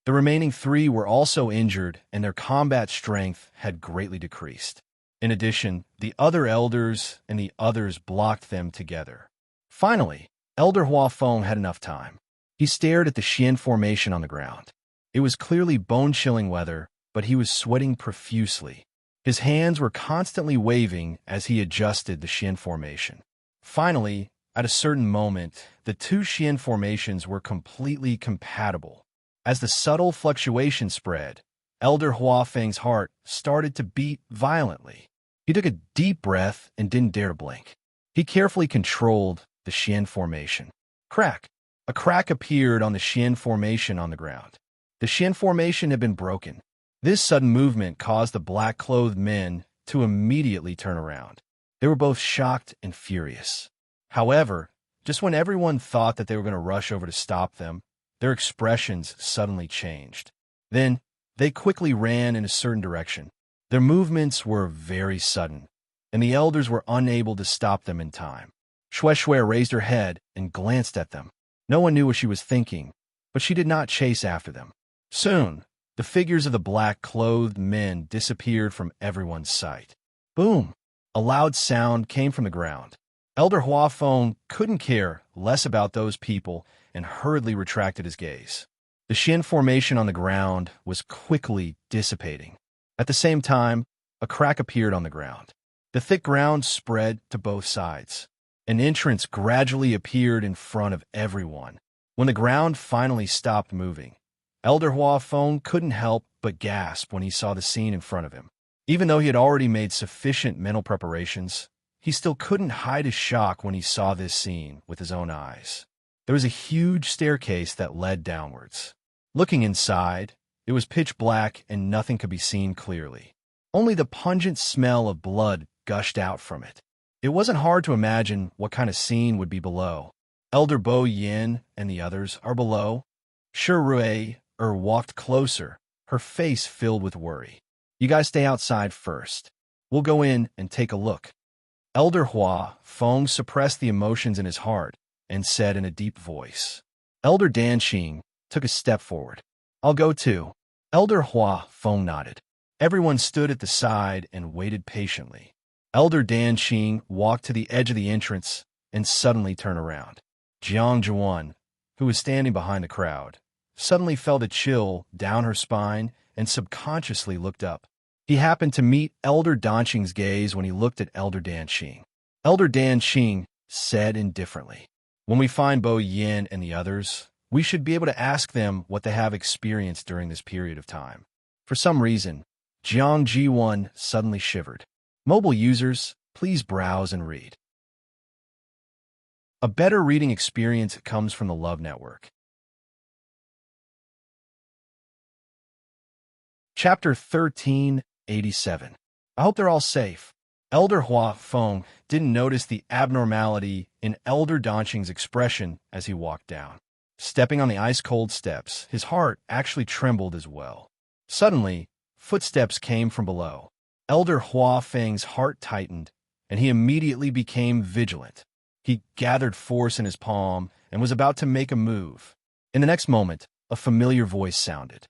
The remaining 3 were also injured, and their combat strength had greatly decreased. In addition, the other elders and the others blocked them together. Finally, Elder Huafeng had enough time. He stared at the Xian formation on the ground. It was clearly bone-chilling weather, but he was sweating profusely. His hands were constantly waving as he adjusted the Xian formation. Finally, at a certain moment, the 2 Xian formations were completely compatible. As the subtle fluctuation spread, Elder Huafeng's heart started to beat violently. He took a deep breath and didn't dare to blink. He carefully controlled the Xian formation. Crack! A crack appeared on the Xian formation on the ground. The Xian formation had been broken. This sudden movement caused the black-clothed men to immediately turn around. They were both shocked and furious. However, just when everyone thought that they were going to rush over to stop them, their expressions suddenly changed. Then, they quickly ran in a certain direction. Their movements were very sudden, and the elders were unable to stop them in time. Shui raised her head and glanced at them. No one knew what she was thinking, but she did not chase after them. Soon, the figures of the black-clothed men disappeared from everyone's sight. Boom! A loud sound came from the ground. Elder Huafeng couldn't care less about those people and hurriedly retracted his gaze. The Xian formation on the ground was quickly dissipating. At the same time, a crack appeared on the ground. The thick ground spread to both sides. An entrance gradually appeared in front of everyone. When the ground finally stopped moving, Elder Huafeng couldn't help but gasp when he saw the scene in front of him. Even though he had already made sufficient mental preparations, he still couldn't hide his shock when he saw this scene with his own eyes. There was a huge staircase that led downwards. Looking inside, it was pitch black and nothing could be seen clearly. Only the pungent smell of blood gushed out from it. It wasn't hard to imagine what kind of scene would be below. Elder Bo Yin and the others are below. Shi walked closer, her face filled with worry. You guys stay outside first. We'll go in and take a look. Elder Huafeng suppressed the emotions in his heart and said in a deep voice. Elder Danxing took a step forward. I'll go too. Elder Huafeng nodded. Everyone stood at the side and waited patiently. Elder Danxing walked to the edge of the entrance and suddenly turned around. Jiang Zhuan, who was standing behind the crowd, suddenly felt a chill down her spine and subconsciously looked up. He happened to meet Elder Danqing's gaze when he looked at Elder Danqing. Elder Danqing said indifferently, "When we find Bo Yin and the others, we should be able to ask them what they have experienced during this period of time." For some reason, Jiang Ji1 suddenly shivered. Mobile users, please browse and read. A better reading experience comes from the Love Network. Chapter 1387. I hope they're all safe. Elder Hua Feng didn't notice the abnormality in Elder Danqing's expression as he walked down. Stepping on the ice-cold steps, his heart actually trembled as well. Suddenly, footsteps came from below. Elder Hua Feng's heart tightened, and he immediately became vigilant. He gathered force in his palm and was about to make a move. In the next moment, a familiar voice sounded.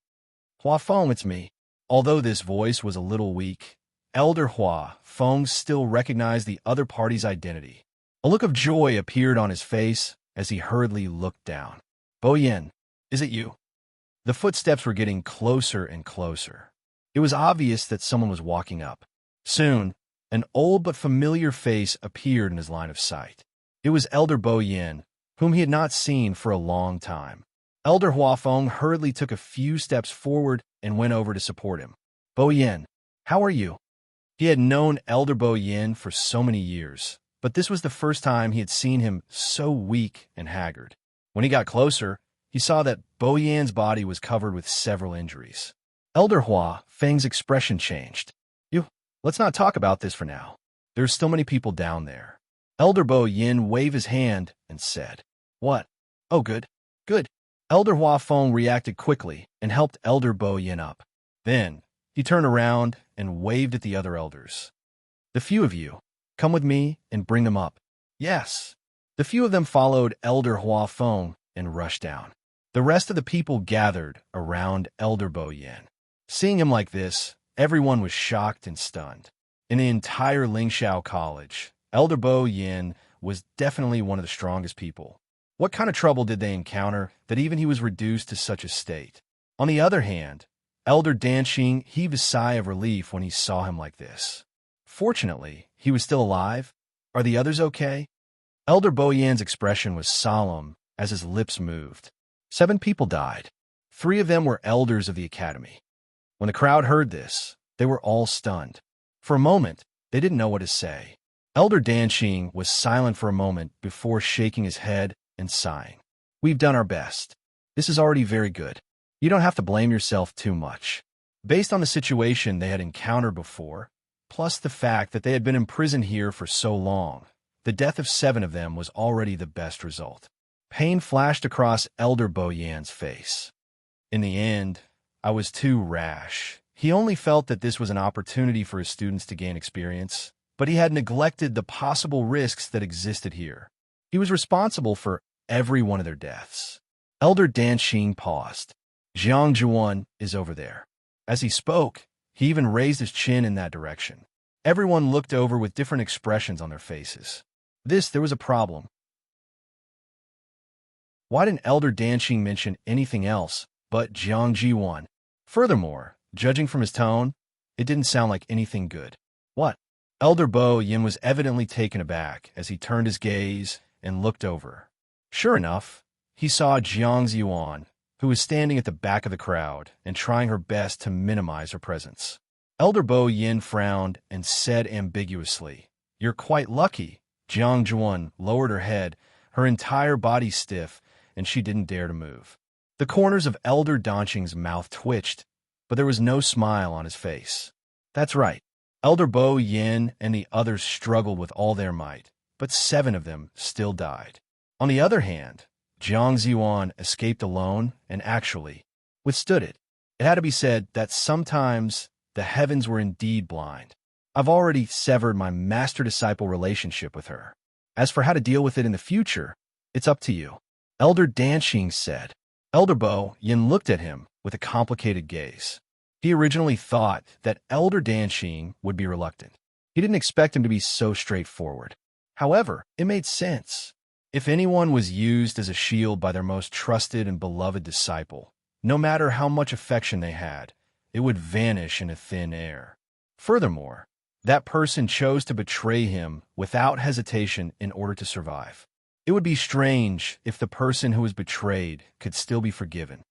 "Hua Feng, it's me." Although this voice was a little weak, Elder Hua Feng still recognized the other party's identity. A look of joy appeared on his face as he hurriedly looked down. "Bo Yin, is it you?" The footsteps were getting closer and closer. It was obvious that someone was walking up. Soon, an old but familiar face appeared in his line of sight. It was Elder Bo Yin, whom he had not seen for a long time. Elder Hua Feng hurriedly took a few steps forward and went over to support him. "Bo Yin, how are you?" He had known Elder Bo Yin for so many years, but this was the first time he had seen him so weak and haggard. When he got closer, he saw that Bo Yin's body was covered with several injuries. Elder Hua Feng's expression changed. Let's not talk about this for now. There's still many people down there." Elder Bo Yin waved his hand and said, "What? Oh, good, good." Elder Hua Feng reacted quickly and helped Elder Bo Yin up. Then, he turned around and waved at the other elders. "The few of you, come with me and bring them up." "Yes." The few of them followed Elder Hua Feng and rushed down. The rest of the people gathered around Elder Bo Yin. Seeing him like this, everyone was shocked and stunned. In the entire Lingxiao College, Elder Bo Yin was definitely one of the strongest people. What kind of trouble did they encounter that even he was reduced to such a state? On the other hand, Elder Danqing heaved a sigh of relief when he saw him like this. Fortunately, he was still alive. Are the others okay? Elder Bo Yin's expression was solemn as his lips moved. 7 people died. 3 of them were elders of the academy. When the crowd heard this, they were all stunned. For a moment, they didn't know what to say. Elder Danqing was silent for a moment before shaking his head and sighing. "We've done our best. This is already very good. You don't have to blame yourself too much." Based on the situation they had encountered before, plus the fact that they had been imprisoned here for so long, the death of 7 of them was already the best result. Pain flashed across Elder Bo Yin's face. "In the end, I was too rash." He only felt that this was an opportunity for his students to gain experience, but he had neglected the possible risks that existed here. He was responsible for every one of their deaths. Elder Danqing paused. "Jiang Juan is over there." As he spoke, he even raised his chin in that direction. Everyone looked over with different expressions on their faces. There was a problem. Why didn't Elder Danqing mention anything else but Jiang Jiwan? Furthermore, judging from his tone, it didn't sound like anything good. "What?" Elder Bo Yin was evidently taken aback as he turned his gaze and looked over. Sure enough, he saw Jiang Ziwan, who was standing at the back of the crowd and trying her best to minimize her presence. Elder Bo Yin frowned and said ambiguously, "You're quite lucky." Jiang Juan lowered her head, her entire body stiff, and she didn't dare to move. The corners of Elder Danqing's mouth twitched, but there was no smile on his face. That's right. Elder Bo Yin and the others struggled with all their might, but 7 of them still died. On the other hand, Jiang Ziwan escaped alone and actually withstood it. It had to be said that sometimes the heavens were indeed blind. I've already severed my master-disciple relationship with her. As for how to deal with it in the future, it's up to you. Elder Danqing said. Elder Bo Yin looked at him with a complicated gaze. He originally thought that Elder Danqing would be reluctant. He didn't expect him to be so straightforward. However, it made sense. If anyone was used as a shield by their most trusted and beloved disciple, no matter how much affection they had, it would vanish into thin air. Furthermore, that person chose to betray him without hesitation in order to survive. It would be strange if the person who was betrayed could still be forgiven.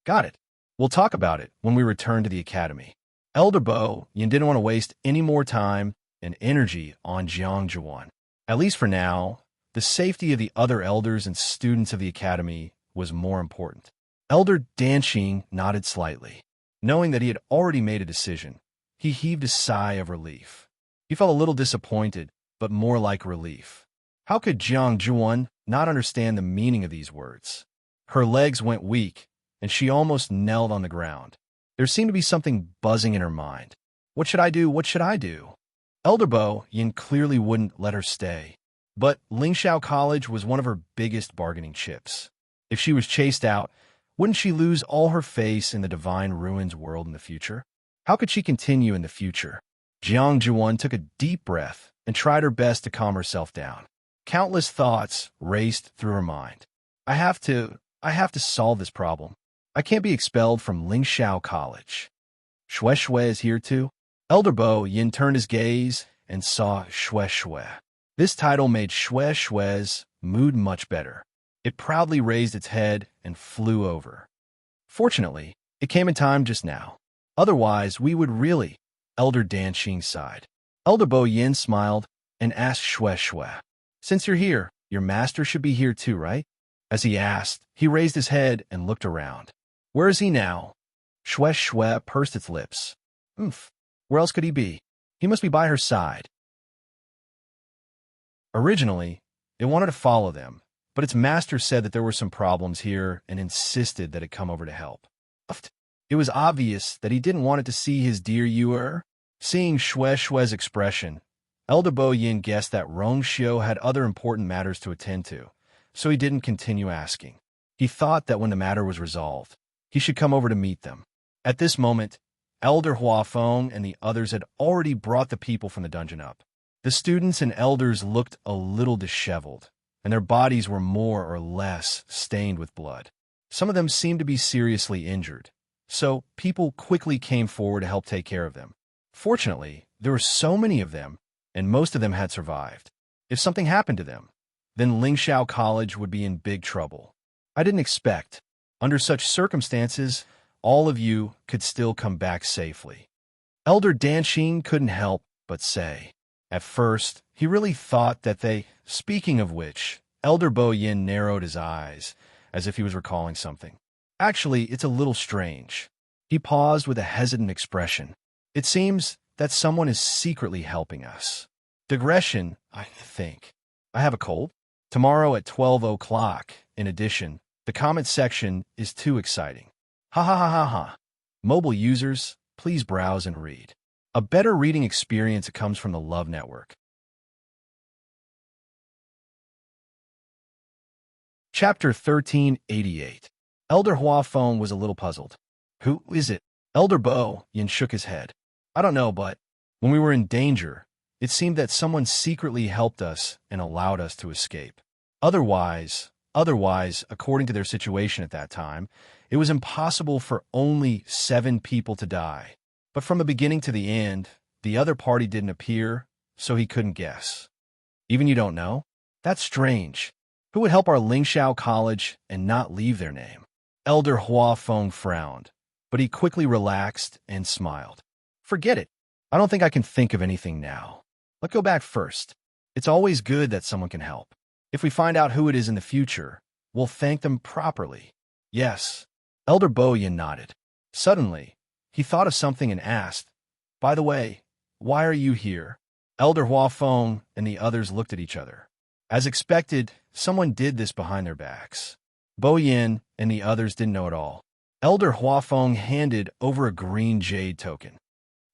Got it. We'll talk about it when we return to the academy. Elder Bo Yin didn't want to waste any more time and energy on Jiang Zhuan. At least for now, the safety of the other elders and students of the academy was more important. Elder Danqing nodded slightly. Knowing that he had already made a decision, he heaved a sigh of relief. He felt a little disappointed, but more like relief. How could Jiang Zhuan not understand the meaning of these words? Her legs went weak, and she almost knelt on the ground. There seemed to be something buzzing in her mind. What should I do? What should I do? Elder Bo Yin clearly wouldn't let her stay. But Lingxiao College was one of her biggest bargaining chips. If she was chased out, wouldn't she lose all her face in the Divine Ruins world in the future? How could she continue in the future? Jiang Zhuan took a deep breath and tried her best to calm herself down. Countless thoughts raced through her mind. I have to solve this problem. I can't be expelled from Lingxiao College. Xue Xue is here too? Elder Bo Yin turned his gaze and saw Xue Xue. This title made Xue Xue's mood much better. It proudly raised its head and flew over. Fortunately, it came in time just now. Otherwise, we would really. Elder Danqing sighed. Elder Bo Yin smiled and asked Xue Xue, "Since you're here, your master should be here too, right?" As he asked, he raised his head and looked around. Where is he now? Xue Xue pursed its lips. Where else could he be? He must be by her side. Originally, it wanted to follow them, but its master said that there were some problems here and insisted that it come over to help. It was obvious that he didn't want it to see his dear Yuer. Seeing Xue Xue's expression, Elder Bo Yin guessed that Rongxiu had other important matters to attend to, so he didn't continue asking. He thought that when the matter was resolved, he should come over to meet them. At this moment, Elder Huafeng and the others had already brought the people from the dungeon up. The students and elders looked a little disheveled, and their bodies were more or less stained with blood. Some of them seemed to be seriously injured, so people quickly came forward to help take care of them. Fortunately, there were so many of them, and most of them had survived. If something happened to them, then Lingxiao College would be in big trouble. I didn't expect, under such circumstances, all of you could still come back safely. Elder Danqing couldn't help but say. At first, he really thought that speaking of which, Elder Bo Yin narrowed his eyes, as if he was recalling something. Actually, it's a little strange. He paused with a hesitant expression. It seems that someone is secretly helping us. Digression, I think. I have a cold. Tomorrow at 12 o'clock, in addition, the comment section is too exciting. Ha ha ha ha ha. Mobile users, please browse and read. A better reading experience comes from the Love Network. Chapter 1388. Elder Huafeng was a little puzzled. Who is it? Elder Bo Yin shook his head. I don't know, but when we were in danger, it seemed that someone secretly helped us and allowed us to escape. Otherwise, according to their situation at that time, it was impossible for only 7 people to die. But from the beginning to the end, the other party didn't appear, so he couldn't guess. Even you don't know? That's strange. Who would help our Lingxiao College and not leave their name? Elder Huafeng frowned, but he quickly relaxed and smiled. Forget it. I don't think I can think of anything now. Let's go back first. It's always good that someone can help. If we find out who it is in the future, we'll thank them properly. Yes. Elder Bo Yin nodded. Suddenly, he thought of something and asked, By the way, why are you here? Elder Huafeng and the others looked at each other. As expected, someone did this behind their backs. Bo Yin and the others didn't know at all. Elder Huafeng handed over a green jade token.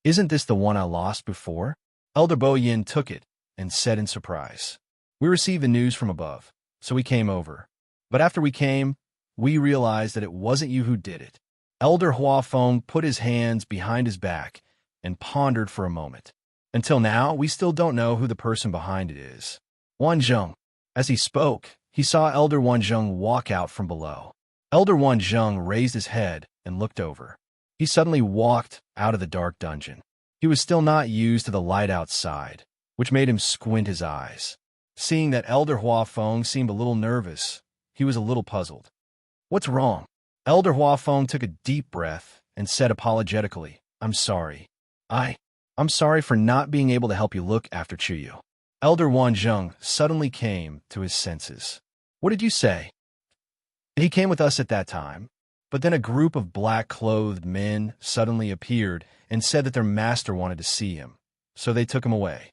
Isn't this the one I lost before? Elder Bo Yin took it and said in surprise. We received the news from above, so we came over. But after we came, we realized that it wasn't you who did it. Elder Huafeng put his hands behind his back and pondered for a moment. Until now, we still don't know who the person behind it is. Wanzheng. As he spoke, he saw Elder Wanzheng walk out from below. Elder Wanzheng raised his head and looked over. He suddenly walked out of the dark dungeon. He was still not used to the light outside, which made him squint his eyes. Seeing that Elder Huafeng seemed a little nervous, he was a little puzzled. "What's wrong?" Elder Huafeng took a deep breath and said apologetically, "I'm sorry. I'm sorry for not being able to help you look after Chuyu." Elder Wanzheng suddenly came to his senses. "What did you say?" "He came with us at that time, but then a group of black-clothed men suddenly appeared and said that their master wanted to see him, so they took him away.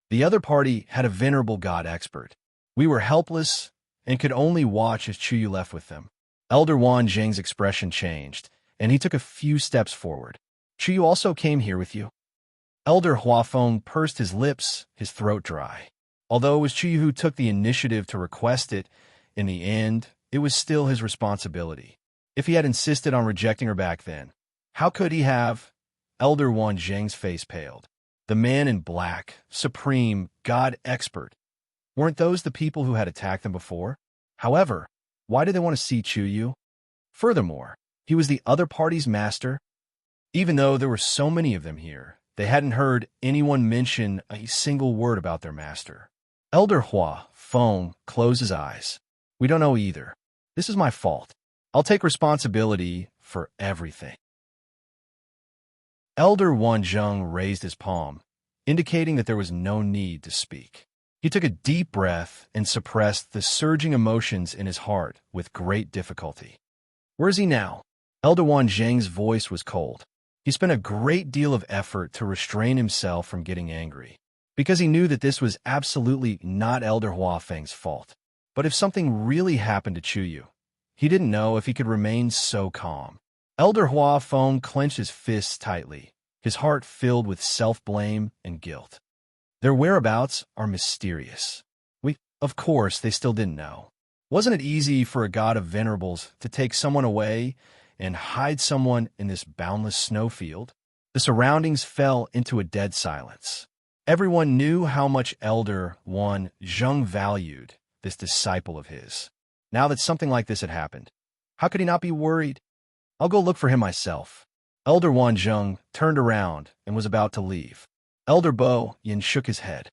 The other party had a venerable god expert. We were helpless and could only watch as Chuyu left with them." Elder Wanzheng's expression changed, and he took a few steps forward. "Chuyu also came here with you?" Elder Huafeng pursed his lips, his throat dry. Although it was Chuyu who took the initiative to request it, in the end, it was still his responsibility. If he had insisted on rejecting her back then, how could he have? Elder Wanzheng's face paled. The man in black, supreme, god expert. Weren't those the people who had attacked them before? However, why did they want to see Chuyu? Furthermore, he was the other party's master. Even though there were so many of them here, they hadn't heard anyone mention a single word about their master. Elder Huafeng closed his eyes. "We don't know either. This is my fault. I'll take responsibility for everything." Elder Wanzheng raised his palm, indicating that there was no need to speak. He took a deep breath and suppressed the surging emotions in his heart with great difficulty. "Where is he now?" Elder Wanzheng's voice was cold. He spent a great deal of effort to restrain himself from getting angry, because he knew that this was absolutely not Elder Huafeng's fault. But if something really happened to Chuyu, he didn't know if he could remain so calm. Elder Huafeng clenched his fists tightly, his heart filled with self-blame and guilt. Their whereabouts are mysterious. Of course, they still didn't know. Wasn't it easy for a god of venerables to take someone away and hide someone in this boundless snowfield? The surroundings fell into a dead silence. Everyone knew how much Elder Wanzheng valued this disciple of his. Now that something like this had happened, how could he not be worried? "I'll go look for him myself." Elder Wanzheng turned around and was about to leave. Elder Bo Yin shook his head.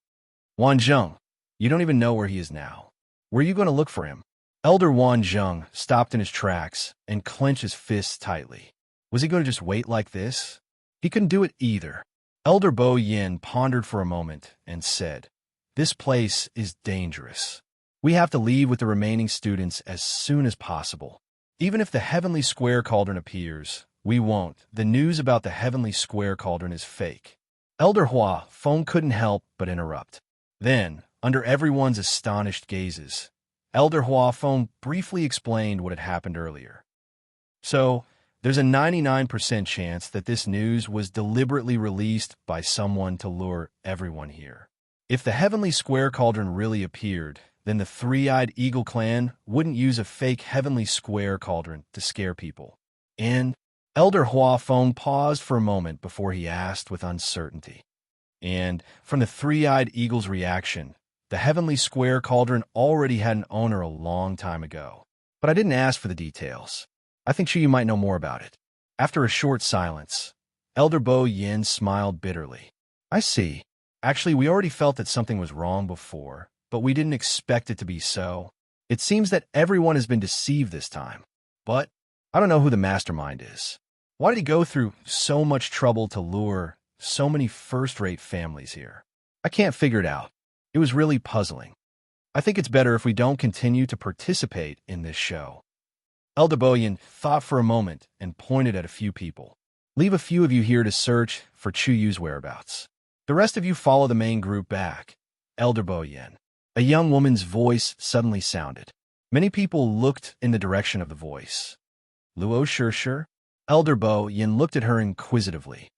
"Wanzheng, you don't even know where he is now. Where are you going to look for him?" Elder Wanzheng stopped in his tracks and clenched his fists tightly. Was he going to just wait like this? He couldn't do it either. Elder Bo Yin pondered for a moment and said, "This place is dangerous. We have to leave with the remaining students as soon as possible. Even if the Heavenly Square Cauldron appears, we won't. The news about the Heavenly Square Cauldron is fake." Elder Huafeng couldn't help but interrupt. Then, under everyone's astonished gazes, Elder Huafeng briefly explained what had happened earlier. "So, there's a 99% chance that this news was deliberately released by someone to lure everyone here. If the Heavenly Square Cauldron really appeared, then the Three-Eyed Eagle clan wouldn't use a fake Heavenly Square Cauldron to scare people." And Elder Huafeng paused for a moment before he asked with uncertainty. "And from the Three-Eyed Eagle's reaction, the Heavenly Square Cauldron already had an owner a long time ago. But I didn't ask for the details. I think Chuyu might know more about it." After a short silence, Elder Bo Yin smiled bitterly. "I see. Actually, we already felt that something was wrong before, but we didn't expect it to be so. It seems that everyone has been deceived this time. But I don't know who the mastermind is. Why did he go through so much trouble to lure so many first-rate families here? I can't figure it out. It was really puzzling. I think it's better if we don't continue to participate in this show." Elder Bo Yin thought for a moment and pointed at a few people. "Leave a few of you here to search for Chuyu's whereabouts. The rest of you follow the main group back." Elder Bo Yin. A young woman's voice suddenly sounded. Many people looked in the direction of the voice. "Luo Shishir?" Elder Bo Yin looked at her inquisitively.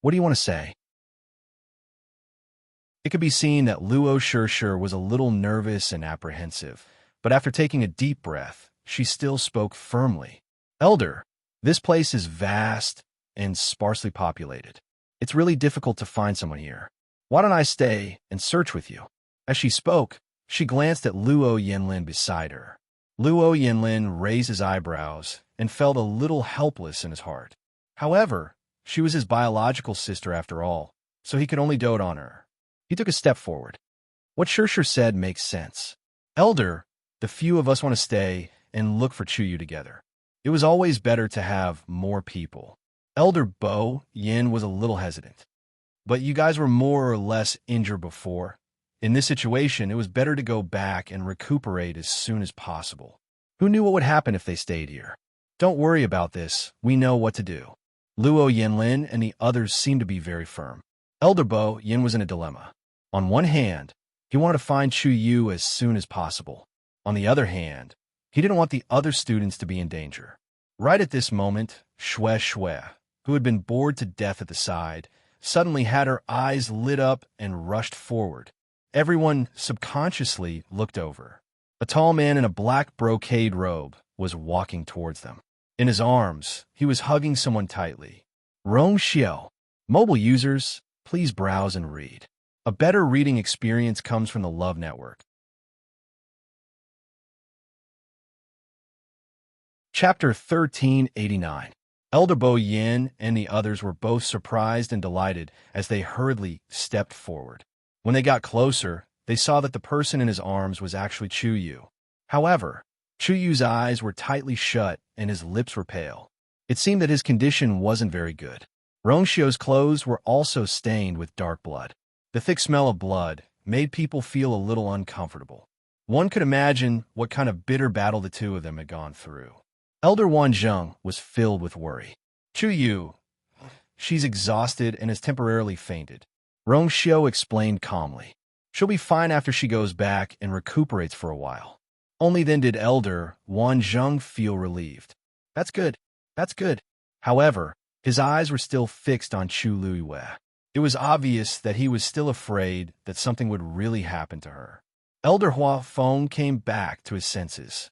"What do you want to say?" It could be seen that Luo Shishir was a little nervous and apprehensive, but after taking a deep breath, she still spoke firmly. "Elder, this place is vast and sparsely populated. It's really difficult to find someone here. Why don't I stay and search with you?" As she spoke, She glanced at Luo Yinlin beside her. Luo Yinlin raised his eyebrows and felt a little helpless in his heart. However, she was his biological sister after all, so he could only dote on her. He took a step forward. What Shursher said makes sense. Elder, the few of us want to stay and look for Chuyu together. It was always better to have more people. Elder Bo Yin was a little hesitant. But you guys were more or less injured before. In this situation, it was better to go back and recuperate as soon as possible. Who knew what would happen if they stayed here? Don't worry about this. We know what to do. Luo Yinlin and the others seemed to be very firm. Elder Bo Yin was in a dilemma. On one hand, he wanted to find Chuyu as soon as possible. On the other hand, he didn't want the other students to be in danger. Right at this moment, Shue, who had been bored to death at the side, suddenly had her eyes lit up and rushed forward. Everyone subconsciously looked over. A tall man in a black brocade robe was walking towards them. In his arms, he was hugging someone tightly. Rong Xiao. Mobile users, please browse and read. A better reading experience comes from the Love Network. Chapter 1389. Elder Bo Yin and the others were both surprised and delighted as they hurriedly stepped forward. When they got closer, they saw that the person in his arms was actually Chuyu. However, Chuyu's eyes were tightly shut and his lips were pale. It seemed that his condition wasn't very good. Rongxiu's clothes were also stained with dark blood. The thick smell of blood made people feel a little uncomfortable. One could imagine what kind of bitter battle the two of them had gone through. Elder Wanzheng was filled with worry. Chuyu, she's exhausted and has temporarily fainted. Rongxiu explained calmly. She'll be fine after she goes back and recuperates for a while. Only then did Elder Wanzheng feel relieved. That's good. That's good. However, his eyes were still fixed on Chu Luiyue. It was obvious that he was still afraid that something would really happen to her. Elder Hua Feng came back to his senses.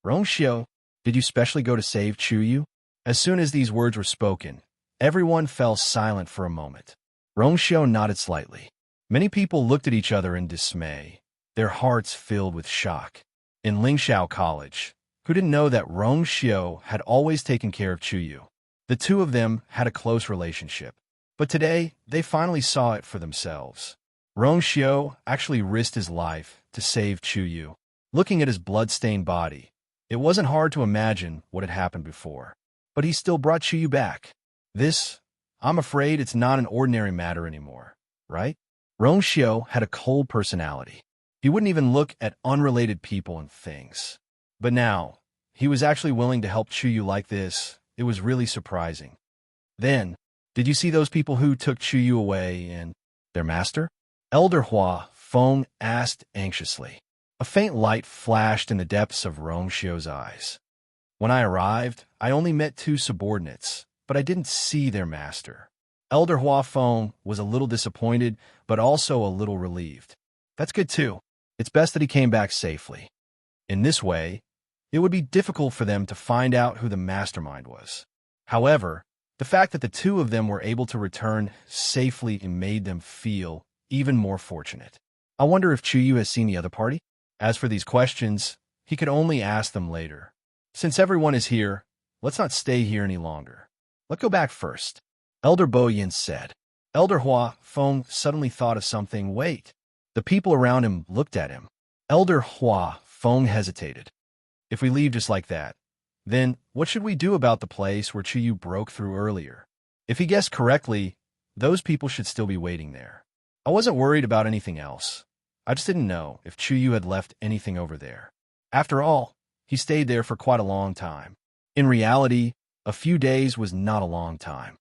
Rongxiu, did you specially go to save Chuyu? As soon as these words were spoken, everyone fell silent for a moment. Rongxiu nodded slightly. Many people looked at each other in dismay, their hearts filled with shock. In Lingxiao College, who didn't know that Rongxiu had always taken care of Chuyu? The two of them had a close relationship. But today, they finally saw it for themselves. Rongxiu actually risked his life to save Chuyu. Looking at his blood-stained body, it wasn't hard to imagine what had happened before. But he still brought Chuyu back. This, I'm afraid it's not an ordinary matter anymore, right? Rongxiu had a cold personality. He wouldn't even look at unrelated people and things. But now, he was actually willing to help Chuyu like this. It was really surprising. Then, did you see those people who took Chuyu away and their master? Elder Hua Feng asked anxiously. A faint light flashed in the depths of Rongxiu's eyes. When I arrived, I only met two subordinates, but I didn't see their master. Elder Hua Feng was a little disappointed, but also a little relieved. That's good too. It's best that he came back safely. In this way, it would be difficult for them to find out who the mastermind was. However, the fact that the two of them were able to return safely made them feel even more fortunate. I wonder if Chuyu has seen the other party? As for these questions, he could only ask them later. Since everyone is here, let's not stay here any longer. Let's go back first. Elder Bo Yin said. Elder Hua Feng suddenly thought of something. Wait. The people around him looked at him. Elder Hua Feng hesitated. If we leave just like that, then what should we do about the place where Chuyu broke through earlier? If he guessed correctly, those people should still be waiting there. I wasn't worried about anything else. I just didn't know if Chuyu had left anything over there. After all, he stayed there for quite a long time. In reality, a few days was not a long time.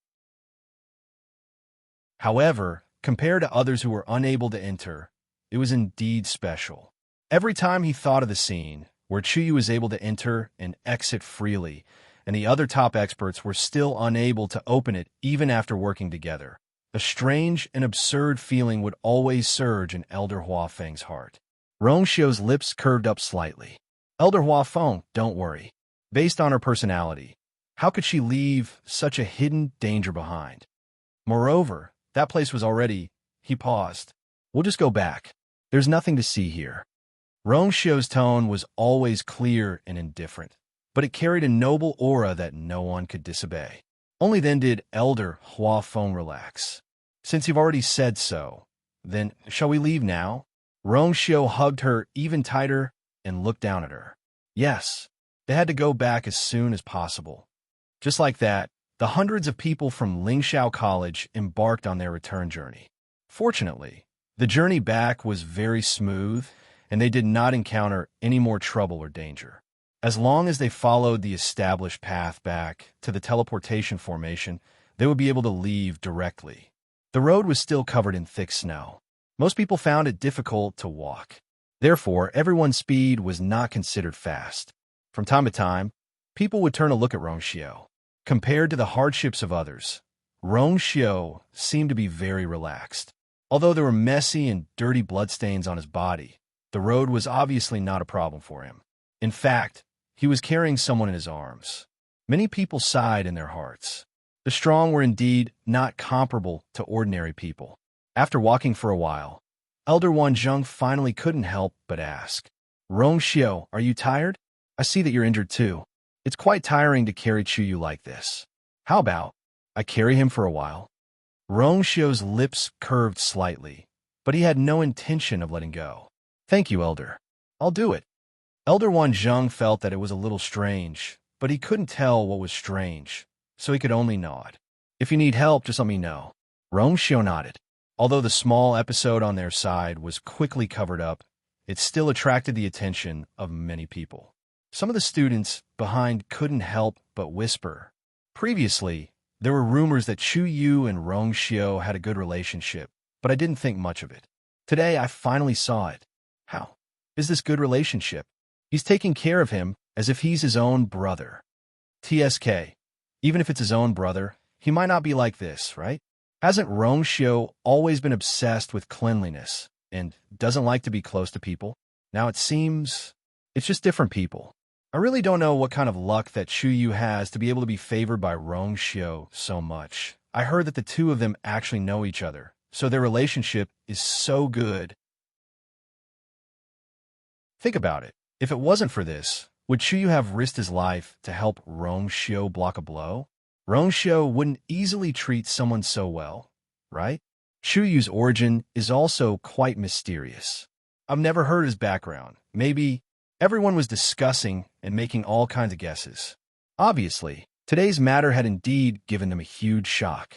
However, compared to others who were unable to enter, it was indeed special. Every time he thought of the scene where Chuyu was able to enter and exit freely, and the other top experts were still unable to open it even after working together, a strange and absurd feeling would always surge in Elder Hua Feng's heart. Rongxiu's lips curved up slightly. Elder Hua Feng, don't worry. Based on her personality, how could she leave such a hidden danger behind? Moreover, that place was already... He paused. We'll just go back. There's nothing to see here. Rong Xiu's tone was always clear and indifferent, but it carried a noble aura that no one could disobey. Only then did Elder Hua Feng relax. Since you've already said so, then shall we leave now? Rong Xiu hugged her even tighter and looked down at her. Yes, they had to go back as soon as possible. Just like that, the hundreds of people from Lingxiao College embarked on their return journey. Fortunately, the journey back was very smooth, and they did not encounter any more trouble or danger. As long as they followed the established path back to the teleportation formation, they would be able to leave directly. The road was still covered in thick snow. Most people found it difficult to walk. Therefore, everyone's speed was not considered fast. From time to time, people would turn to look at Rong Xiu. Compared to the hardships of others, Rong Xiu seemed to be very relaxed. Although there were messy and dirty bloodstains on his body, the road was obviously not a problem for him. In fact, he was carrying someone in his arms. Many people sighed in their hearts. The strong were indeed not comparable to ordinary people. After walking for a while, Elder Wanzheng finally couldn't help but ask, Rong Xiu, are you tired? I see that you're injured too. It's quite tiring to carry Chuyu like this. How about I carry him for a while? Rong Xiu's lips curved slightly, but he had no intention of letting go. Thank you, Elder. I'll do it. Elder Wanzheng felt that it was a little strange, but he couldn't tell what was strange, so he could only nod. If you need help, just let me know. Rong Xiu nodded. Although the small episode on their side was quickly covered up, it still attracted the attention of many people. Some of the students behind couldn't help but whisper. Previously, there were rumors that Chu Yu and Rong Xiu had a good relationship, but I didn't think much of it. Today, I finally saw it. How is this good relationship? He's taking care of him as if he's his own brother. TSK, even if it's his own brother, he might not be like this, right? Hasn't Rong Xiu always been obsessed with cleanliness and doesn't like to be close to people? Now it seems it's just different people. I really don't know what kind of luck that Chu Yu has to be able to be favored by Rong Xiu so much. I heard that the two of them actually know each other, so their relationship is so good. Think about it. If it wasn't for this, would Chu Yu have risked his life to help Rong Xiu block a blow? Rong Xiu wouldn't easily treat someone so well, right? Chu Yu's origin is also quite mysterious. I've never heard his background. Maybe everyone was discussing and making all kinds of guesses. Obviously, today's matter had indeed given them a huge shock.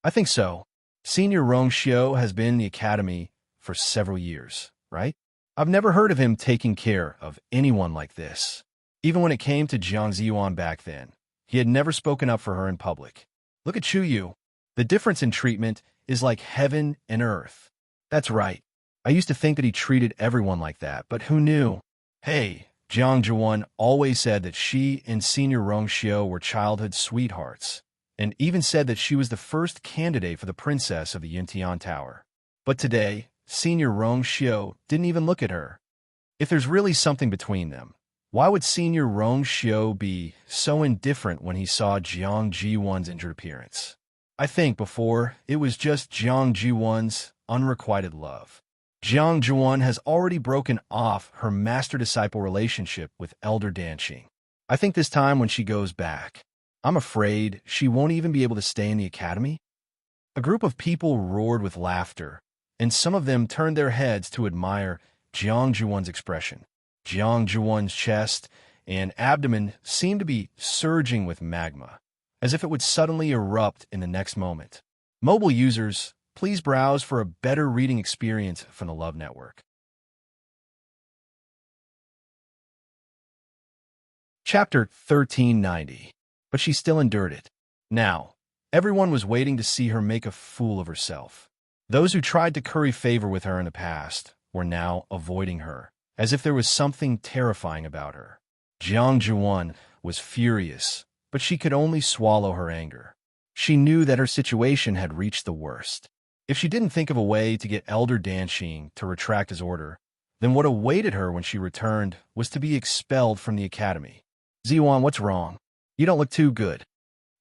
I think so. Senior Rong Xiu has been in the academy for several years, right? I've never heard of him taking care of anyone like this. Even when it came to Jiang Ziyuan back then, he had never spoken up for her in public. Look at Chu Yu. The difference in treatment is like heaven and earth. That's right. I used to think that he treated everyone like that, but who knew? Hey, Jiang Ziyuan always said that she and Senior Rong Xiu were childhood sweethearts, and even said that she was the first candidate for the princess of the Yintian Tower. But today, Senior Rong Xiu didn't even look at her. If there's really something between them, why would Senior Rong Xiu be so indifferent when he saw Jiang Ziyuan's injured appearance? I think before, it was just Jiang Ziyuan's unrequited love. Jiang Ziyuan has already broken off her master-disciple relationship with Elder Danqing. I think this time when she goes back, I'm afraid she won't even be able to stay in the academy. A group of people roared with laughter, and some of them turned their heads to admire Jiang Ziyuan's expression. Jiang Ziyuan's chest and abdomen seemed to be surging with magma, as if it would suddenly erupt in the next moment. Mobile users, please browse for a better reading experience from the Love Network. Chapter 1390. But she still endured it. Now, everyone was waiting to see her make a fool of herself. Those who tried to curry favor with her in the past were now avoiding her, as if there was something terrifying about her. Jiang Ziyuan was furious, but she could only swallow her anger. She knew that her situation had reached the worst. If she didn't think of a way to get Elder Danqing to retract his order, then what awaited her when she returned was to be expelled from the academy. Ziyuan, what's wrong? You don't look too good.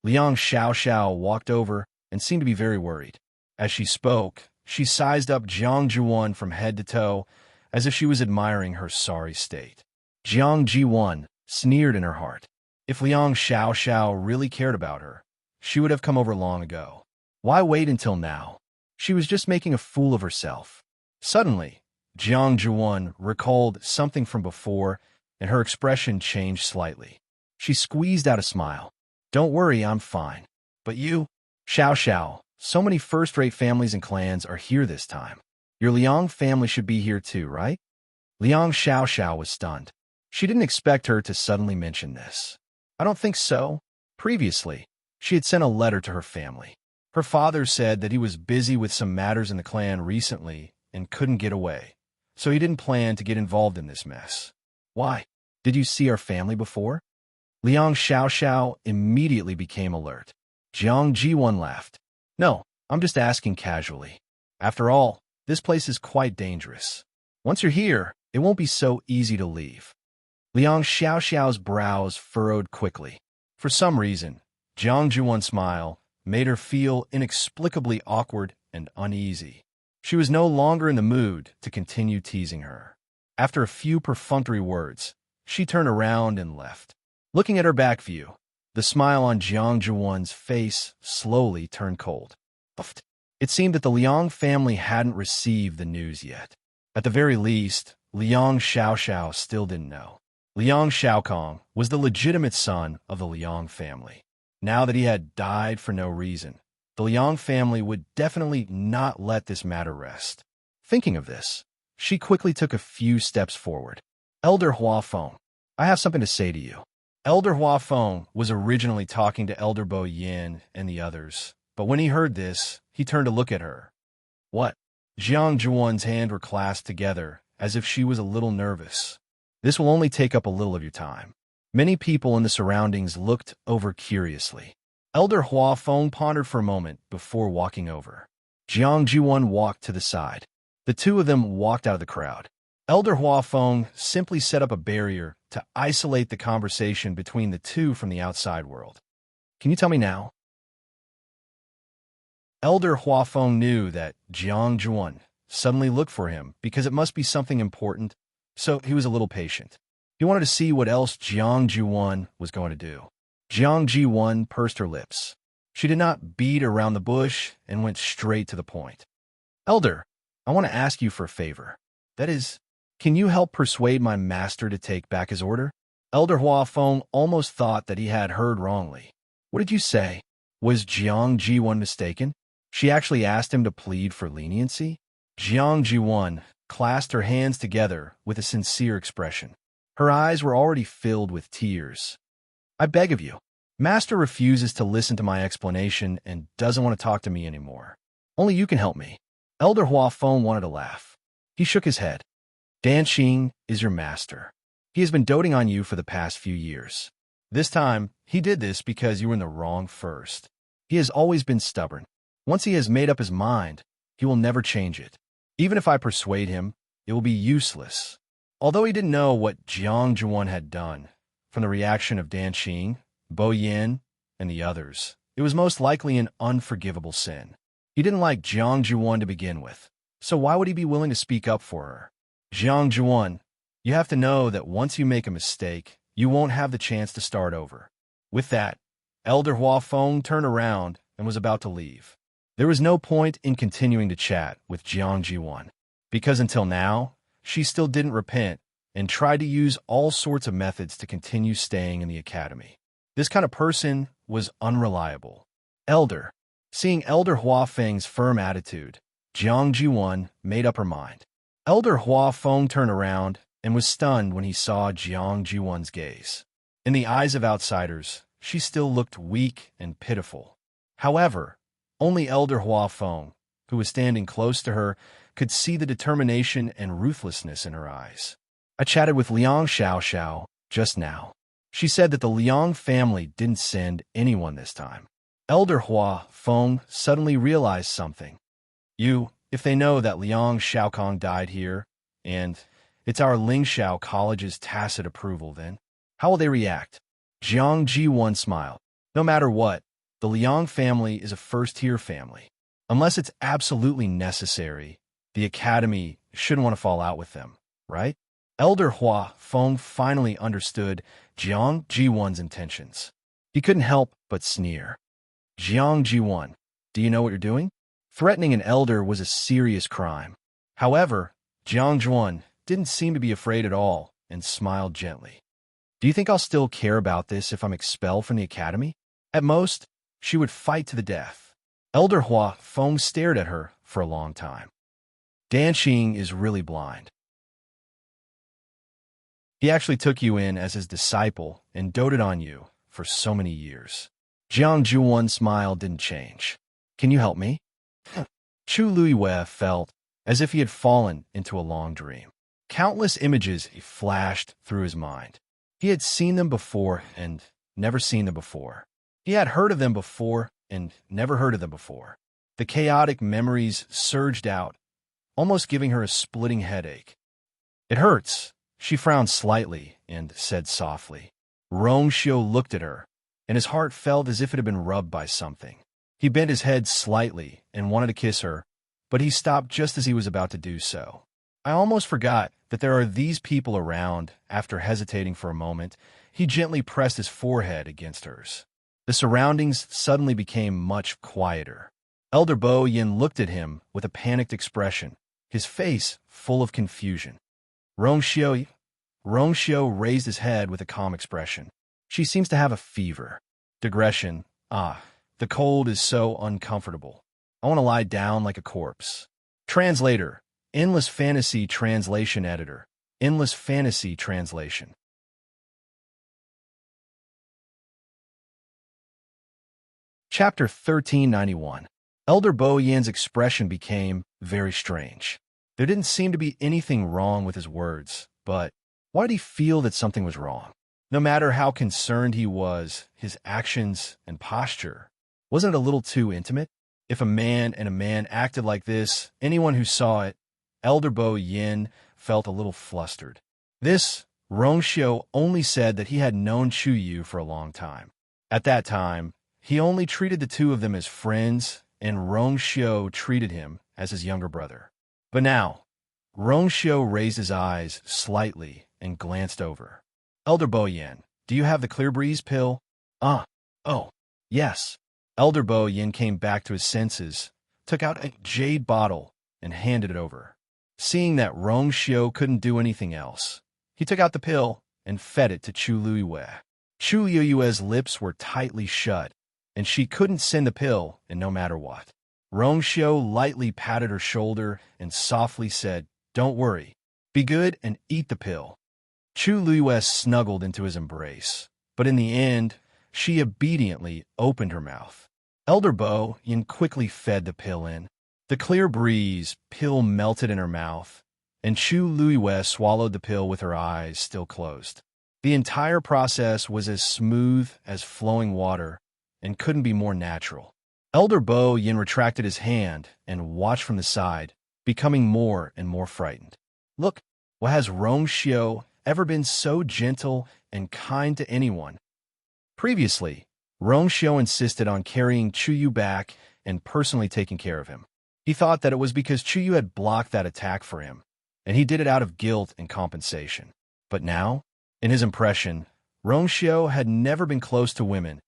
Liang Xiao walked over and seemed to be very worried. As she spoke, she sized up Jiang Ziyuan from head to toe, as if she was admiring her sorry state. Jiang Ji-won sneered in her heart. If Liang Xiao really cared about her, she would have come over long ago. Why wait until now? She was just making a fool of herself. Suddenly, Jiang Ji-won recalled something from before, and her expression changed slightly. She squeezed out a smile. Don't worry, I'm fine. But you? Xiao, so many first-rate families and clans are here this time. Your Liang family should be here too, right? Liang Xiao was stunned. She didn't expect her to suddenly mention this. I don't think so. Previously, she had sent a letter to her family. Her father said that he was busy with some matters in the clan recently and couldn't get away, so he didn't plan to get involved in this mess. Why? Did you see our family before? Liang Xiao immediately became alert. Jiang Ji-won laughed. No, I'm just asking casually. After all, this place is quite dangerous. Once you're here, it won't be so easy to leave. Liang Xiao's brows furrowed quickly. For some reason, Jiang Ji-won's smile made her feel inexplicably awkward and uneasy. She was no longer in the mood to continue teasing her. After a few perfunctory words, she turned around and left. Looking at her back view, the smile on Jiang Ji-won's face slowly turned cold. It seemed that the Liang family hadn't received the news yet. At the very least, Liang Xiao still didn't know. Liang Xiaokong was the legitimate son of the Liang family. Now that he had died for no reason, the Liang family would definitely not let this matter rest. Thinking of this, she quickly took a few steps forward. Elder Huafeng, I have something to say to you. Elder Huafeng was originally talking to Elder Bo Yin and the others, but when he heard this, he turned to look at her. What? Jiang Ji-won's hands were clasped together, as if she was a little nervous. This will only take up a little of your time. Many people in the surroundings looked over curiously. Elder Huafeng pondered for a moment before walking over. Jiang Ji-won walked to the side. The two of them walked out of the crowd. Elder Huafeng simply set up a barrier to isolate the conversation between the two from the outside world. Can you tell me now? Elder Huafeng knew that Jiang Ji-won suddenly looked for him because it must be something important, so he was a little patient. He wanted to see what else Jiang Ji-won was going to do. Jiang Ji-won pursed her lips. She did not beat around the bush and went straight to the point. Elder, I want to ask you for a favor. That is, can you help persuade my master to take back his order? Elder Huafeng almost thought that he had heard wrongly. What did you say? Was Jiang Ji-won mistaken? She actually asked him to plead for leniency? Jiang Ji-won clasped her hands together with a sincere expression. Her eyes were already filled with tears. I beg of you. Master refuses to listen to my explanation and doesn't want to talk to me anymore. Only you can help me. Elder Huafeng wanted to laugh. He shook his head. Dan Xing is your master. He has been doting on you for the past few years. This time, he did this because you were in the wrong first. He has always been stubborn. Once he has made up his mind, he will never change it. Even if I persuade him, it will be useless. Although he didn't know what Jiang Ji-won had done, from the reaction of Dan Xing, Bo Yin, and the others, it was most likely an unforgivable sin. He didn't like Jiang Ji-won to begin with, so why would he be willing to speak up for her? Jiang Ji-won, you have to know that once you make a mistake, you won't have the chance to start over. With that, Elder Huafeng turned around and was about to leave. There was no point in continuing to chat with Jiang Ji-won, because until now, she still didn't repent and tried to use all sorts of methods to continue staying in the academy. This kind of person was unreliable. Elder. Seeing Elder Huafeng's firm attitude, Jiang Ji-won made up her mind. Elder Huafeng turned around and was stunned when he saw Jiang Ji-won's gaze. In the eyes of outsiders, she still looked weak and pitiful. However, only Elder Huafeng, who was standing close to her, could see the determination and ruthlessness in her eyes. I chatted with Liang Xiao just now. She said that the Liang family didn't send anyone this time. Elder Huafeng suddenly realized something. If they know that Liang Xiaokong died here, and it's our Lingxiao College's tacit approval, then how will they react? Jiang Ji-won smiled. No matter what, the Liang family is a first-tier family. Unless it's absolutely necessary, the academy shouldn't want to fall out with them. right? Elder Hua Feng finally understood Jiang Jiwan's intentions. He couldn't help but sneer. Jiang Jiwan, do you know what you're doing? Threatening an elder was a serious crime. However, Jiang Jiwan didn't seem to be afraid at all and smiled gently. Do you think I'll still care about this if I'm expelled from the academy? At most, she would fight to the death. Elder Hua Feng stared at her for a long time. Danqing is really blind. He actually took you in as his disciple and doted on you for so many years. Jiang Juwan's smile didn't change. Can you help me? Chu Luiwei felt as if he had fallen into a long dream. Countless images flashed through his mind. He had seen them before and never seen them before. He had heard of them before and never heard of them before. The chaotic memories surged out, almost giving her a splitting headache. It hurts. She frowned slightly and said softly. Rongxiu looked at her, and his heart felt as if it had been rubbed by something. He bent his head slightly and wanted to kiss her, but he stopped just as he was about to do so. I almost forgot that there are these people around. After hesitating for a moment, he gently pressed his forehead against hers. The surroundings suddenly became much quieter. Elder Bo Yin looked at him with a panicked expression, his face full of confusion. Rongxiu raised his head with a calm expression. She seems to have a fever. Digression. The cold is so uncomfortable. I want to lie down like a corpse. Translator. Endless Fantasy Translation Editor. Endless Fantasy Translation. Chapter 1391. Elder Bo Yin's expression became very strange. There didn't seem to be anything wrong with his words, but why did he feel that something was wrong? No matter how concerned he was, his actions and posture, wasn't it a little too intimate? If a man and a man acted like this, anyone who saw it, Elder Bo Yin felt a little flustered. This, Rongxiu only said that he had known Chu Yu for a long time. At that time, he only treated the two of them as friends, and Rongxiu treated him as his younger brother. But now, Rongxiu raised his eyes slightly and glanced over. Elder Bo Yin, do you have the Clear Breeze pill? Oh, yes. Elder Bo Yin came back to his senses, took out a jade bottle, and handed it over. Seeing that Rongxiu couldn't do anything else, he took out the pill and fed it to Chu Luiwei. Chu Luiwei's lips were tightly shut, and she couldn't send the pill in no matter what. Rongxiu lightly patted her shoulder and softly said, "Don't worry. Be good and eat the pill." Chu Luiwei snuggled into his embrace, but in the end, she obediently opened her mouth. Elder Bo Yin quickly fed the pill in. The Clear Breeze pill melted in her mouth, and Chu Luiwei swallowed the pill with her eyes still closed. The entire process was as smooth as flowing water and couldn't be more natural. Elder Bo Yin retracted his hand and watched from the side, becoming more and more frightened. Look, what has Rongxiu ever been so gentle and kind to anyone? Previously, Rongxiu insisted on carrying Chu Yu back and personally taking care of him. He thought that it was because Chu Yu had blocked that attack for him, and he did it out of guilt and compensation. But now, in his impression, Rongxiu had never been close to women.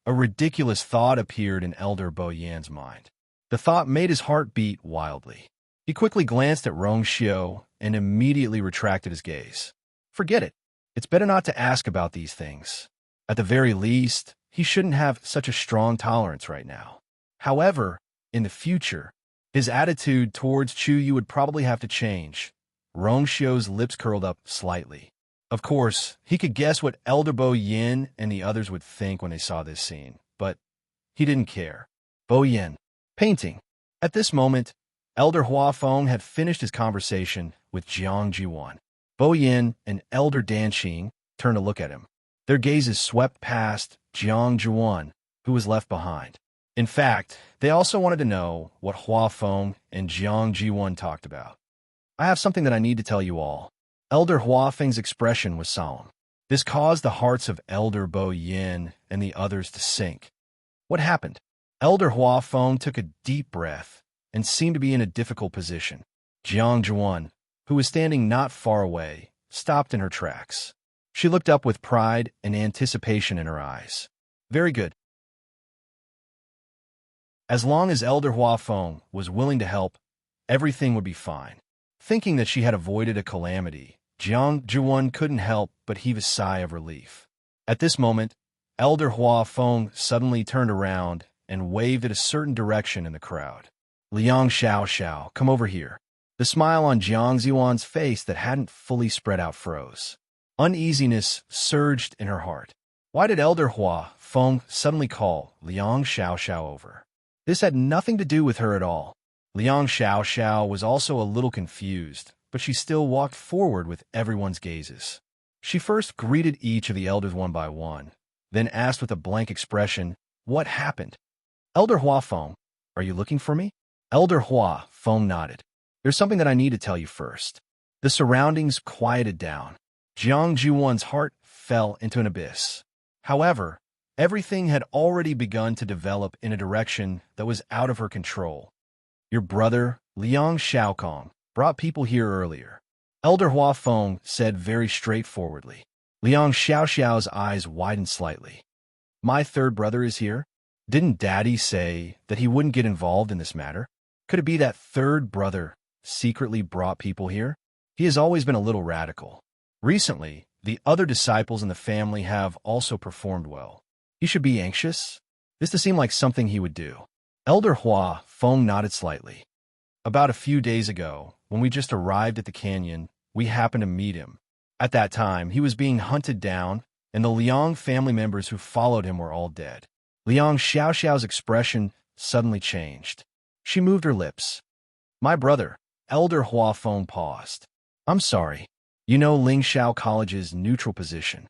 A ridiculous thought appeared in Elder Bo Yan's mind. The thought made his heart beat wildly. He quickly glanced at Rongxiu and immediately retracted his gaze. Forget it. It's better not to ask about these things. At the very least, he shouldn't have such a strong tolerance right now. However, in the future, his attitude towards Chu Yu would probably have to change. Rongxiu's lips curled up slightly. Of course, he could guess what Elder Bo Yin and the others would think when they saw this scene, but he didn't care. Bo Yin. Painting. At this moment, Elder Hua Feng had finished his conversation with Jiang Jiwan. Bo Yin and Elder Danqing turned to look at him. Their gazes swept past Jiang Jiwan, who was left behind. In fact, they also wanted to know what Hua Feng and Jiang Jiwan talked about. I have something that I need to tell you all. Elder Hua Feng's expression was solemn. This caused the hearts of Elder Bo Yin and the others to sink. What happened? Elder Hua Feng took a deep breath and seemed to be in a difficult position. Jiang Jiwan, who was standing not far away, stopped in her tracks. She looked up with pride and anticipation in her eyes. Very good. As long as Elder Huafeng was willing to help, everything would be fine. Thinking that she had avoided a calamity, Jiang Zhuan couldn't help but heave a sigh of relief. At this moment, Elder Huafeng suddenly turned around and waved at a certain direction in the crowd. Liang Xiao, come over here. The smile on Jiang Zhuan's face that hadn't fully spread out froze. Uneasiness surged in her heart. Why did Elder Huafeng suddenly call Liang Xiao over? This had nothing to do with her at all. Liang Xiao was also a little confused, but she still walked forward with everyone's gazes. She first greeted each of the elders one by one, then asked with a blank expression, "What happened?" "Elder Huafeng, are you looking for me?" Elder Huafeng nodded. "There's something that I need to tell you first." The surroundings quieted down. Jiang Zhuan's heart fell into an abyss. However, everything had already begun to develop in a direction that was out of her control. "Your brother, Liang Xiaokong, brought people here earlier," Elder Huafeng said very straightforwardly. Liang Xiao's eyes widened slightly. "My third brother is here? Didn't Daddy say that he wouldn't get involved in this matter? Could it be that third brother secretly brought people here? He has always been a little radical. Recently, the other disciples in the family have also performed well. He should be anxious? This does seem like something he would do." Elder Huafeng nodded slightly. "About a few days ago, when we just arrived at the canyon, we happened to meet him. At that time, he was being hunted down, and the Liang family members who followed him were all dead." Liang Xiao's expression suddenly changed. She moved her lips. "My brother," Elder Huafeng paused. "I'm sorry. You know Ling Xiao College's neutral position."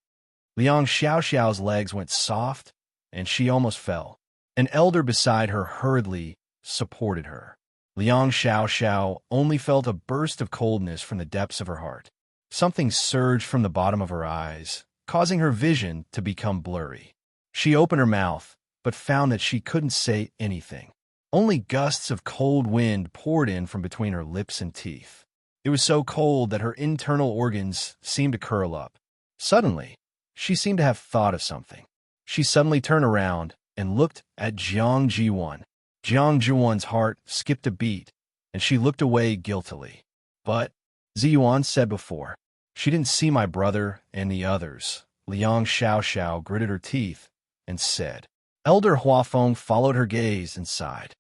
Liang Xiao's legs went soft, and she almost fell. An elder beside her hurriedly supported her. Liang Xiao only felt a burst of coldness from the depths of her heart. Something surged from the bottom of her eyes, causing her vision to become blurry. She opened her mouth, but found that she couldn't say anything. Only gusts of cold wind poured in from between her lips and teeth. It was so cold that her internal organs seemed to curl up. Suddenly, she seemed to have thought of something. She suddenly turned around and looked at Jiang Zhuan. Jiang Zhuan's heart skipped a beat, and she looked away guiltily. "But," Ziyuan said before, "she didn't see my brother and the others." Liang Xiao gritted her teeth and said. Elder Huafeng followed her gaze and sighed.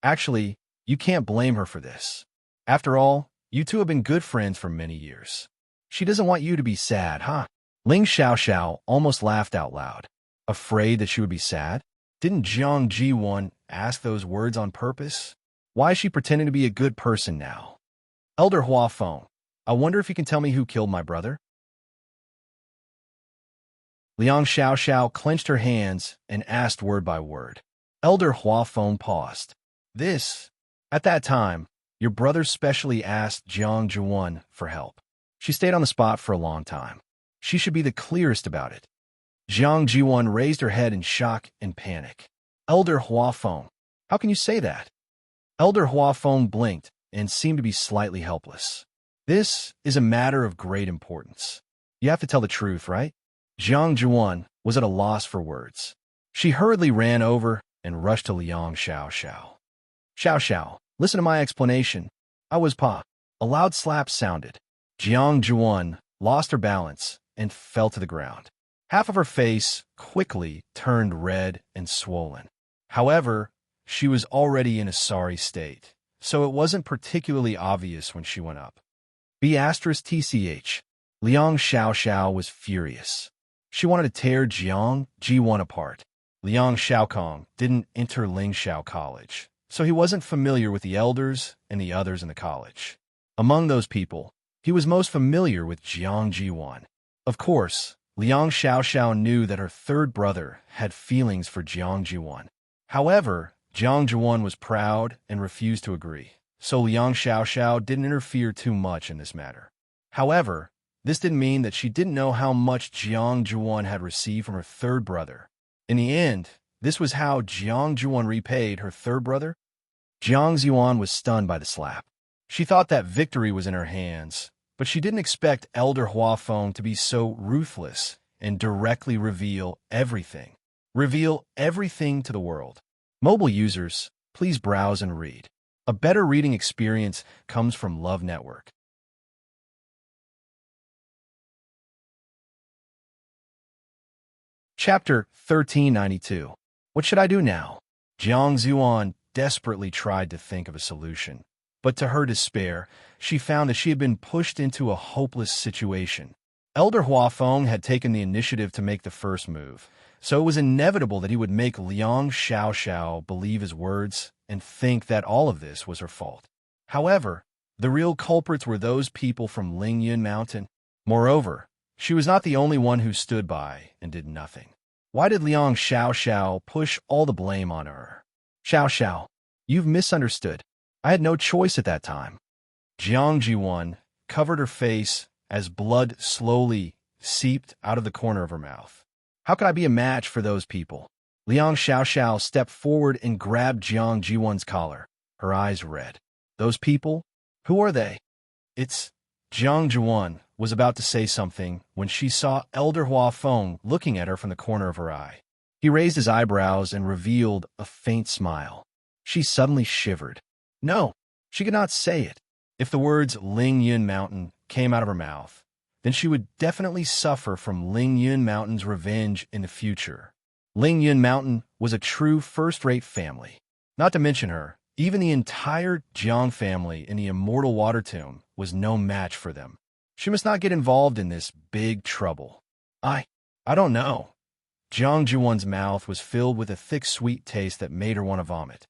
"Actually, you can't blame her for this. After all, you two have been good friends for many years. She doesn't want you to be sad, huh?" Ling Xiao almost laughed out loud. Afraid that she would be sad? Didn't Jiang Zhuan ask those words on purpose? Why is she pretending to be a good person now? "Elder Huafeng, I wonder if you can tell me who killed my brother?" Liang Xiao clenched her hands and asked word by word. Elder Huafeng paused. At that time, your brother specially asked Jiang Zhuan for help. She stayed on the spot for a long time. She should be the clearest about it." Jiang Zhuan raised her head in shock and panic. "Elder Huafeng, how can you say that?" Elder Huafeng blinked and seemed to be slightly helpless. "This is a matter of great importance. You have to tell the truth, right?" Jiang Zhuan was at a loss for words. She hurriedly ran over and rushed to Liang Xiao. Xiao, listen to my explanation. I was Pa." A loud slap sounded. Jiang Zhuan lost her balance and fell to the ground. Half of her face quickly turned red and swollen. However, she was already in a sorry state, so it wasn't particularly obvious when she went up. B*TCH. Liang Xiao was furious. She wanted to tear Jiang Zhuan apart. Liang Xiaokong didn't enter Ling Xiao College, so he wasn't familiar with the elders and the others in the college. Among those people, he was most familiar with Jiang Zhuan. Of course, Liang Xiao knew that her third brother had feelings for Jiang Zhuan. However, Jiang Zhuan was proud and refused to agree, so Liang Xiao didn't interfere too much in this matter. However, this didn't mean that she didn't know how much Jiang Zhuan had received from her third brother. In the end, this was how Jiang Zhuan repaid her third brother. Jiang Zhuan was stunned by the slap. She thought that victory was in her hands, but she didn't expect Elder Huafeng to be so ruthless and directly reveal everything. Reveal everything to the world. Mobile users, please browse and read. A better reading experience comes from Love Network. Chapter 1392. What should I do now? Jiang Zuan desperately tried to think of a solution, but to her despair, she found that she had been pushed into a hopeless situation. Elder Huafeng had taken the initiative to make the first move, so it was inevitable that he would make Liang Xiaoxiao believe his words and think that all of this was her fault. However, the real culprits were those people from Lingyun Mountain. Moreover, she was not the only one who stood by and did nothing. Why did Liang Xiaoxiao push all the blame on her? Xiaoxiao, you've misunderstood. I had no choice at that time. Jiang Jiwan covered her face as blood slowly seeped out of the corner of her mouth. How could I be a match for those people? Liang Xiaoxiao stepped forward and grabbed Jiang Jiwan's collar, her eyes red. Those people? Who are they? It's... Jiang Jiwan was about to say something when she saw Elder Huafeng looking at her from the corner of her eye. He raised his eyebrows and revealed a faint smile. She suddenly shivered. No, she could not say it. If the words Lingyun Mountain came out of her mouth, then she would definitely suffer from Lingyun Mountain's revenge in the future. Lingyun Mountain was a true first-rate family. Not to mention her, even the entire Jiang family in the Immortal Water Tomb was no match for them. She must not get involved in this big trouble. I don't know. Jiang Jiwan's mouth was filled with a thick, sweet taste that made her want to vomit.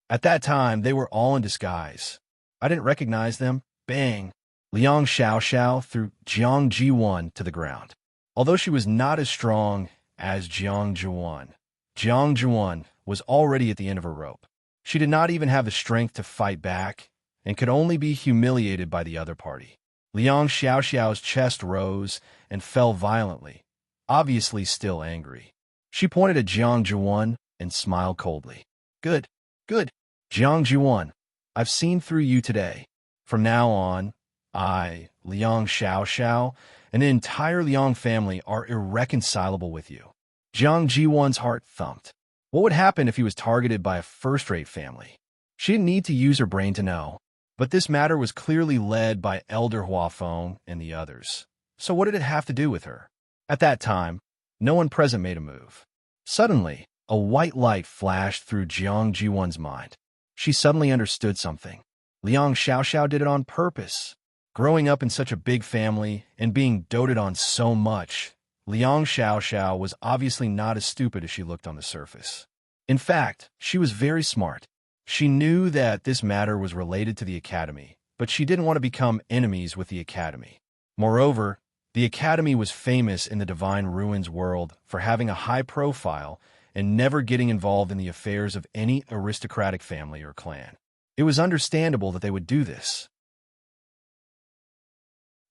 At that time, they were all in disguise. I didn't recognize them. Bang! Liang Xiaoxiao threw Jiang Jiwan to the ground. Although she was not as strong as Jiang Jiwan was already at the end of her rope. She did not even have the strength to fight back and could only be humiliated by the other party. Liang Xiaoxiao's chest rose and fell violently, obviously still angry. She pointed at Jiang Jiwan and smiled coldly. Good. Jiang Jiwan, I've seen through you today. From now on, I, Liang Xiaoxiao, and the entire Liang family are irreconcilable with you. Jiang Jiwan's heart thumped. What would happen if he was targeted by a first-rate family? She didn't need to use her brain to know, but this matter was clearly led by Elder Huafeng and the others. So what did it have to do with her? At that time, no one present made a move. Suddenly, a white light flashed through Jiang Jiwan's mind. She suddenly understood something. Liang Xiaoxiao did it on purpose. Growing up in such a big family and being doted on so much, Liang Xiaoxiao was obviously not as stupid as she looked on the surface. In fact, she was very smart. She knew that this matter was related to the Academy, but she didn't want to become enemies with the Academy. Moreover, the Academy was famous in the Divine Ruins world for having a high profile and never getting involved in the affairs of any aristocratic family or clan. It was understandable that they would do this.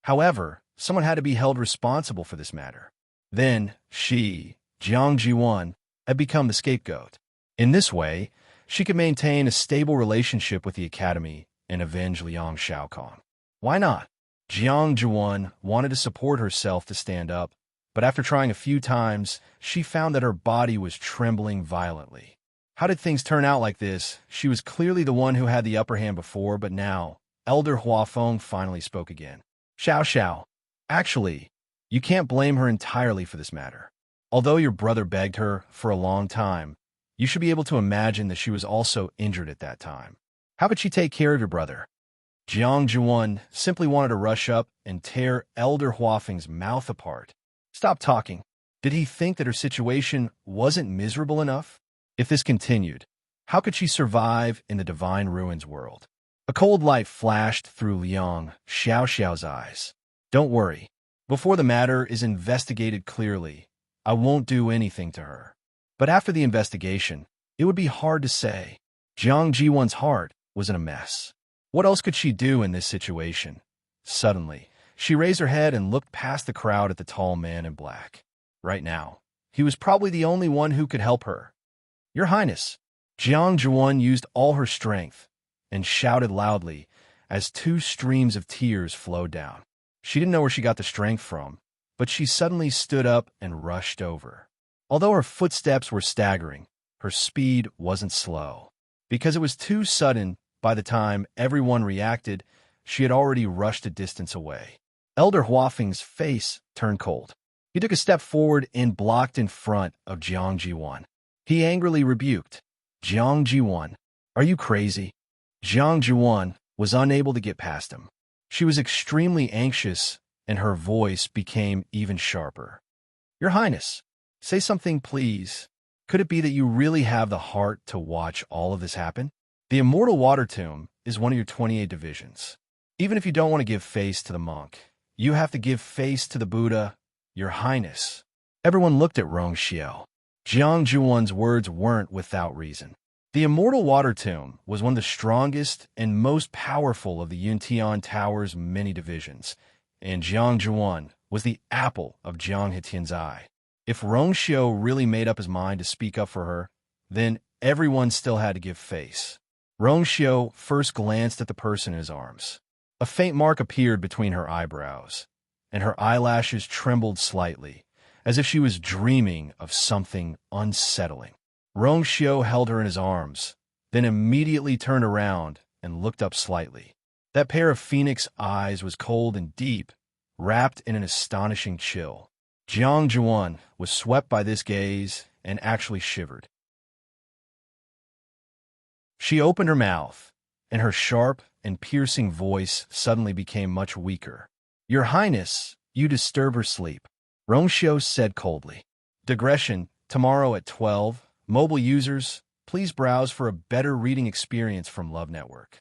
However, someone had to be held responsible for this matter. Then, she, Jiang Jiwan, had become the scapegoat. In this way, she could maintain a stable relationship with the Academy and avenge Liang Xiaokong. Why not? Jiang Jiwan wanted to support herself to stand up, but after trying a few times, she found that her body was trembling violently. How did things turn out like this? She was clearly the one who had the upper hand before, but now, Elder Huafeng finally spoke again. Xiao, actually, you can't blame her entirely for this matter. Although your brother begged her for a long time, you should be able to imagine that she was also injured at that time. How could she take care of your brother? Jiang Jiwan simply wanted to rush up and tear Elder Huafeng's mouth apart. Stop talking. Did he think that her situation wasn't miserable enough? If this continued, how could she survive in the Divine Ruins world? A cold light flashed through Liang Xiaoxiao's eyes. Don't worry. Before the matter is investigated clearly, I won't do anything to her. But after the investigation, it would be hard to say. Jiang Jiwan's heart was in a mess. What else could she do in this situation? Suddenly, she raised her head and looked past the crowd at the tall man in black. Right now, he was probably the only one who could help her. Your Highness, Jiang Jiwan used all her strength and shouted loudly as two streams of tears flowed down. She didn't know where she got the strength from, but she suddenly stood up and rushed over. Although her footsteps were staggering, her speed wasn't slow. Because it was too sudden, by the time everyone reacted, she had already rushed a distance away. Elder Huafeng's face turned cold. He took a step forward and blocked in front of Jiang Jiwan. He angrily rebuked, "Jiang Jiwan, are you crazy?" Jiang Jiwan was unable to get past him. She was extremely anxious, and her voice became even sharper. "Your Highness, say something, please. Could it be that you really have the heart to watch all of this happen? The Immortal Water Tomb is one of your 28 divisions. Even if you don't want to give face to the monk, you have to give face to the Buddha, Your Highness." Everyone looked at Rong Xiao. Jiang Juwan's words weren't without reason. The Immortal Water Tomb was one of the strongest and most powerful of the Yuntian Tower's many divisions, and Jiang Juwan was the apple of Jiang Hetian's eye. If Rong Xiao really made up his mind to speak up for her, then everyone still had to give face. Rong Xiao first glanced at the person in his arms. A faint mark appeared between her eyebrows, and her eyelashes trembled slightly, as if she was dreaming of something unsettling. Rong Xiao held her in his arms, then immediately turned around and looked up slightly. That pair of phoenix eyes was cold and deep, wrapped in an astonishing chill. Jiang Juwan was swept by this gaze and actually shivered. She opened her mouth, and her sharp and piercing voice suddenly became much weaker. "Your Highness, you disturb her sleep," Rong Xiao said coldly. Digression, tomorrow at 12. Mobile users, please browse for a better reading experience from Love Network.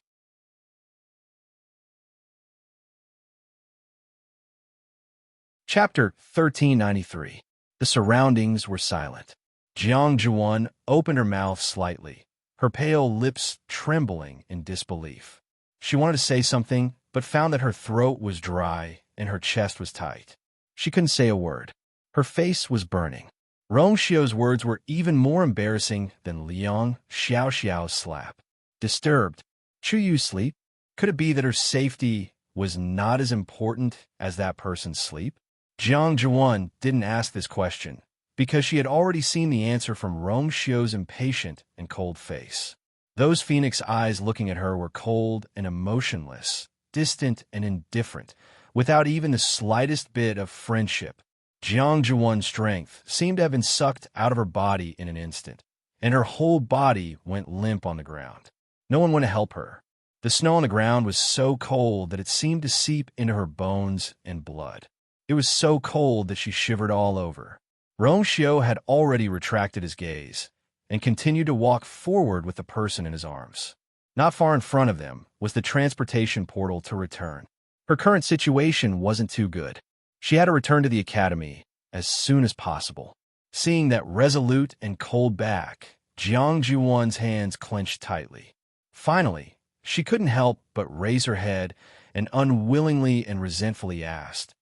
Chapter 1393. The surroundings were silent. Jiang Juwan opened her mouth slightly, her pale lips trembling in disbelief. She wanted to say something, but found that her throat was dry and her chest was tight. She couldn't say a word. Her face was burning. Rong Xiao's words were even more embarrassing than Liang Xiaoxiao's slap. Disturbed, Chu Yu's sleep? Could it be that her safety was not as important as that person's sleep? Jiang Juwan didn't ask this question, because she had already seen the answer from Rong Xiao's impatient and cold face. Those phoenix eyes looking at her were cold and emotionless, distant and indifferent, without even the slightest bit of friendship. Jiang Juwan's strength seemed to have been sucked out of her body in an instant, and her whole body went limp on the ground. No one went to help her. The snow on the ground was so cold that it seemed to seep into her bones and blood. It was so cold that she shivered all over. Rong Xiao had already retracted his gaze and continued to walk forward with the person in his arms. Not far in front of them was the transportation portal to return. Her current situation wasn't too good. She had to return to the academy as soon as possible. Seeing that resolute and cold back, Jiang Juwan's hands clenched tightly. Finally, she couldn't help but raise her head and unwillingly and resentfully asked,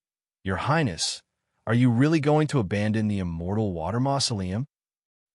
"Your Highness, are you really going to abandon the Immortal Water Mausoleum?"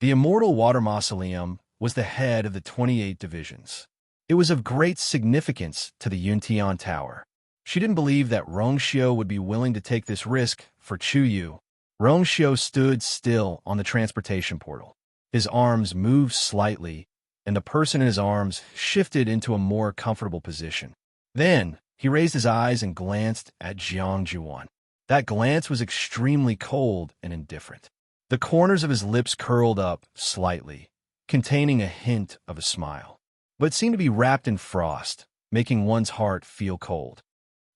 The Immortal Water Mausoleum was the head of the 28 divisions. It was of great significance to the Yuntian Tower. She didn't believe that Rong Xiao would be willing to take this risk for Chu Yu. Rong Xiao stood still on the transportation portal. His arms moved slightly, and the person in his arms shifted into a more comfortable position. Then, he raised his eyes and glanced at Jiang Juwan. That glance was extremely cold and indifferent. The corners of his lips curled up slightly, containing a hint of a smile, but seemed to be wrapped in frost, making one's heart feel cold.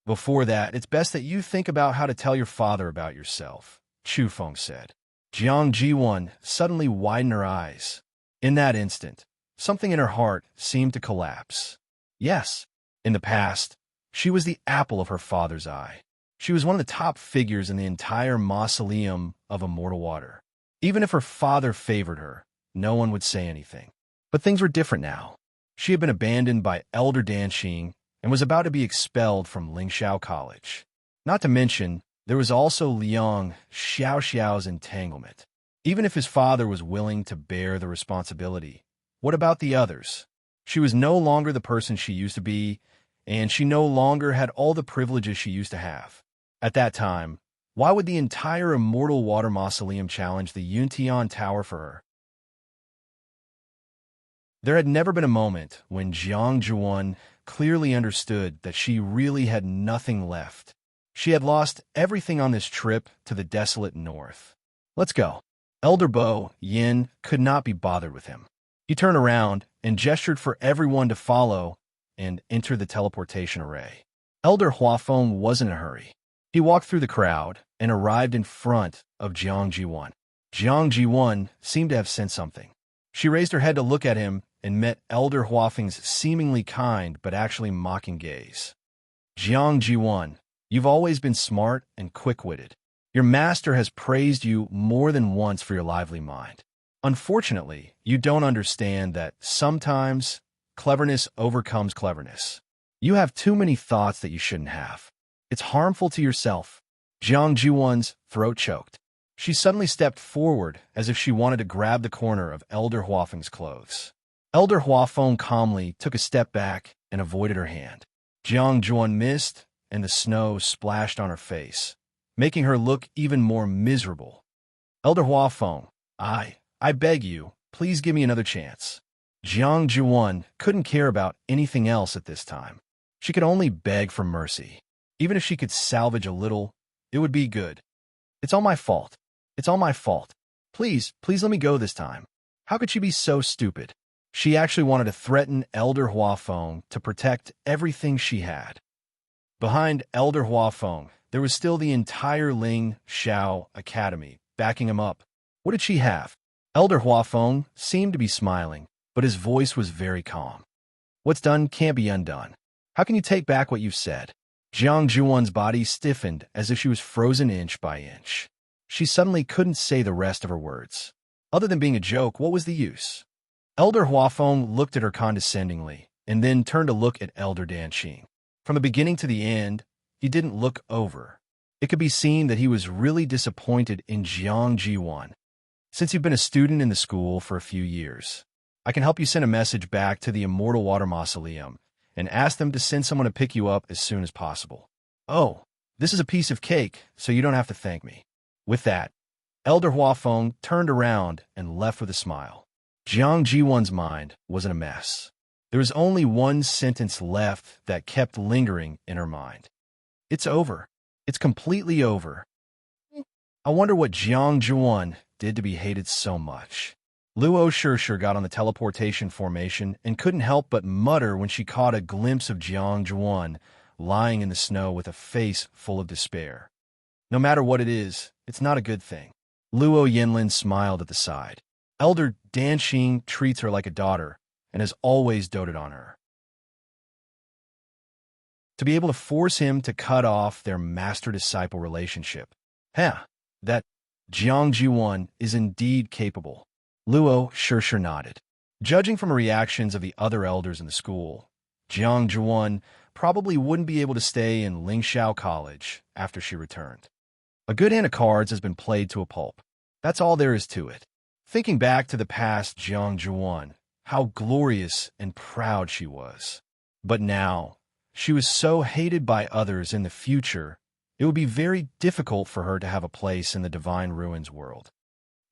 "Before that, it's best that you think about how to tell your father about yourself," Chu Feng said. Jiang Jiwan suddenly widened her eyes. In that instant, something in her heart seemed to collapse. Yes, in the past, she was the apple of her father's eye. She was one of the top figures in the entire mausoleum of Immortal Water. Even if her father favored her, no one would say anything. But things were different now. She had been abandoned by Elder Danxing and was about to be expelled from Lingxiao College. Not to mention, there was also Liang Xiaoxiao's entanglement. Even if his father was willing to bear the responsibility, what about the others? She was no longer the person she used to be, and she no longer had all the privileges she used to have. At that time, why would the entire Immortal Water Mausoleum challenge the Yuntian Tower for her? There had never been a moment when Jiang Juan clearly understood that she really had nothing left. She had lost everything on this trip to the desolate north. Let's go. Elder Bo Yin could not be bothered with him. He turned around and gestured for everyone to follow and enter the teleportation array. Elder Huafeng wasn't in a hurry. He walked through the crowd and arrived in front of Jiang Jiwan. Jiang Jiwan seemed to have sensed something. She raised her head to look at him and met Elder Huafeng's seemingly kind but actually mocking gaze. Jiang Jiwan, you've always been smart and quick-witted. Your master has praised you more than once for your lively mind. Unfortunately, you don't understand that sometimes cleverness overcomes cleverness. You have too many thoughts that you shouldn't have. It's harmful to yourself. Jiang Jiwan's throat choked. She suddenly stepped forward as if she wanted to grab the corner of Elder Huafeng's clothes. Elder Huafeng calmly took a step back and avoided her hand. Jiang Jiwan missed, and the snow splashed on her face, making her look even more miserable. Elder Huafeng, I beg you, please give me another chance. Jiang Jiwan couldn't care about anything else at this time. She could only beg for mercy. Even if she could salvage a little, it would be good. It's all my fault. It's all my fault. Please let me go this time. How could she be so stupid? She actually wanted to threaten Elder Huafeng to protect everything she had. Behind Elder Huafeng, there was still the entire Ling Xiao Academy backing him up. What did she have? Elder Huafeng seemed to be smiling, but his voice was very calm. What's done can't be undone. How can you take back what you've said? Jiang Juwan's body stiffened as if she was frozen inch by inch. She suddenly couldn't say the rest of her words. Other than being a joke, what was the use? Elder Huafeng looked at her condescendingly, and then turned to look at Elder Danqing. From the beginning to the end, he didn't look over. It could be seen that he was really disappointed in Jiang Jiwan. Since you've been a student in the school for a few years, I can help you send a message back to the Immortal Water Mausoleum and ask them to send someone to pick you up as soon as possible. Oh, this is a piece of cake, so you don't have to thank me. With that, Elder Huafeng turned around and left with a smile. Jiang Jiwan's mind was in a mess. There was only one sentence left that kept lingering in her mind. It's over. It's completely over. I wonder what Jiang Jiwan did to be hated so much. Luo Shishir got on the teleportation formation and couldn't help but mutter when she caught a glimpse of Jiang Jiwan lying in the snow with a face full of despair. No matter what it is, it's not a good thing. Luo Yinlin smiled at the side. Elder Danqing treats her like a daughter and has always doted on her. To be able to force him to cut off their master-disciple relationship. That Jiang Jiwan is indeed capable. Luo Shishir nodded. Judging from the reactions of the other elders in the school, Jiang Jiwan probably wouldn't be able to stay in Lingxiao College after she returned. A good hand of cards has been played to a pulp. That's all there is to it. Thinking back to the past Jiang Jiwan, how glorious and proud she was. But now, she was so hated by others in the future, it would be very difficult for her to have a place in the Divine Ruins world.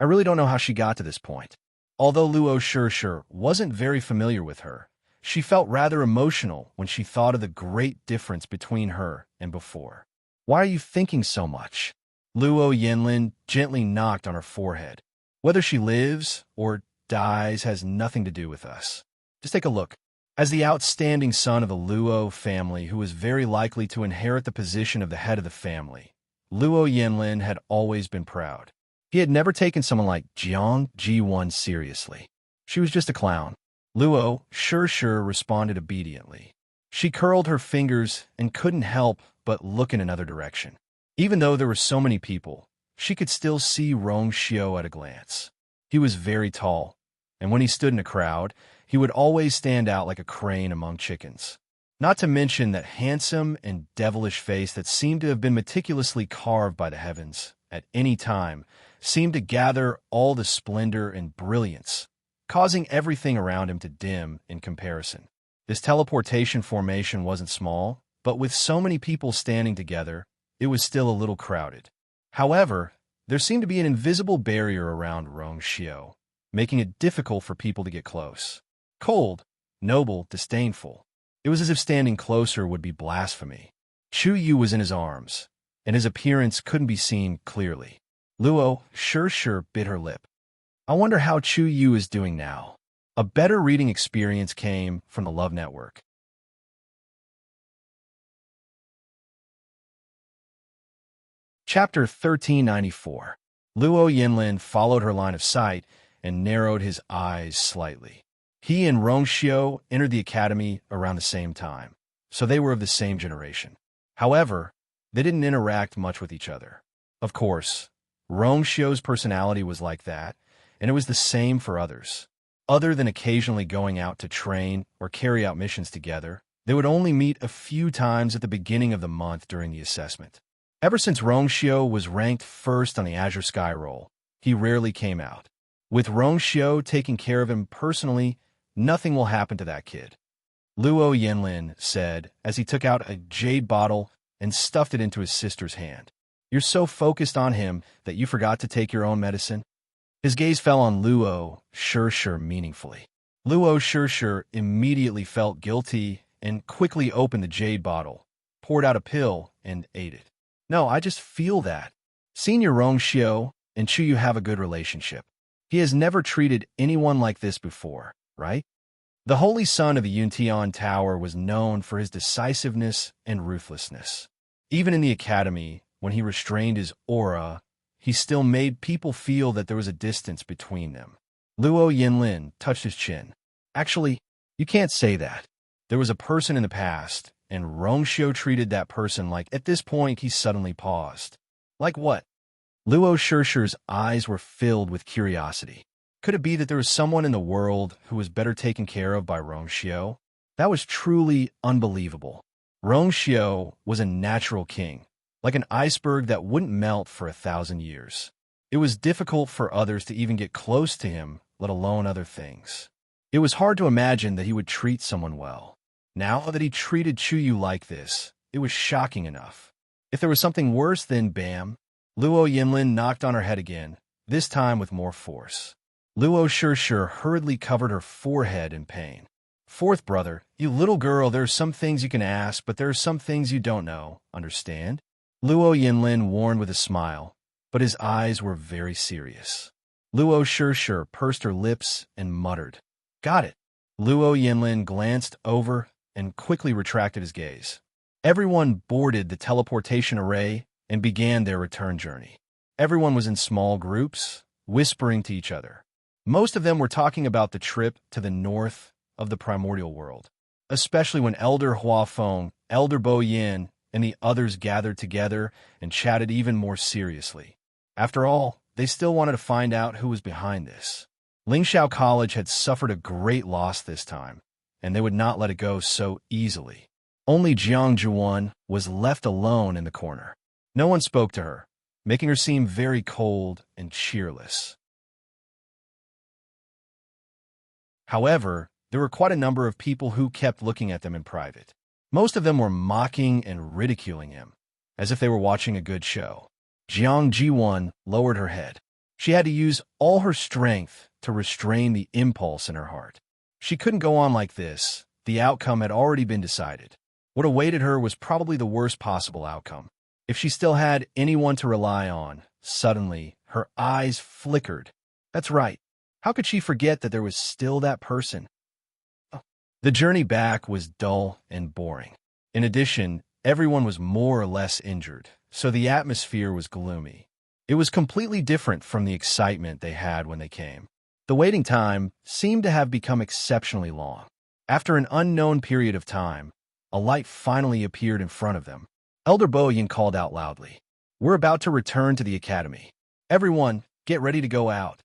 I really don't know how she got to this point. Although Luo Shishir wasn't very familiar with her, she felt rather emotional when she thought of the great difference between her and before. Why are you thinking so much? Luo Yinlin gently knocked on her forehead. Whether she lives or dies has nothing to do with us. Just take a look. As the outstanding son of the Luo family who was very likely to inherit the position of the head of the family, Luo Yinlin had always been proud. He had never taken someone like Jiang Jiwan seriously. She was just a clown. Luo Shishir responded obediently. She curled her fingers and couldn't help but look in another direction. Even though there were so many people, she could still see Rong Xiao at a glance. He was very tall, and when he stood in a crowd, he would always stand out like a crane among chickens. Not to mention that handsome and devilish face that seemed to have been meticulously carved by the heavens, at any time, seemed to gather all the splendor and brilliance, causing everything around him to dim in comparison. This teleportation formation wasn't small, but with so many people standing together, it was still a little crowded. However, there seemed to be an invisible barrier around Rongxiu, making it difficult for people to get close. Cold, noble, disdainful. It was as if standing closer would be blasphemy. Chu Yu was in his arms, and his appearance couldn't be seen clearly. Luo sure bit her lip. I wonder how Chu Yu is doing now. A better reading experience came from the Love Network. Chapter 1394. Luo Yinlin followed her line of sight and narrowed his eyes slightly. He and Rongxiu entered the academy around the same time, so they were of the same generation. However, they didn't interact much with each other. Of course, Rongxiu's personality was like that, and it was the same for others. Other than occasionally going out to train or carry out missions together, they would only meet a few times at the beginning of the month during the assessment. Ever since Rongxiu was ranked first on the Azure Sky Roll, he rarely came out. With Rongxiu taking care of him personally, nothing will happen to that kid. Luo Yinlin said as he took out a jade bottle and stuffed it into his sister's hand. You're so focused on him that you forgot to take your own medicine? His gaze fell on Luo sure meaningfully. Luo sure immediately felt guilty and quickly opened the jade bottle, poured out a pill, and ate it. No, I just feel that. Senior Rongxiu and Chuyu have a good relationship. He has never treated anyone like this before, right? The Holy Son of the Yuntian Tower was known for his decisiveness and ruthlessness. Even in the academy, when he restrained his aura, he still made people feel that there was a distance between them. Luo Yinlin touched his chin. Actually, you can't say that. There was a person in the past, and Rongxiu treated that person like... At this point, he suddenly paused. Like what? Luo Shurshu's eyes were filled with curiosity. Could it be that there was someone in the world who was better taken care of by Rongxiu? That was truly unbelievable. Rongxiu was a natural king, like an iceberg that wouldn't melt for 1,000 years. It was difficult for others to even get close to him, let alone other things. It was hard to imagine that he would treat someone well. Now that he treated Chuyu like this, it was shocking enough. If there was something worse, then bam, Luo Yinlin knocked on her head again, this time with more force. Luo Shur hurriedly covered her forehead in pain. Fourth brother, you little girl, there are some things you can ask, but there are some things you don't know, understand? Luo Yinlin warned with a smile, but his eyes were very serious. Luo Shur pursed her lips and muttered, Got it. Luo Yinlin glanced over and quickly retracted his gaze. Everyone boarded the teleportation array and began their return journey. Everyone was in small groups, whispering to each other. Most of them were talking about the trip to the north of the primordial world, especially when Elder Huafeng, Elder Bo Yin, and the others gathered together and chatted even more seriously. After all, they still wanted to find out who was behind this. Lingxiao College had suffered a great loss this time, and they would not let it go so easily. Only Jiang Juan was left alone in the corner. No one spoke to her, making her seem very cold and cheerless. However, there were quite a number of people who kept looking at them in private. Most of them were mocking and ridiculing him, as if they were watching a good show. Jiang Jiwan lowered her head. She had to use all her strength to restrain the impulse in her heart. She couldn't go on like this. The outcome had already been decided. What awaited her was probably the worst possible outcome. If she still had anyone to rely on, suddenly her eyes flickered. That's right. How could she forget that there was still that person? The journey back was dull and boring. In addition, everyone was more or less injured, so the atmosphere was gloomy. It was completely different from the excitement they had when they came. The waiting time seemed to have become exceptionally long. After an unknown period of time, a light finally appeared in front of them. Elder Boyan called out loudly, We're about to return to the academy. Everyone, get ready to go out.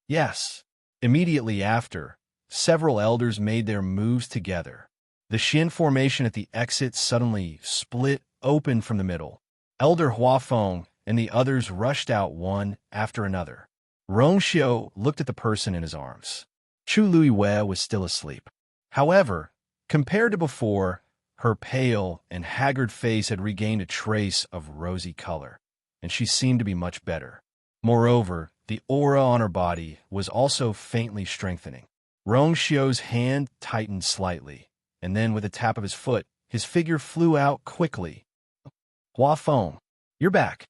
Yes. Immediately after, several elders made their moves together. The Shin formation at the exit suddenly split open from the middle. Elder Huafeng and the others rushed out one after another. Rongxiu looked at the person in his arms. Chu Luiwei was still asleep. However, Compared to before, her pale and haggard face had regained a trace of rosy color, and she seemed to be much better. Moreover, the aura on her body was also faintly strengthening. Rongxiu's hand tightened slightly, and then with a tap of his foot, his figure flew out quickly. Hua Feng, you're back.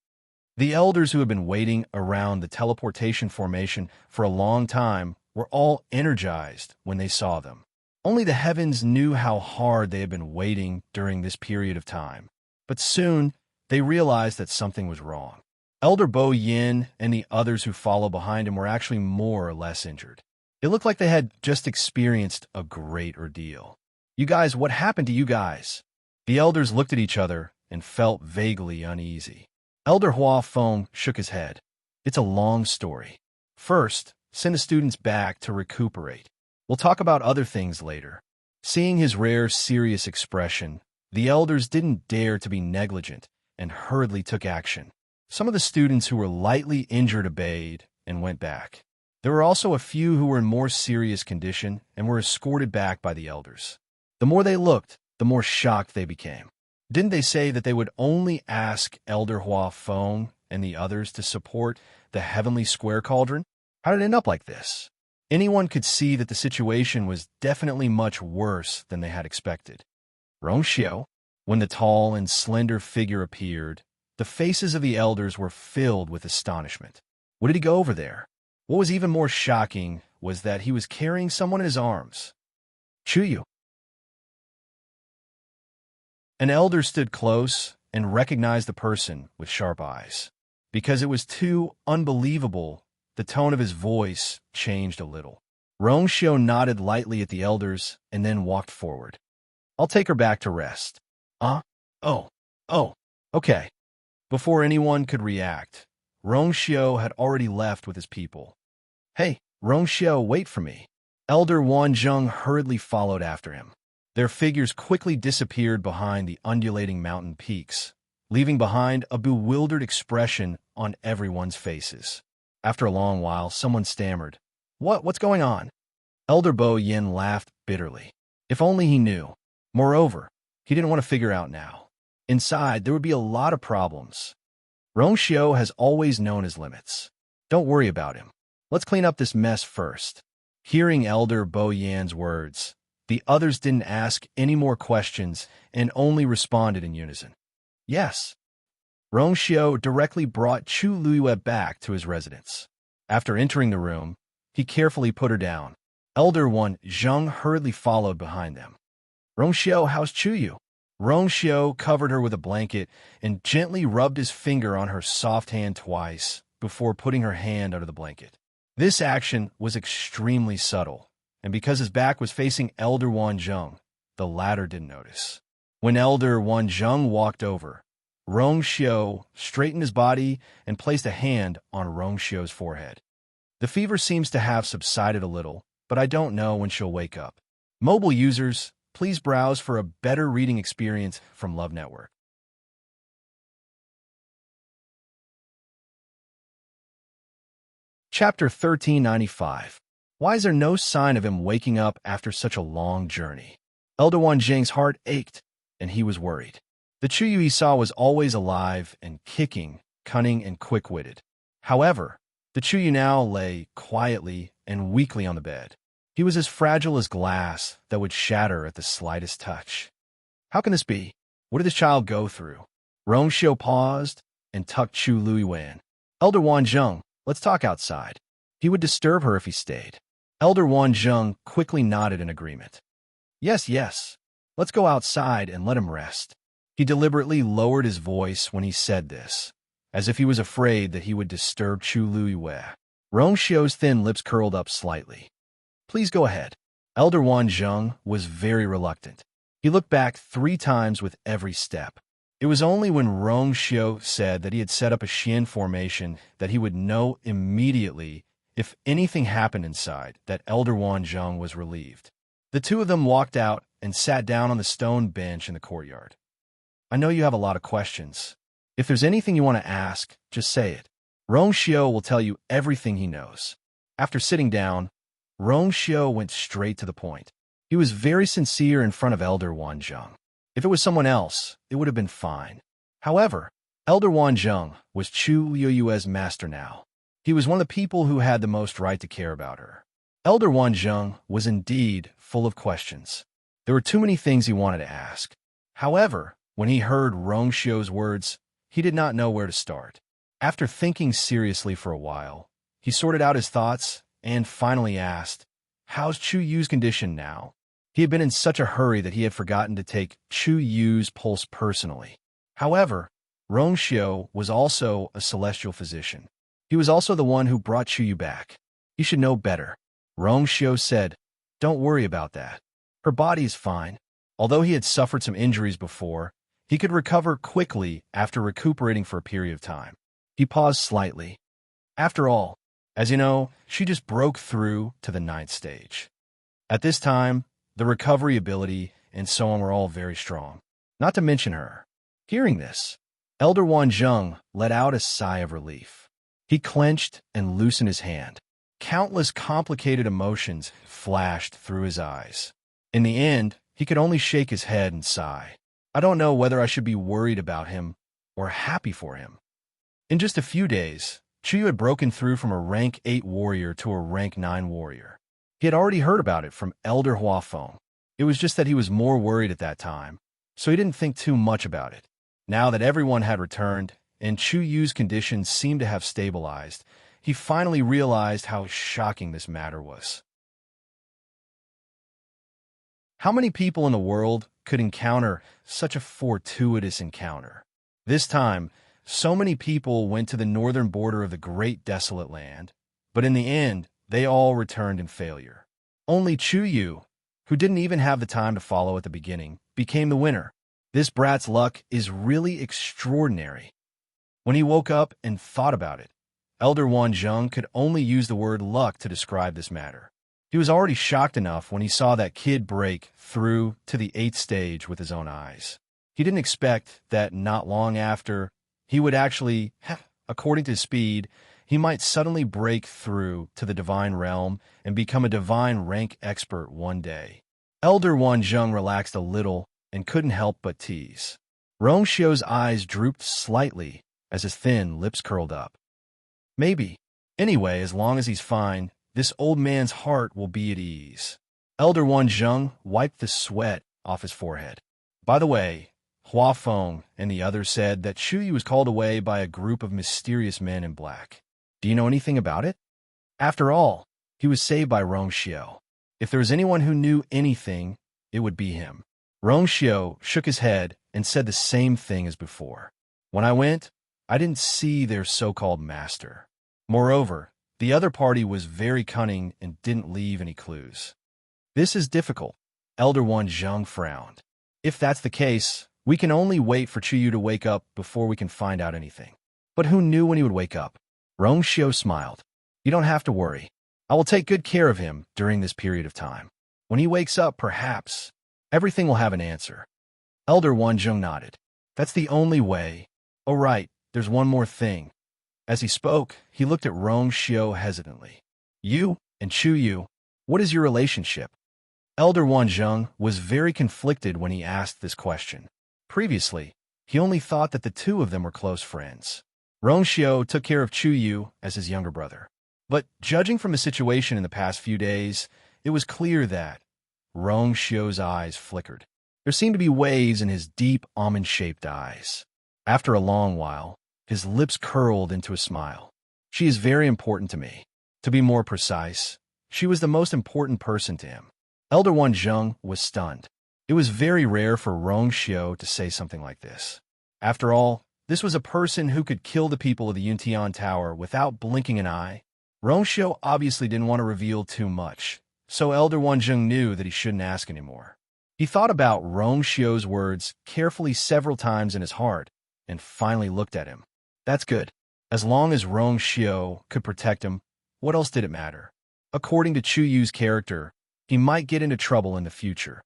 The elders who had been waiting around the teleportation formation for a long time were all energized when they saw them. Only the heavens knew how hard they had been waiting during this period of time. But soon, they realized that something was wrong. Elder Bo Yin and the others who followed behind him were actually more or less injured. It looked like they had just experienced a great ordeal. You guys, what happened to you guys? The elders looked at each other and felt vaguely uneasy. Elder Hua Feng shook his head. It's a long story. First, send the students back to recuperate. We'll talk about other things later. Seeing his rare, serious expression, the elders didn't dare to be negligent and hurriedly took action. Some of the students who were lightly injured obeyed and went back. There were also a few who were in more serious condition and were escorted back by the elders. The more they looked, the more shocked they became. Didn't they say that they would only ask Elder Hua Feng and the others to support the heavenly square cauldron? How did it end up like this? Anyone could see that the situation was definitely much worse than they had expected. Rongxiu, when the tall and slender figure appeared, the faces of the elders were filled with astonishment. What did he go over there? What was even more shocking was that he was carrying someone in his arms. Chuyu. An elder stood close and recognized the person with sharp eyes. Because it was too unbelievable, the tone of his voice changed a little. Rongxiu nodded lightly at the elders and then walked forward. I'll take her back to rest. Oh, okay. Before anyone could react, Rongxiu had already left with his people. Hey, Rongxiu, wait for me. Elder Wanzheng hurriedly followed after him. Their figures quickly disappeared behind the undulating mountain peaks, leaving behind a bewildered expression on everyone's faces. After a long while, someone stammered, What's going on? Elder Bo Yin laughed bitterly. If only he knew. Moreover, he didn't want to figure out now. Inside, there would be a lot of problems. Rongxiu has always known his limits. Don't worry about him. Let's clean up this mess first. Hearing Elder Bo Yan's words, the others didn't ask any more questions and only responded in unison. Yes. Rongxiu directly brought Chu Luiyue back to his residence. After entering the room, he carefully put her down. Elder One Zheng hurriedly followed behind them. Rongxiu, how's Chuyu? Rongxiu covered her with a blanket and gently rubbed his finger on her soft hand twice before putting her hand under the blanket. This action was extremely subtle, and because his back was facing Elder Wanzheng, the latter didn't notice. When Elder Wanzheng walked over, Rongxiu straightened his body and placed a hand on Rongxiu's forehead. The fever seems to have subsided a little, but I don't know when she'll wake up. Mobile users, please browse for a better reading experience from Love Network. Chapter 1395. Why is there no sign of him waking up after such a long journey? Elder Wanzheng's heart ached, and he was worried. The Chuyu he saw was always alive and kicking, cunning and quick-witted. However, the Chuyu now lay quietly and weakly on the bed. He was as fragile as glass that would shatter at the slightest touch. How can this be? What did this child go through? Rongxiu paused and tucked Chu Luiyue in. Elder Wanzheng, let's talk outside. He would disturb her if he stayed. Elder Wanzheng quickly nodded in agreement. Yes. Let's go outside and let him rest. He deliberately lowered his voice when he said this, as if he was afraid that he would disturb Chu Luiyue. Rongxiu's thin lips curled up slightly. Please go ahead. Elder Wanzheng was very reluctant. He looked back 3 times with every step. It was only when Rongxiu said that he had set up a Xian formation that he would know immediately if anything happened inside that Elder Wanzheng was relieved. The two of them walked out and sat down on the stone bench in the courtyard. I know you have a lot of questions. If there's anything you want to ask, just say it. Rongxiu will tell you everything he knows. After sitting down, Rongxiu went straight to the point. He was very sincere in front of Elder Wanzheng. If it was someone else, it would have been fine. However, Elder Wanzheng was Chu Liyue's master now. He was one of the people who had the most right to care about her. Elder Wanzheng was indeed full of questions. There were too many things he wanted to ask. However, when he heard Rongxiu's words, he did not know where to start. After thinking seriously for a while, he sorted out his thoughts and finally asked, "How's Chu Yu's condition now?" He had been in such a hurry that he had forgotten to take Chu Yu's pulse personally. However, Rongxiu was also a celestial physician. He was also the one who brought Chu Yu back. He should know better. Rongxiu said, "Don't worry about that. Her body is fine. Although he had suffered some injuries before, he could recover quickly after recuperating for a period of time." He paused slightly. After all, as you know, she just broke through to the 9th stage. At this time, the recovery ability and so on were all very strong. Not to mention her. Hearing this, Elder Wanzheng let out a sigh of relief. He clenched and loosened his hand. Countless complicated emotions flashed through his eyes. In the end, he could only shake his head and sigh. I don't know whether I should be worried about him or happy for him. In just a few days, Chu Yu had broken through from a rank 8 warrior to a rank 9 warrior. He had already heard about it from Elder Huafeng. It was just that he was more worried at that time, so he didn't think too much about it. Now that everyone had returned, and Chu Yu's condition seemed to have stabilized, he finally realized how shocking this matter was. How many people in the world could encounter such a fortuitous encounter? This time, so many people went to the northern border of the Great Desolate Land, but in the end, they all returned in failure. Only Chu Yu, who didn't even have the time to follow at the beginning, became the winner. This brat's luck is really extraordinary. When he woke up and thought about it, Elder Wanzheng could only use the word luck to describe this matter. He was already shocked enough when he saw that kid break through to the 8th stage with his own eyes. He didn't expect that not long after, he would actually, according to speed, he might suddenly break through to the divine realm and become a divine rank expert one day. Elder Wanzheng relaxed a little and couldn't help but tease. Rongxiu's eyes drooped slightly as his thin lips curled up. Maybe. Anyway, as long as he's fine, this old man's heart will be at ease. Elder Wanzheng wiped the sweat off his forehead. By the way, Huafeng and the others said that Chu Yu was called away by a group of mysterious men in black. Do you know anything about it? After all, he was saved by Rongxiu. If there was anyone who knew anything, it would be him. Rongxiu shook his head and said the same thing as before. When I went, I didn't see their so-called master. Moreover, the other party was very cunning and didn't leave any clues. This is difficult. Elder Wanzheng frowned. If that's the case, we can only wait for Chu Yu to wake up before we can find out anything. But who knew when he would wake up? Rongxiu smiled. You don't have to worry. I will take good care of him during this period of time. When he wakes up, perhaps, everything will have an answer. Elder Wanzheng nodded. That's the only way. Oh right, there's one more thing. As he spoke, he looked at Rongxiu hesitantly. You and Chu Yu, what is your relationship? Elder Wanzheng was very conflicted when he asked this question. Previously, he only thought that the two of them were close friends. Rongxiu took care of Chu Yu as his younger brother. But judging from the situation in the past few days, it was clear that Rongxiu's eyes flickered. There seemed to be waves in his deep, almond-shaped eyes. After a long while, his lips curled into a smile. She is very important to me. To be more precise, she was the most important person to him. Elder Wanzheng was stunned. It was very rare for Rongxiu to say something like this. After all, this was a person who could kill the people of the Yuntian Tower without blinking an eye. Rongxiu obviously didn't want to reveal too much, so Elder Wanzheng knew that he shouldn't ask anymore. He thought about Rongxiu's words carefully several times in his heart and finally looked at him. That's good. As long as Rongxiu could protect him, what else did it matter? According to Chu Yu's character, he might get into trouble in the future.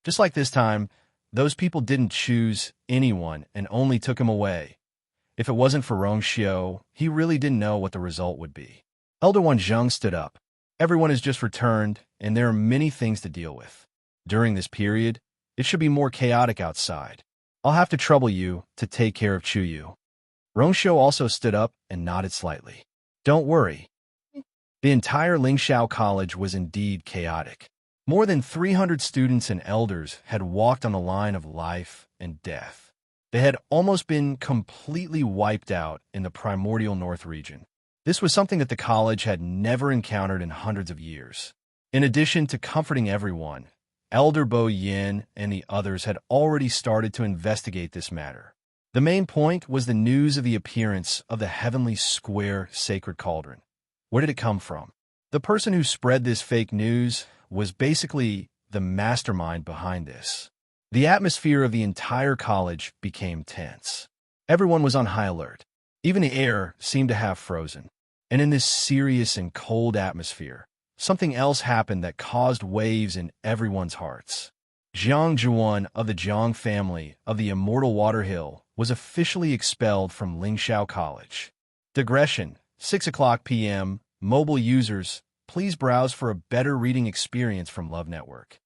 Just like this time, those people didn't choose anyone and only took him away. If it wasn't for Rongxiu, he really didn't know what the result would be. Elder Wanzheng stood up. Everyone has just returned, and there are many things to deal with. During this period, it should be more chaotic outside. I'll have to trouble you to take care of Chuyu. Rongsho also stood up and nodded slightly. Don't worry. The entire Lingxiao College was indeed chaotic. More than 300 students and elders had walked on the line of life and death. They had almost been completely wiped out in the primordial north region. This was something that the college had never encountered in hundreds of years. In addition to comforting everyone, Elder Bo Yin and the others had already started to investigate this matter. The main point was the news of the appearance of the heavenly square sacred cauldron. Where did it come from? The person who spread this fake news was basically the mastermind behind this. The atmosphere of the entire college became tense. Everyone was on high alert. Even the air seemed to have frozen. And in this serious and cold atmosphere, something else happened that caused waves in everyone's hearts. Jiang Zhuan of the Jiang family of the Immortal Water Hill was officially expelled from Lingxiao College. Digression, 6:00 p.m., mobile users, please browse for a better reading experience from Love Network.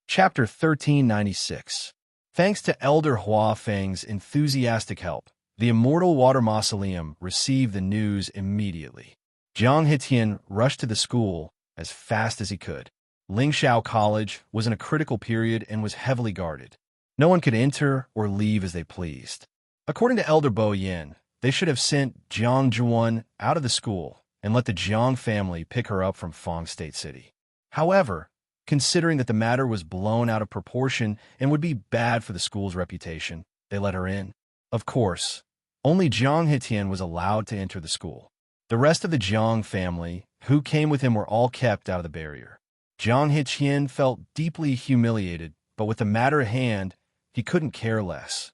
Chapter 1396. Thanks to Elder Hua Feng's enthusiastic help, the Immortal Water Mausoleum received the news immediately. Jiang Hetian rushed to the school as fast as he could. Lingxiao College was in a critical period and was heavily guarded. No one could enter or leave as they pleased. According to Elder Bo Yin, they should have sent Jiang Zhuan out of the school and let the Jiang family pick her up from Fong State City. However, considering that the matter was blown out of proportion and would be bad for the school's reputation, they let her in. Of course, only Jiang Hetian was allowed to enter the school. The rest of the Jiang family, who came with him, were all kept out of the barrier. Jiang Hetian felt deeply humiliated, but with the matter at hand, he couldn't care less.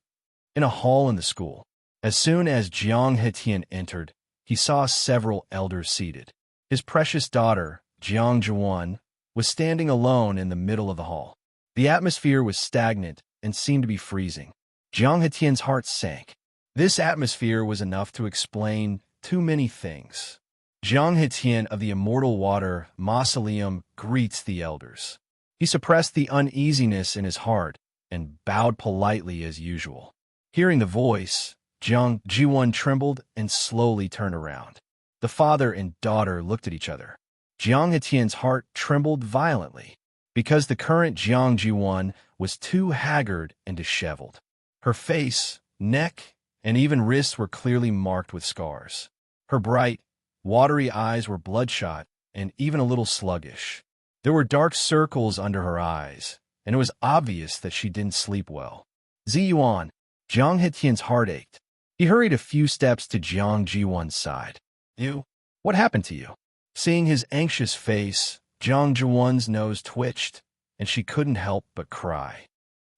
In a hall in the school, as soon as Jiang Hetian entered, he saw several elders seated. His precious daughter, Jiang Zhuan, was standing alone in the middle of the hall. The atmosphere was stagnant and seemed to be freezing. Jiang Hetian's heart sank. This atmosphere was enough to explain too many things. Jiang Hetian of the Immortal Water Mausoleum greets the elders. He suppressed the uneasiness in his heart and bowed politely as usual. Hearing the voice, Jiang Jiwan trembled and slowly turned around. The father and daughter looked at each other. Jiang Hetian's heart trembled violently because the current Jiang Jiwan was too haggard and disheveled. Her face, neck, and even wrists were clearly marked with scars. Her bright, watery eyes were bloodshot and even a little sluggish. There were dark circles under her eyes, and it was obvious that she didn't sleep well. Ziyuan, Jiang Hetian's heart ached. He hurried a few steps to Jiang Jiwan's side. You? What happened to you? Seeing his anxious face, Jiang Jiwan's nose twitched, and she couldn't help but cry.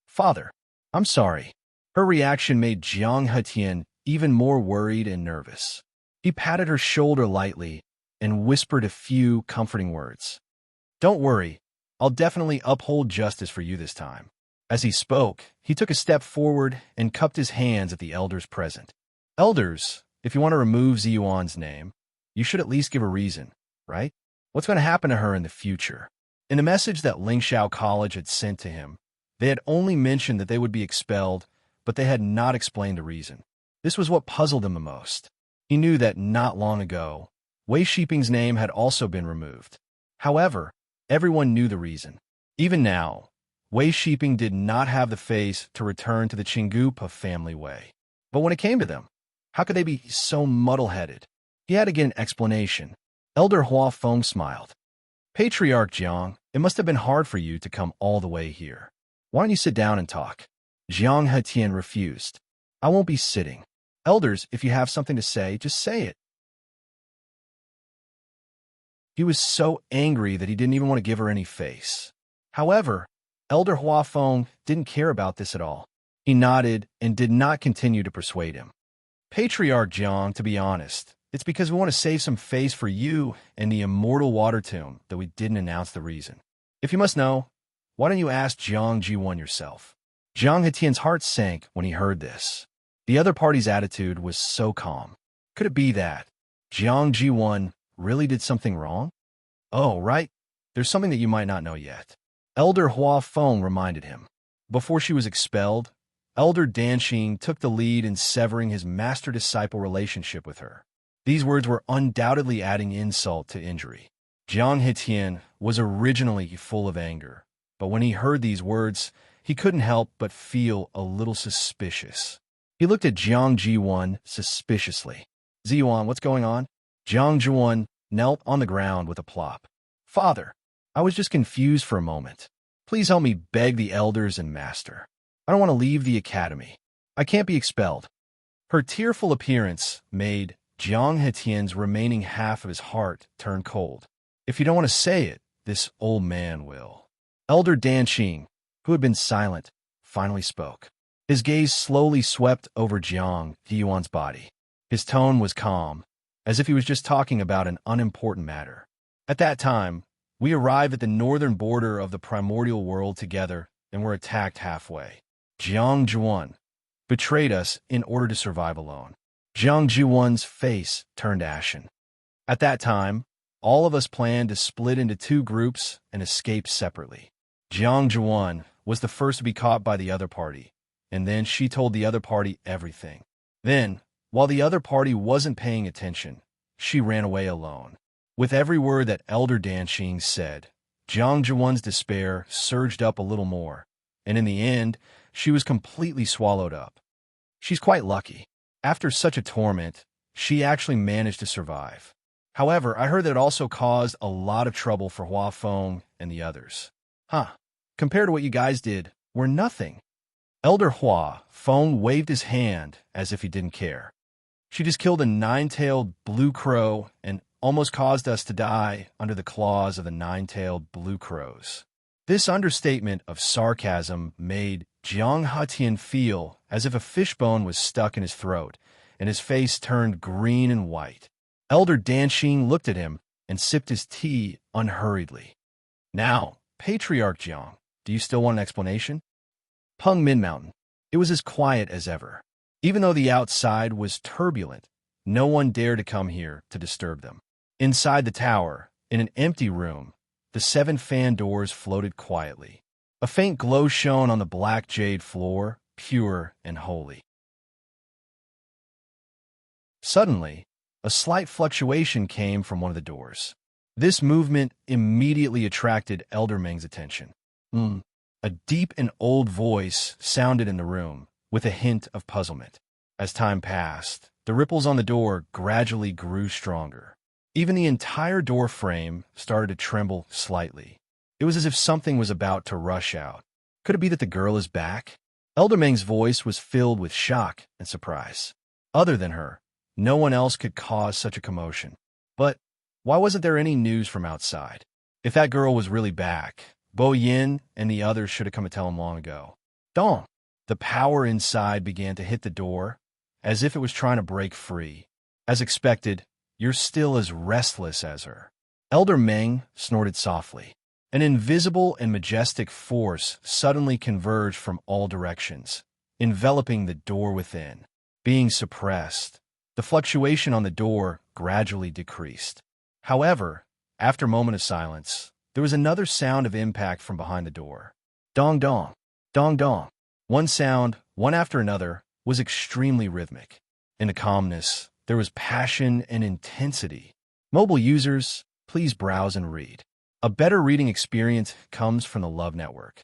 Father, I'm sorry. Her reaction made Jiang Hetian even more worried and nervous. He patted her shoulder lightly and whispered a few comforting words. Don't worry, I'll definitely uphold justice for you this time. As he spoke, he took a step forward and cupped his hands at the elders present. Elders, if you want to remove Ziyuan's name, you should at least give a reason, right? What's going to happen to her in the future? In the message that Lingxiao College had sent to him, they had only mentioned that they would be expelled, but they had not explained the reason. This was what puzzled him the most. He knew that not long ago, Wei Shiping's name had also been removed. However, everyone knew the reason. Even now, Wei Shiping did not have the face to return to the Chingupa family way. But when it came to them, how could they be so muddle-headed? He had to get an explanation. Elder Hua Feng smiled. Patriarch Jiang, it must have been hard for you to come all the way here. Why don't you sit down and talk? Jiang Hetian refused. I won't be sitting. Elders, if you have something to say, just say it. He was so angry that he didn't even want to give her any face. However, Elder Hua Feng didn't care about this at all. He nodded and did not continue to persuade him. Patriarch Jiang, to be honest, it's because we want to save some face for you and the Immortal Water Tomb that we didn't announce the reason. If you must know, why don't you ask Jiang Jiwan yourself? Jiang Hetian's heart sank when he heard this. The other party's attitude was so calm. Could it be that Jiang Ji-won really did something wrong? Oh, right. There's something that you might not know yet. Elder Hua Feng reminded him. Before she was expelled, Elder Danxing took the lead in severing his master-disciple relationship with her. These words were undoubtedly adding insult to injury. Jiang Hetian was originally full of anger, but when he heard these words, he couldn't help but feel a little suspicious. He looked at Jiang Ji-won suspiciously. Ziyuan, what's going on? Jiang Ji-won knelt on the ground with a plop. Father, I was just confused for a moment. Please help me beg the elders and master. I don't want to leave the academy. I can't be expelled. Her tearful appearance made Jiang Hetian's remaining half of his heart turn cold. If you don't want to say it, this old man will. Elder Danxing, who had been silent, finally spoke. His gaze slowly swept over Jiang Heyuan's body. His tone was calm, as if he was just talking about an unimportant matter. At that time, we arrived at the northern border of the primordial world together and were attacked halfway. Jiang Jiwon betrayed us in order to survive alone. Jiang Jiwon's face turned ashen. At that time, all of us planned to split into two groups and escape separately. Jiang Jiwon was the first to be caught by the other party, and then she told the other party everything. Then, while the other party wasn't paying attention, she ran away alone. With every word that Elder Danxing said, Jiang Jiwon's despair surged up a little more, and in the end, she was completely swallowed up. She's quite lucky. After such a torment, she actually managed to survive. However, I heard that it also caused a lot of trouble for Hua Feng and the others. Compared to what you guys did, we're nothing. Elder Hua Feng waved his hand as if he didn't care. She just killed a 9-tailed blue crow and almost caused us to die under the claws of the 9-tailed blue crows. This understatement of sarcasm made Jiang Hetian feel as if a fishbone was stuck in his throat, and his face turned green and white. Elder Danxing looked at him and sipped his tea unhurriedly. Now, Patriarch Jiang, do you still want an explanation? Peng Min Mountain. It was as quiet as ever. Even though the outside was turbulent, no one dared to come here to disturb them. Inside the tower, in an empty room, the 7 fan doors floated quietly. A faint glow shone on the black jade floor, pure and holy. Suddenly, a slight fluctuation came from one of the doors. This movement immediately attracted Elder Meng's attention. A deep and old voice sounded in the room, with a hint of puzzlement. As time passed, the ripples on the door gradually grew stronger. Even the entire door frame started to tremble slightly. It was as if something was about to rush out. Could it be that the girl is back? Elder Meng's voice was filled with shock and surprise. Other than her, no one else could cause such a commotion. But why wasn't there any news from outside? If that girl was really back, Bo Yin and the others should have come to tell him long ago. Dong! The power inside began to hit the door, as if it was trying to break free. As expected, you're still as restless as her. Elder Meng snorted softly. An invisible and majestic force suddenly converged from all directions, enveloping the door within. Being suppressed, the fluctuation on the door gradually decreased. However, after a moment of silence, there was another sound of impact from behind the door. Dong dong, dong dong. One sound, one after another, was extremely rhythmic. In the calmness, there was passion and intensity. Mobile users, please browse and read. A better reading experience comes from the Love Network.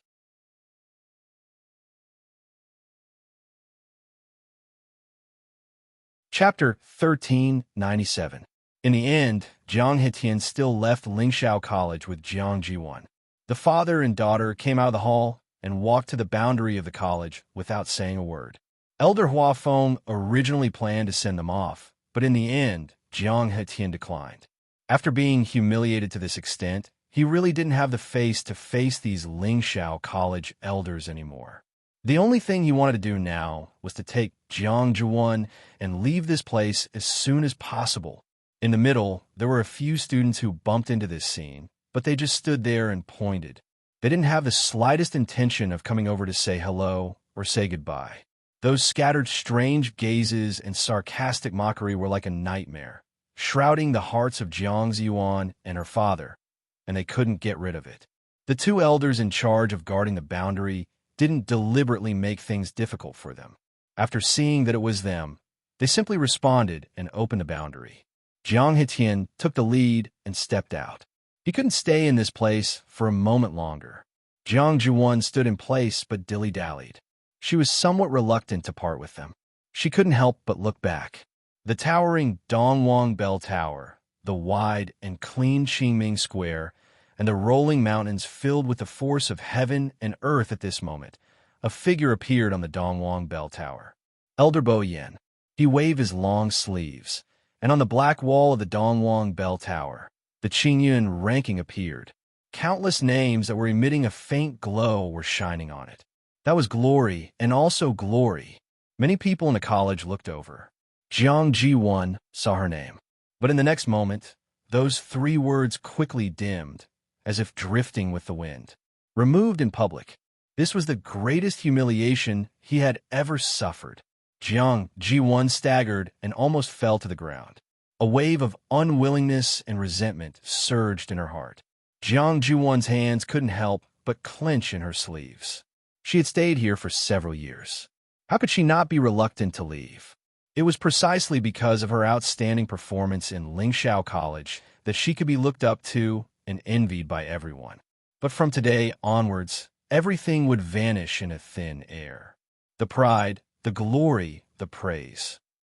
Chapter 1397. In the end, Jiang Hetian still left Lingxiao College with Jiang Jiwon. The father and daughter came out of the hall and walked to the boundary of the college without saying a word. Elder Hua Feng originally planned to send them off, but in the end, Jiang Hetian declined. After being humiliated to this extent, he really didn't have the face to face these Lingxiao College elders anymore. The only thing he wanted to do now was to take Jiang Jiwon and leave this place as soon as possible. In the middle, there were a few students who bumped into this scene, but they just stood there and pointed. They didn't have the slightest intention of coming over to say hello or say goodbye. Those scattered strange gazes and sarcastic mockery were like a nightmare, shrouding the hearts of Jiang Ziyuan and her father, and they couldn't get rid of it. The two elders in charge of guarding the boundary didn't deliberately make things difficult for them. After seeing that it was them, they simply responded and opened the boundary. Jiang Hetian took the lead and stepped out. He couldn't stay in this place for a moment longer. Jiang Juwan stood in place but dilly-dallied. She was somewhat reluctant to part with them. She couldn't help but look back. The towering Dongwang Bell Tower, the wide and clean Qingming Square, and the rolling mountains filled with the force of heaven and earth at this moment. A figure appeared on the Dongwang Bell Tower. Elder Bo Yen. He waved his long sleeves, and on the black wall of the Dongwang Bell Tower, the Qingyun ranking appeared. Countless names that were emitting a faint glow were shining on it. That was glory, and also glory. Many people in the college looked over. Jiang Ji1 saw her name. But in the next moment, those three words quickly dimmed, as if drifting with the wind. Removed in public. This was the greatest humiliation he had ever suffered. Jiang Ji1 staggered and almost fell to the ground. A wave of unwillingness and resentment surged in her heart. Jiang Ji1's hands couldn't help but clench in her sleeves. She had stayed here for several years. How could she not be reluctant to leave? It was precisely because of her outstanding performance in Lingxiao College that she could be looked up to and envied by everyone. But from today onwards, everything would vanish in a thin air. The pride, the glory, the praise.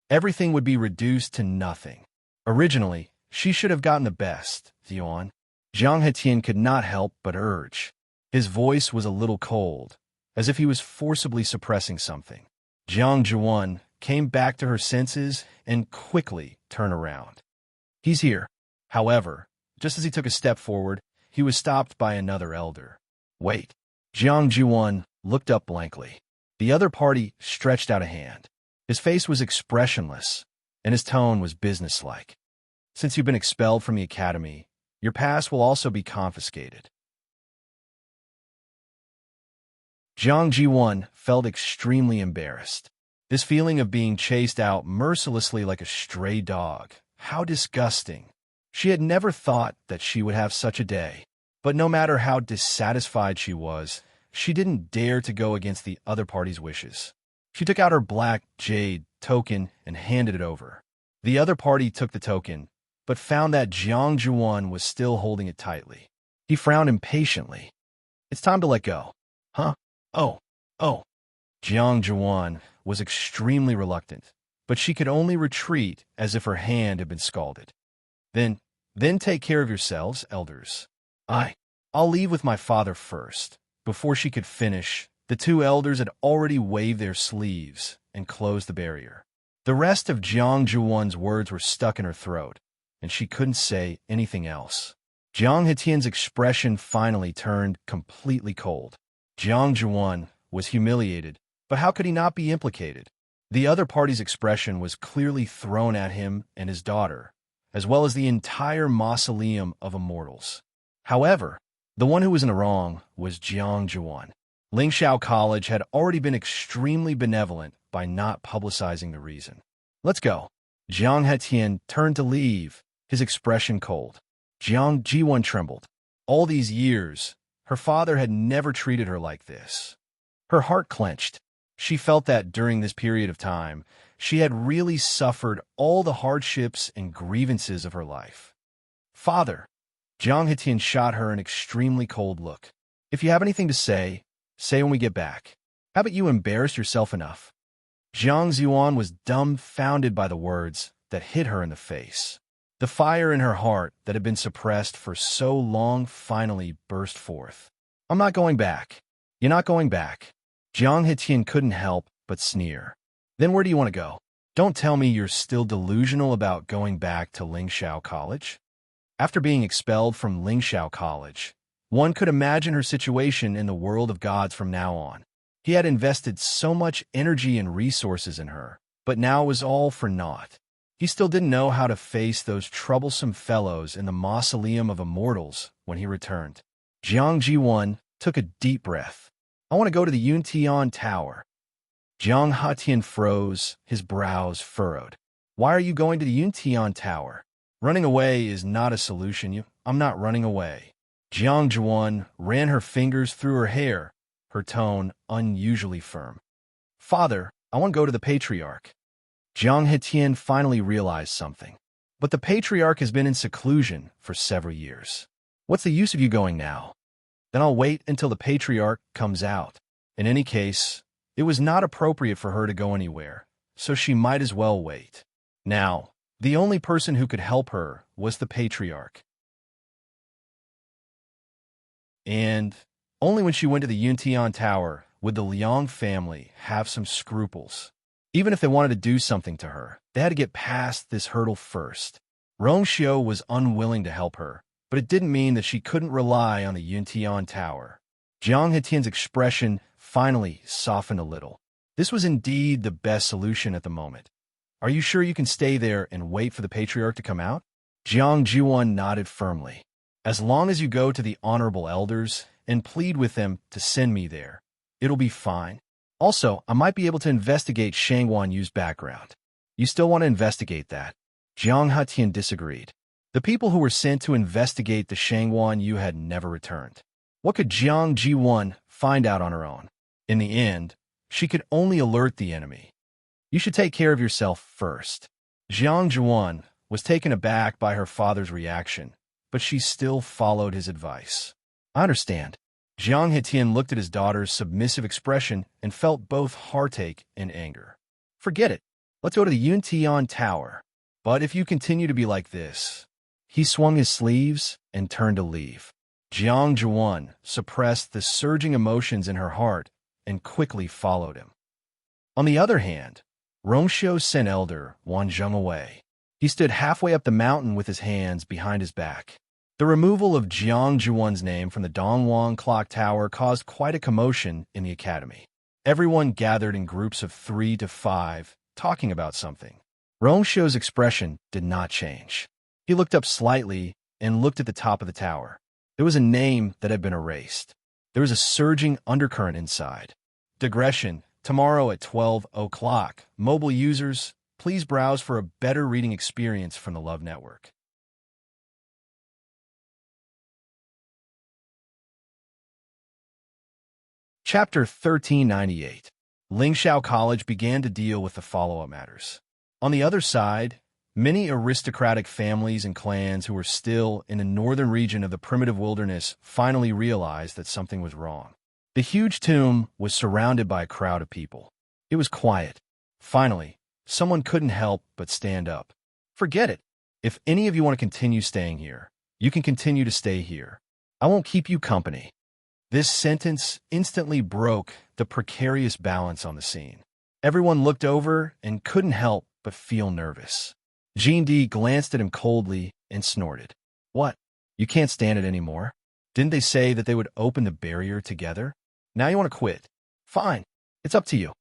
Everything would be reduced to nothing. Originally, she should have gotten the best, Yuan. Jiang Hetian could not help but urge. His voice was a little cold, as if he was forcibly suppressing something. Jiang Juan came back to her senses and quickly turned around. He's here. However, just as he took a step forward, he was stopped by another elder. Wait. Jiang Juan looked up blankly. The other party stretched out a hand. His face was expressionless, and his tone was businesslike. Since you've been expelled from the academy, your pass will also be confiscated. Jiang Ji1 felt extremely embarrassed. This feeling of being chased out mercilessly like a stray dog. How disgusting. She had never thought that she would have such a day. But no matter how dissatisfied she was, she didn't dare to go against the other party's wishes. She took out her black jade token and handed it over. The other party took the token, but found that Jiang Juan was still holding it tightly. He frowned impatiently. It's time to let go. Huh? Oh. Jiang Juan was extremely reluctant, but she could only retreat as if her hand had been scalded. Then take care of yourselves, elders. I'll leave with my father first. Before she could finish, the two elders had already waved their sleeves and closed the barrier. The rest of Jiang Juan's words were stuck in her throat, and she couldn't say anything else. Jiang Hetian's expression finally turned completely cold. Jiang Juan was humiliated, but how could he not be implicated? The other party's expression was clearly thrown at him and his daughter, as well as the entire mausoleum of immortals. However, the one who was in the wrong was Jiang Juan. Lingxiao College had already been extremely benevolent by not publicizing the reason. Let's go. Jiang Hetian turned to leave, his expression cold. Jiang Jiwan trembled. All these years, her father had never treated her like this. Her heart clenched. She felt that during this period of time, she had really suffered all the hardships and grievances of her life. Father, Jiang Hetian shot her an extremely cold look. If you have anything to say when we get back. Haven't you embarrassed yourself enough? Jiang Ziyuan was dumbfounded by the words that hit her in the face. The fire in her heart that had been suppressed for so long finally burst forth. I'm not going back. You're not going back. Jiang Hetian couldn't help but sneer. Then where do you want to go? Don't tell me you're still delusional about going back to Lingxiao College. After being expelled from Lingxiao College, one could imagine her situation in the world of gods from now on. He had invested so much energy and resources in her, but now it was all for naught. He still didn't know how to face those troublesome fellows in the mausoleum of immortals when he returned. Jiang Ji1 took a deep breath. I want to go to the Yuntian Tower. Jiang Hatian froze, his brows furrowed. Why are you going to the Yuntian Tower? Running away is not a solution. I'm not running away. Jiang Zhuan ran her fingers through her hair, her tone unusually firm. Father, I want to go to the Patriarch. Jiang Hetian finally realized something. But the Patriarch has been in seclusion for several years. What's the use of you going now? Then I'll wait until the Patriarch comes out. In any case, it was not appropriate for her to go anywhere, so she might as well wait. Now, the only person who could help her was the Patriarch. And only when she went to the Yuntian Tower would the Liang family have some scruples. Even if they wanted to do something to her, they had to get past this hurdle first. Rongxiu was unwilling to help her, but it didn't mean that she couldn't rely on the Yuntian Tower. Jiang Hetian's expression finally softened a little. This was indeed the best solution at the moment. Are you sure you can stay there and wait for the Patriarch to come out? Jiang Zhuan nodded firmly. As long as you go to the honorable elders and plead with them to send me there, it'll be fine. Also, I might be able to investigate Shangguan Yu's background. You still want to investigate that? Jiang Hetian disagreed. The people who were sent to investigate the Shangguan Yu had never returned. What could Jiang Zhuan find out on her own? In the end, she could only alert the enemy. You should take care of yourself first. Jiang Zhuan was taken aback by her father's reaction, but she still followed his advice. I understand. Jiang Hetian looked at his daughter's submissive expression and felt both heartache and anger. Forget it. Let's go to the Yuntian Tower. But if you continue to be like this... He swung his sleeves and turned to leave. Jiang Zhuan suppressed the surging emotions in her heart and quickly followed him. On the other hand, Rongxiu sent Elder Wanzheng away. He stood halfway up the mountain with his hands behind his back. The removal of Jiang Zhuan's name from the Dongwang Clock Tower caused quite a commotion in the academy. Everyone gathered in groups of 3 to 5, talking about something. Rongxiu's expression did not change. He looked up slightly and looked at the top of the tower. There was a name that had been erased. There was a surging undercurrent inside. Digression. Tomorrow at 12 o'clock. Mobile users, please browse for a better reading experience from the Love Network. Chapter 1398. Lingxiao College began to deal with the follow-up matters. On the other side, many aristocratic families and clans who were still in the northern region of the primitive wilderness finally realized that something was wrong. The huge tomb was surrounded by a crowd of people. It was quiet. Finally, someone couldn't help but stand up. Forget it. If any of you want to continue staying here, you can continue to stay here. I won't keep you company. This sentence instantly broke the precarious balance on the scene. Everyone looked over and couldn't help but feel nervous. Jean D glanced at him coldly and snorted. What? You can't stand it anymore? Didn't they say that they would open the barrier together? Now you want to quit? Fine. It's up to you.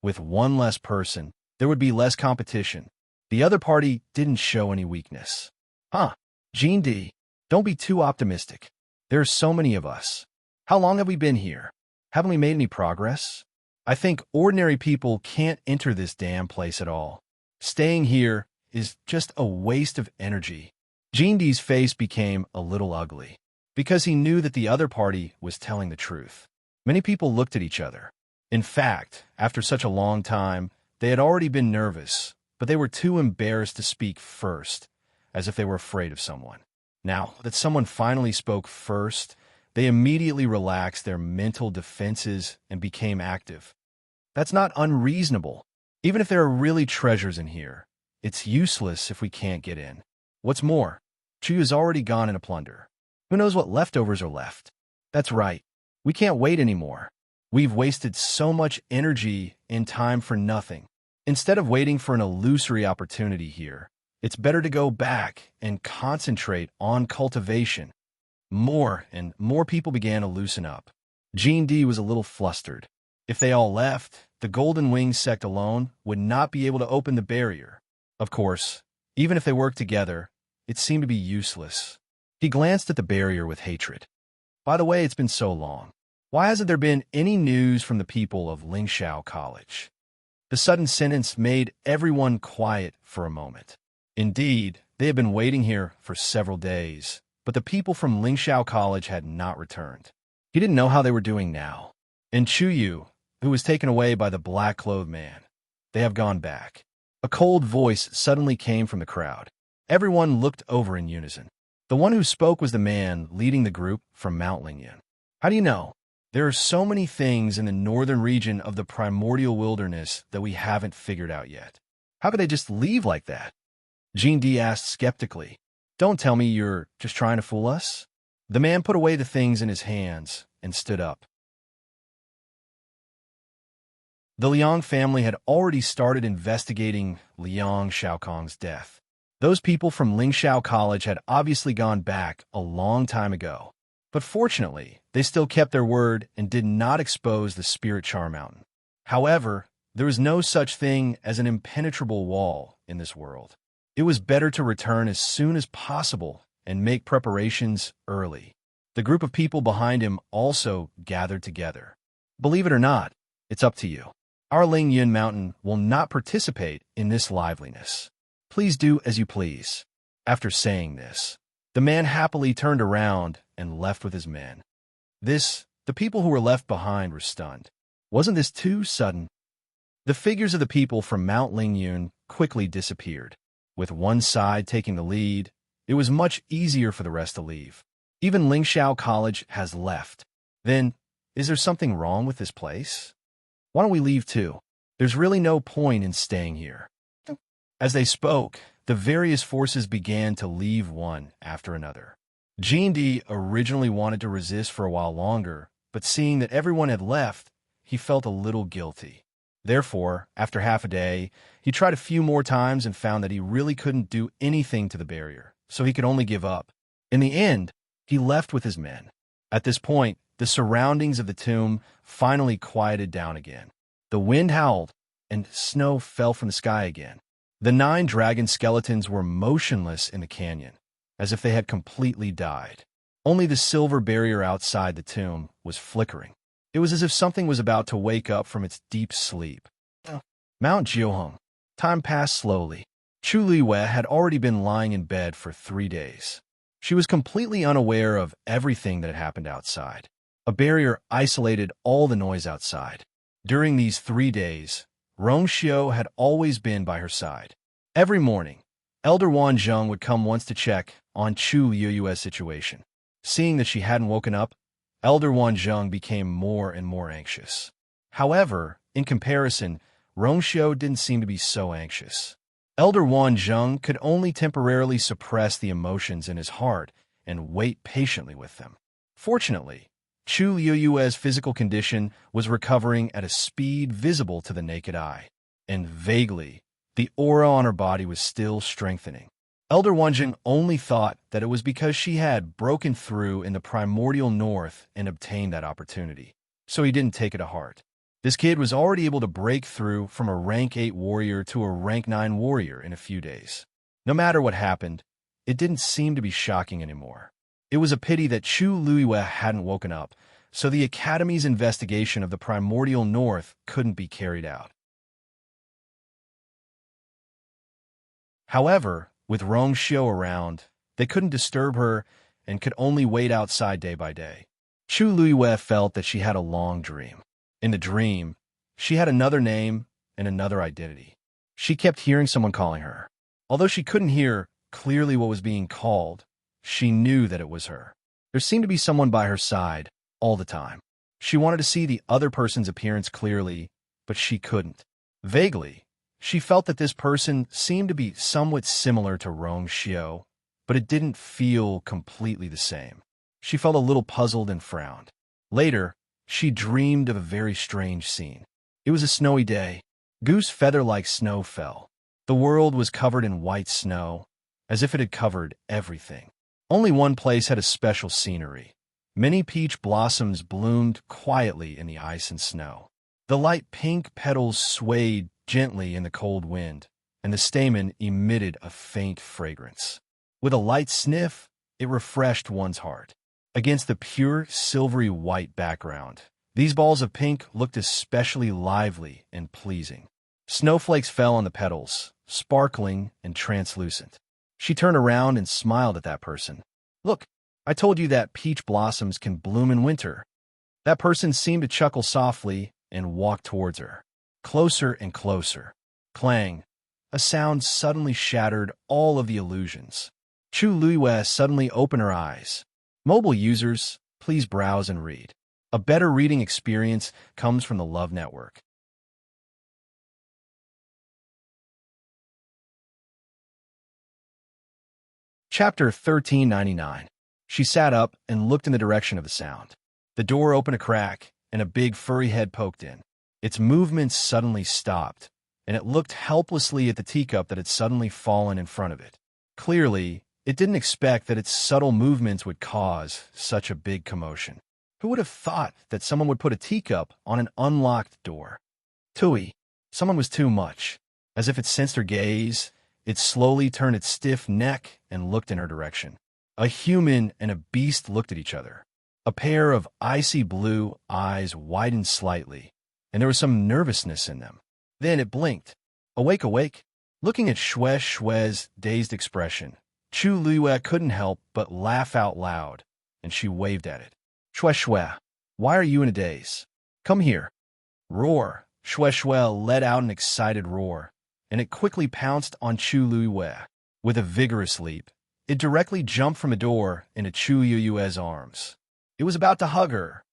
With one less person, there would be less competition. The other party didn't show any weakness. Huh. Jean D, don't be too optimistic. There are so many of us. How long have we been here? Haven't we made any progress? I think ordinary people can't enter this damn place at all. Staying here is just a waste of energy. Jean D's face became a little ugly, because he knew that the other party was telling the truth. Many people looked at each other. In fact, after such a long time, they had already been nervous, but they were too embarrassed to speak first, as if they were afraid of someone. Now that someone finally spoke first, they immediately relaxed their mental defenses and became active. That's not unreasonable. Even if there are really treasures in here, it's useless if we can't get in. What's more, Chu has already gone into plunder. Who knows what leftovers are left? That's right. We can't wait anymore. We've wasted so much energy and time for nothing. Instead of waiting for an illusory opportunity here, it's better to go back and concentrate on cultivation. More and more people began to loosen up. Jean D was a little flustered. If they all left, the Golden Wings sect alone would not be able to open the barrier. Of course, even if they worked together, it seemed to be useless. He glanced at the barrier with hatred. By the way, it's been so long. Why hasn't there been any news from the people of Lingxiao College? The sudden sentence made everyone quiet for a moment. Indeed, they had been waiting here for several days, but the people from Lingxiao College had not returned. He didn't know how they were doing now. And Chuyu, who was taken away by the black-clothed man, they have gone back. A cold voice suddenly came from the crowd. Everyone looked over in unison. The one who spoke was the man leading the group from Mount Lingyan. How do you know? There are so many things in the northern region of the primordial wilderness that we haven't figured out yet. How could they just leave like that? Jean D asked skeptically. Don't tell me you're just trying to fool us? The man put away the things in his hands and stood up. The Liang family had already started investigating Liang Xiaokong's death. Those people from Lingxiao College had obviously gone back a long time ago. But fortunately, they still kept their word and did not expose the Spirit Charm Mountain. However, there is no such thing as an impenetrable wall in this world. It was better to return as soon as possible and make preparations early. The group of people behind him also gathered together. Believe it or not, it's up to you. Our Lingyun Mountain will not participate in this liveliness. Please do as you please. After saying this, the man happily turned around and left with his men. The people who were left behind were stunned. Wasn't this too sudden? The figures of the people from Mount Lingyun quickly disappeared. With one side taking the lead, it was much easier for the rest to leave. Even Lingxiao College has left. Then, is there something wrong with this place? Why don't we leave too? There's really no point in staying here. As they spoke, the various forces began to leave one after another. Jean D originally wanted to resist for a while longer, but seeing that everyone had left, he felt a little guilty. Therefore, after half a day, he tried a few more times and found that he really couldn't do anything to the barrier, so he could only give up. In the end, he left with his men. At this point, the surroundings of the tomb finally quieted down again. The wind howled, and snow fell from the sky again. The 9 dragon skeletons were motionless in the canyon, as if they had completely died. Only the silver barrier outside the tomb was flickering. It was as if something was about to wake up from its deep sleep. Mount Jiuheng. Time passed slowly. Chu Liwei had already been lying in bed for 3 days. She was completely unaware of everything that had happened outside. A barrier isolated all the noise outside. During these 3 days, Rongxiu had always been by her side. Every morning, Elder Wan Zheng would come once to check on Chu Liyue's situation. Seeing that she hadn't woken up, Elder Wan Zheng became more and more anxious. However, in comparison, Rongxiu didn't seem to be so anxious. Elder Wan Zheng could only temporarily suppress the emotions in his heart and wait patiently with them. Fortunately, Chu Liyue's physical condition was recovering at a speed visible to the naked eye, and vaguely, the aura on her body was still strengthening. Elder Wanjing only thought that it was because she had broken through in the primordial north and obtained that opportunity, so he didn't take it to heart. This kid was already able to break through from a rank 8 warrior to a rank 9 warrior in a few days. No matter what happened, it didn't seem to be shocking anymore. It was a pity that Chu Liyue hadn't woken up, so the Academy's investigation of the primordial north couldn't be carried out. However, with Rongxiu around, they couldn't disturb her and could only wait outside day by day. Chu Liyue felt that she had a long dream. In the dream, she had another name and another identity. She kept hearing someone calling her. Although she couldn't hear clearly what was being called, she knew that it was her. There seemed to be someone by her side all the time. She wanted to see the other person's appearance clearly, but she couldn't. Vaguely, she felt that this person seemed to be somewhat similar to Rongxiu, but it didn't feel completely the same. She felt a little puzzled and frowned. Later, she dreamed of a very strange scene. It was a snowy day. Goose feather-like snow fell. The world was covered in white snow, as if it had covered everything. Only one place had a special scenery. Many peach blossoms bloomed quietly in the ice and snow. The light pink petals swayed gently in the cold wind, and the stamen emitted a faint fragrance. With a light sniff, it refreshed one's heart. Against the pure, silvery white background, these balls of pink looked especially lively and pleasing. Snowflakes fell on the petals, sparkling and translucent. She turned around and smiled at that person. Look, I told you that peach blossoms can bloom in winter. That person seemed to chuckle softly and walk towards her. Closer and closer. Clang. A sound suddenly shattered all of the illusions. Chu Luiyue suddenly opened her eyes. Mobile users, please browse and read. A better reading experience comes from the Love Network. Chapter 1399. She sat up and looked in the direction of the sound. The door opened a crack, and a big furry head poked in. Its movements suddenly stopped, and it looked helplessly at the teacup that had suddenly fallen in front of it. Clearly, it didn't expect that its subtle movements would cause such a big commotion. Who would have thought that someone would put a teacup on an unlocked door? Tui. Someone was too much. As if it sensed her gaze, it slowly turned its stiff neck and looked in her direction. A human and a beast looked at each other. A pair of icy blue eyes widened slightly, and there was some nervousness in them. Then it blinked. Awake, awake. Looking at Xue's dazed expression, Chu Luiyue couldn't help but laugh out loud, and she waved at it. Xue, why are you in a daze? Come here. Roar. Xue let out an excited roar, and it quickly pounced on Chu Luiyue. With a vigorous leap, it directly jumped from a door into Chu Luiyue's arms. It was about to hug her.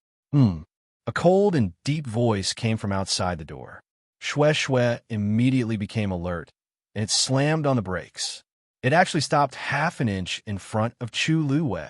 A cold and deep voice came from outside the door. Xue immediately became alert, and it slammed on the brakes. It actually stopped half an inch in front of Chu Luiyue.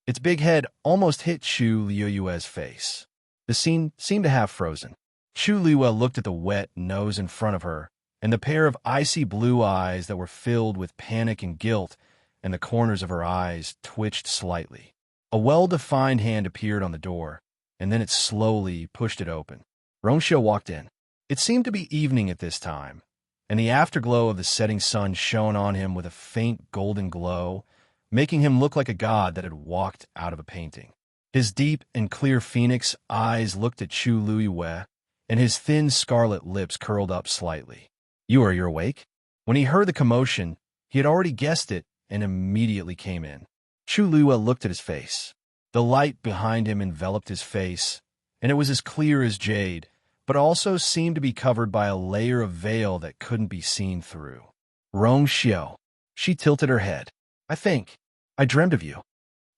Its big head almost hit Chu Luiyue's face. The scene seemed to have frozen. Chu Luiyue looked at the wet nose in front of her, and the pair of icy blue eyes that were filled with panic and guilt, and the corners of her eyes twitched slightly. A well-defined hand appeared on the door, and then it slowly pushed it open. Rongxiu walked in. It seemed to be evening at this time, and the afterglow of the setting sun shone on him with a faint golden glow, making him look like a god that had walked out of a painting. His deep and clear phoenix eyes looked at Chu Luiyue, and his thin scarlet lips curled up slightly. You're awake? When he heard the commotion, he had already guessed it and immediately came in. Chu Luiyue looked at his face. The light behind him enveloped his face, and it was as clear as jade, but also seemed to be covered by a layer of veil that couldn't be seen through. Rongxiu. She tilted her head. I dreamed of you.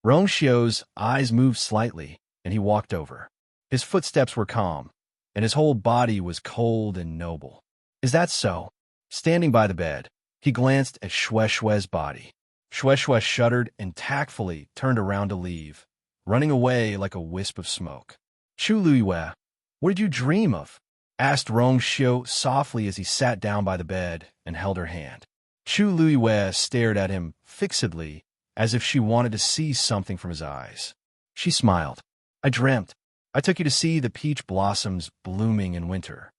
Rongxiu's eyes moved slightly, and he walked over. His footsteps were calm, and his whole body was cold and noble. Is that so? Standing by the bed, he glanced at Xue's body. Xue shuddered and tactfully turned around to leave, running away like a wisp of smoke. Chu Luiyue, what did you dream of? Asked Rongxiu softly as he sat down by the bed and held her hand. Chu Luiyue stared at him fixedly, as if she wanted to see something from his eyes. She smiled. I dreamt. I took you to see the peach blossoms blooming in winter.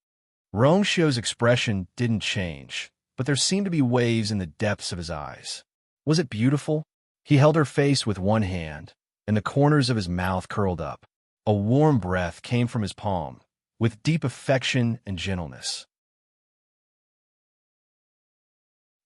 Rongxiu's expression didn't change, but there seemed to be waves in the depths of his eyes. Was it beautiful? He held her face with one hand, and the corners of his mouth curled up. A warm breath came from his palm, with deep affection and gentleness.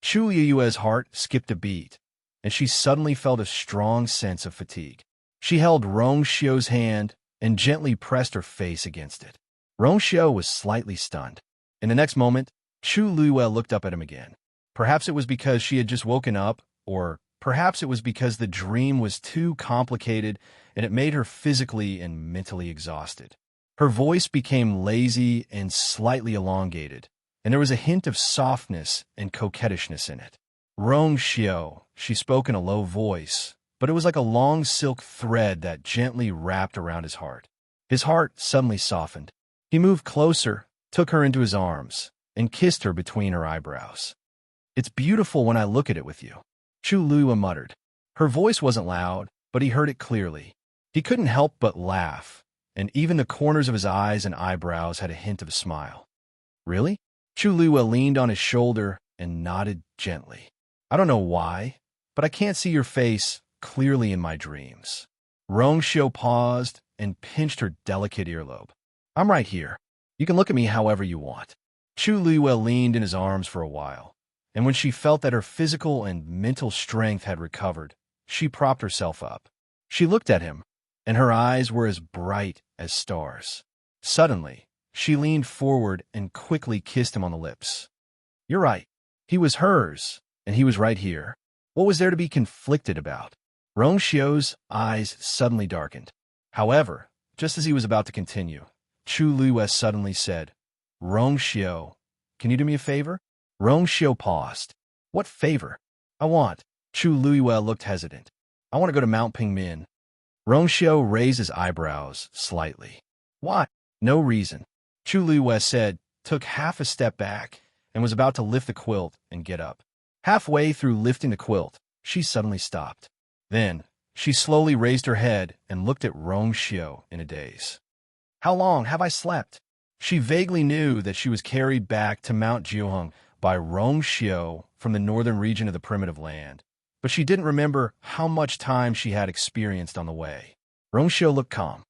Chu Luiyue's heart skipped a beat, and she suddenly felt a strong sense of fatigue. She held Rongxiu's hand and gently pressed her face against it. Rongxiu was slightly stunned. In the next moment, Chu Luiyue looked up at him again. Perhaps it was because she had just woken up, or perhaps it was because the dream was too complicated and it made her physically and mentally exhausted. Her voice became lazy and slightly elongated, and there was a hint of softness and coquettishness in it. Rongxiu, she spoke in a low voice, but it was like a long silk thread that gently wrapped around his heart. His heart suddenly softened. He moved closer, took her into his arms, and kissed her between her eyebrows. It's beautiful when I look at it with you, Chu Luiyue muttered. Her voice wasn't loud, but he heard it clearly. He couldn't help but laugh, and even the corners of his eyes and eyebrows had a hint of a smile. Really? Chu Luiyue leaned on his shoulder and nodded gently. I don't know why, but I can't see your face clearly in my dreams. Rongxiu paused and pinched her delicate earlobe. I'm right here. You can look at me however you want. Chu Luiwe leaned in his arms for a while, and when she felt that her physical and mental strength had recovered, she propped herself up. She looked at him, and her eyes were as bright as stars. Suddenly, she leaned forward and quickly kissed him on the lips. You're right. He was hers, and he was right here. What was there to be conflicted about? Rongxiu's eyes suddenly darkened. However, just as he was about to continue, Chu Luiwe suddenly said, Rongxiu, can you do me a favor? Rongxiu paused. What favor? Chu Luiwe looked hesitant. I want to go to Mount Pingmin. Rongxiu raised his eyebrows slightly. Why? No reason. Chu Luiwe said, took half a step back, and was about to lift the quilt and get up. Halfway through lifting the quilt, she suddenly stopped. Then, she slowly raised her head and looked at Rongxiu in a daze. How long have I slept? She vaguely knew that she was carried back to Mount Jiuheng by Rongxiu from the northern region of the primitive land, but she didn't remember how much time she had experienced on the way. Rongxiu looked calm.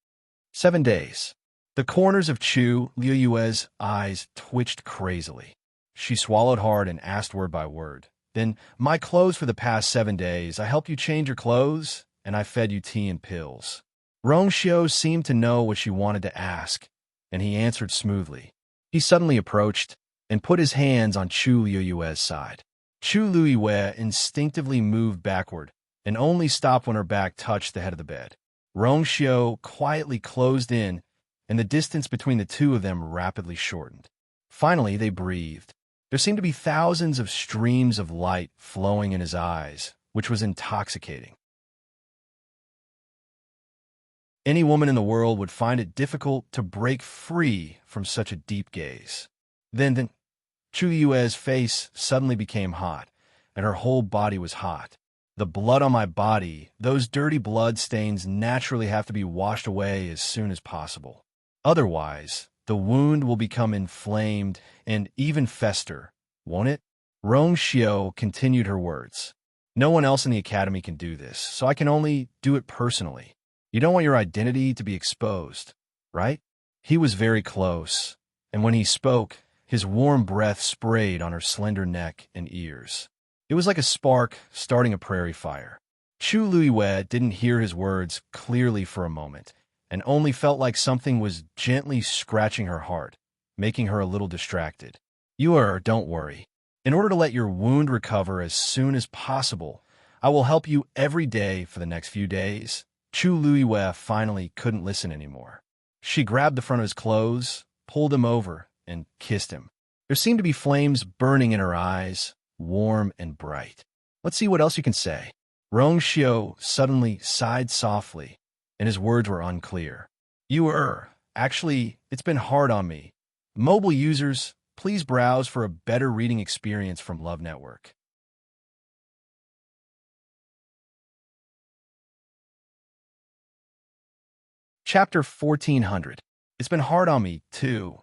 7 days. The corners of Chu Luiwe's eyes twitched crazily. She swallowed hard and asked word by word. Then, my clothes for the past 7 days. I helped you change your clothes, and I fed you tea and pills. Rongxiu seemed to know what she wanted to ask, and he answered smoothly. He suddenly approached and put his hands on Chu Luiwe's side. Chu Luiwe instinctively moved backward and only stopped when her back touched the head of the bed. Rongxiu quietly closed in, and the distance between the two of them rapidly shortened. Finally, they breathed. There seemed to be thousands of streams of light flowing in his eyes, which was intoxicating. Any woman in the world would find it difficult to break free from such a deep gaze. Then Chu Yue's face suddenly became hot, and her whole body was hot. The blood on my body, those dirty blood stains naturally have to be washed away as soon as possible. Otherwise, the wound will become inflamed and even fester, won't it? Rongxiu continued her words. No one else in the academy can do this, so I can only do it personally. You don't want your identity to be exposed, right? He was very close, and when he spoke, his warm breath sprayed on her slender neck and ears. It was like a spark starting a prairie fire. Chu Luiwe didn't hear his words clearly for a moment, and only felt like something was gently scratching her heart, making her a little distracted. Don't worry. In order to let your wound recover as soon as possible, I will help you every day for the next few days. Chu Luiwe finally couldn't listen anymore. She grabbed the front of his clothes, pulled him over, and kissed him. There seemed to be flames burning in her eyes, warm and bright. Let's see what else you can say. Rongxiu suddenly sighed softly, and his words were unclear. Actually, it's been hard on me. Mobile users, please browse for a better reading experience from Love Network. Chapter 1400. It's been hard on me, too.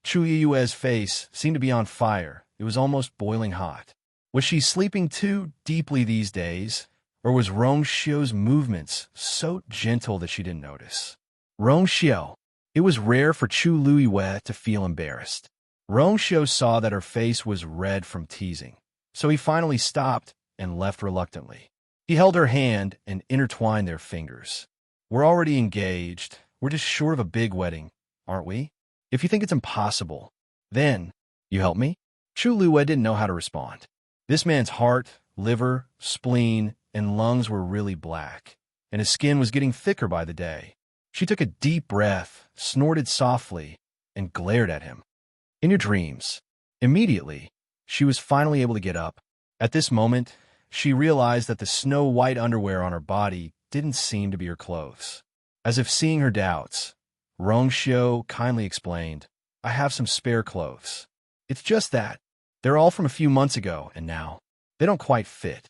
Chu Yue's face seemed to be on fire. It was almost boiling hot. Was she sleeping too deeply these days, or was Rongxiu's movements so gentle that she didn't notice? Rongxiu. It was rare for Chu Luiwe to feel embarrassed. Rongxiu saw that her face was red from teasing, so he finally stopped and left reluctantly. He held her hand and intertwined their fingers. We're already engaged. We're just short of a big wedding, aren't we? If you think it's impossible, then you help me? Chu Luiwe didn't know how to respond. This man's heart, liver, spleen, and lungs were really black, and his skin was getting thicker by the day. She took a deep breath, snorted softly, and glared at him. In your dreams. Immediately, she was finally able to get up. At this moment, she realized that the snow-white underwear on her body didn't seem to be her clothes. As if seeing her doubts, Rongxiu kindly explained, I have some spare clothes. It's just that. They're all from a few months ago, and now they don't quite fit.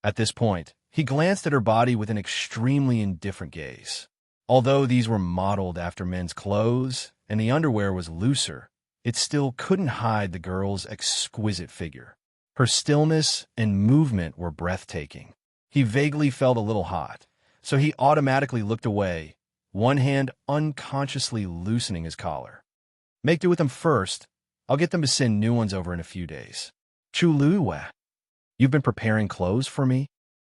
At this point, he glanced at her body with an extremely indifferent gaze. Although these were modeled after men's clothes and the underwear was looser, it still couldn't hide the girl's exquisite figure. Her stillness and movement were breathtaking. He vaguely felt a little hot, so he automatically looked away, one hand unconsciously loosening his collar. Make do with them first. I'll get them to send new ones over in a few days. Chu Luiwe, you've been preparing clothes for me?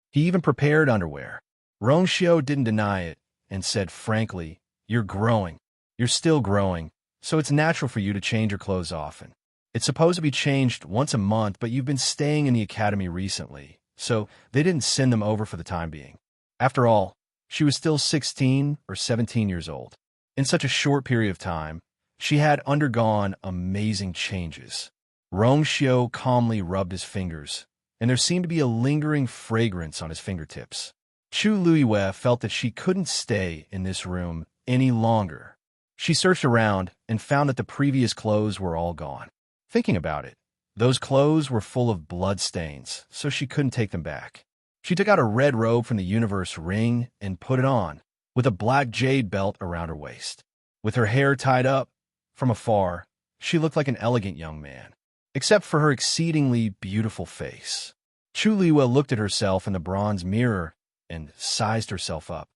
He even prepared underwear. Rongxiu didn't deny it and said frankly, you're growing. You're still growing, so it's natural for you to change your clothes often. It's supposed to be changed once a month, but you've been staying in the academy recently, so they didn't send them over for the time being. After all, she was still 16 or 17 years old. In such a short period of time, she had undergone amazing changes. Rongxiu calmly rubbed his fingers, and there seemed to be a lingering fragrance on his fingertips. Chu Luiwe felt that she couldn't stay in this room any longer. She searched around and found that the previous clothes were all gone. Thinking about it, those clothes were full of blood stains, so she couldn't take them back. She took out a red robe from the universe ring and put it on, with a black jade belt around her waist. With her hair tied up, from afar, she looked like an elegant young man, except for her exceedingly beautiful face. Chu Luiwe looked at herself in the bronze mirror and sized herself up.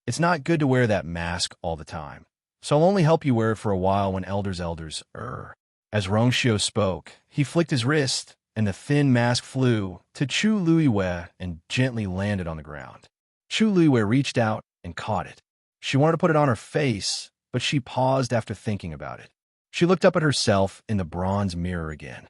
It's not good to wear that mask all the time, so I'll only help you wear it for a while when elders. As Rongxiu spoke, he flicked his wrist, and the thin mask flew to Chu Luiwe and gently landed on the ground. Chu Luiwe reached out and caught it. She wanted to put it on her face, but she paused after thinking about it. She looked up at herself in the bronze mirror again.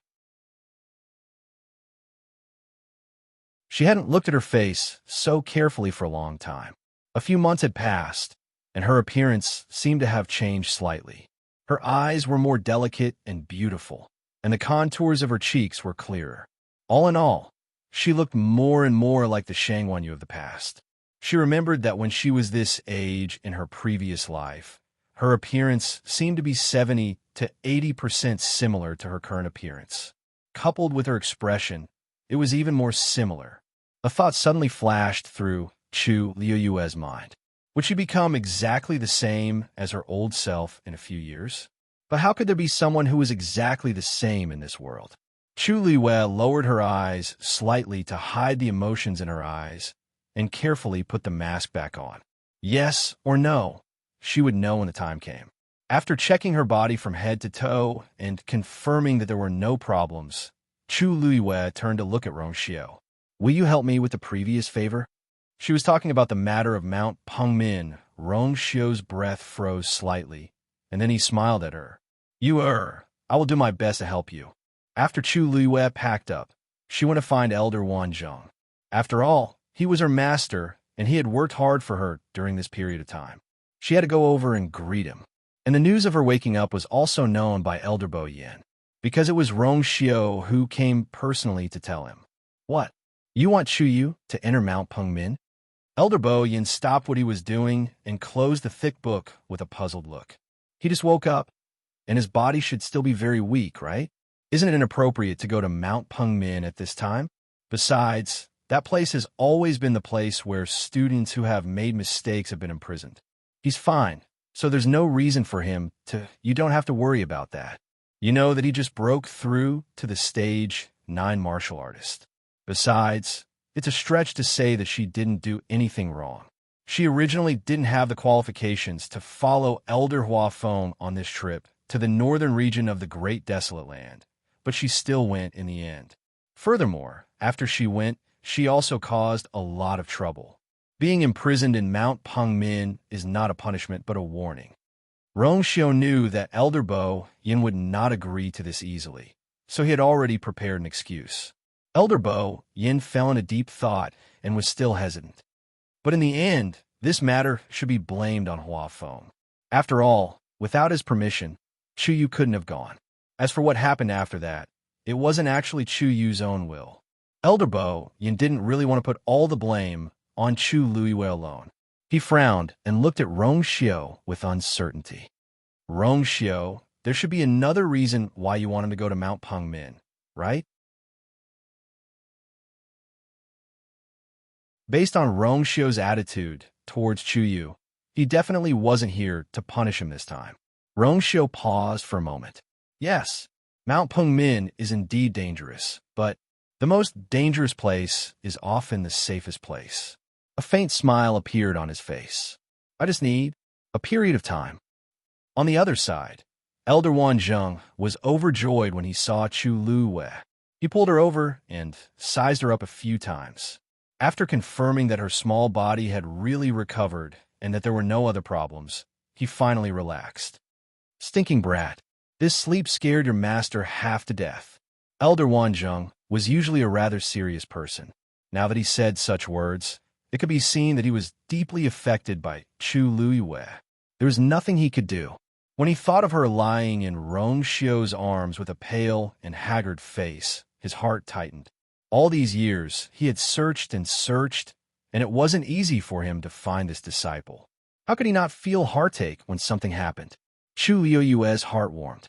She hadn't looked at her face so carefully for a long time. A few months had passed, and her appearance seemed to have changed slightly. Her eyes were more delicate and beautiful, and the contours of her cheeks were clearer. All in all, she looked more and more like the Shangwanyu of the past. She remembered that when she was this age in her previous life, her appearance seemed to be 70 to 80% similar to her current appearance. Coupled with her expression, it was even more similar. A thought suddenly flashed through Chu Luiwe's mind. Would she become exactly the same as her old self in a few years? But how could there be someone who was exactly the same in this world? Chu Luiwe lowered her eyes slightly to hide the emotions in her eyes and carefully put the mask back on. Yes or no, she would know when the time came. After checking her body from head to toe and confirming that there were no problems, Chu Luiwe turned to look at Rongxiu. Will you help me with the previous favor? She was talking about the matter of Mount Pengmin. Rongxiu's breath froze slightly, and then he smiled at her. I will do my best to help you. After Chu Luiwe packed up, she went to find Elder Wanzhong. After all, he was her master, and he had worked hard for her during this period of time. She had to go over and greet him. And the news of her waking up was also known by Elder Bo Yin, because it was Rongxiu who came personally to tell him. What? You want Chu Yu to enter Mount Pengmin? Elder Bo Yin stopped what he was doing and closed the thick book with a puzzled look. He just woke up, and his body should still be very weak, right? Isn't it inappropriate to go to Mount Pengmin at this time? Besides, that place has always been the place where students who have made mistakes have been imprisoned. He's fine, so there's no reason for him to. You don't have to worry about that. You know that he just broke through to the stage 9 martial artist. Besides, it's a stretch to say that she didn't do anything wrong. She originally didn't have the qualifications to follow Elder Huafeng on this trip to the northern region of the Great Desolate Land, but she still went in the end. Furthermore, after she went, she also caused a lot of trouble. Being imprisoned in Mount Pengmin is not a punishment but a warning. Rongxiu knew that Elder Bo Yin would not agree to this easily, so he had already prepared an excuse. Elder Bo Yin fell into deep thought and was still hesitant. But in the end, this matter should be blamed on Huafeng. After all, without his permission, Chu Yu couldn't have gone. As for what happened after that, it wasn't actually Chu Yu's own will. Elder Bo Yin didn't really want to put all the blame on Chu Luiwe alone. He frowned and looked at Rongxiu with uncertainty. Rongxiu, there should be another reason why you want him to go to Mount Pengmin, right? Based on Rongxiu's attitude towards Chu Yu, he definitely wasn't here to punish him this time. Rongxiu paused for a moment. Yes, Mount Pengmin is indeed dangerous, but the most dangerous place is often the safest place. A faint smile appeared on his face. I just need a period of time. On the other side, Elder Wanzheng was overjoyed when he saw Chu Luwei. He pulled her over and sized her up a few times. After confirming that her small body had really recovered and that there were no other problems, he finally relaxed. Stinking brat. This sleep scared your master half to death. Elder Wanzheng was usually a rather serious person. Now that he said such words, it could be seen that he was deeply affected by Chu Luwei. There was nothing he could do. When he thought of her lying in Rongxiu's arms with a pale and haggard face, his heart tightened. All these years, he had searched, and it wasn't easy for him to find this disciple. How could he not feel heartache when something happened? Chu Luoyue's heart warmed.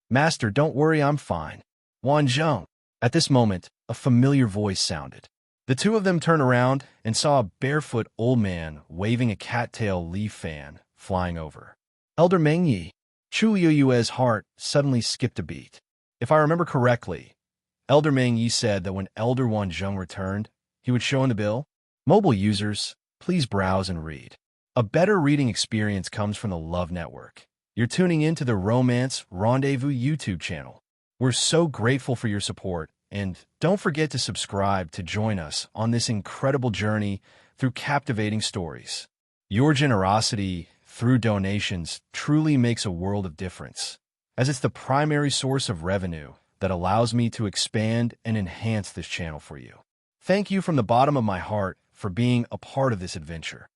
Master, don't worry, I'm fine. Wanzheng. At this moment, a familiar voice sounded. The two of them turned around and saw a barefoot old man waving a cattail leaf fan flying over. Elder Mengyi. Chu Luoyue's heart suddenly skipped a beat. If I remember correctly, Elder Mengyi said that when Elder Wanzheng returned, he would show him the bill. Mobile users, please browse and read. A better reading experience comes from the Love Network. You're tuning into the Romance Rendezvous YouTube channel. We're so grateful for your support, and don't forget to subscribe to join us on this incredible journey through captivating stories. Your generosity through donations truly makes a world of difference, as it's the primary source of revenue that allows me to expand and enhance this channel for you. Thank you from the bottom of my heart for being a part of this adventure.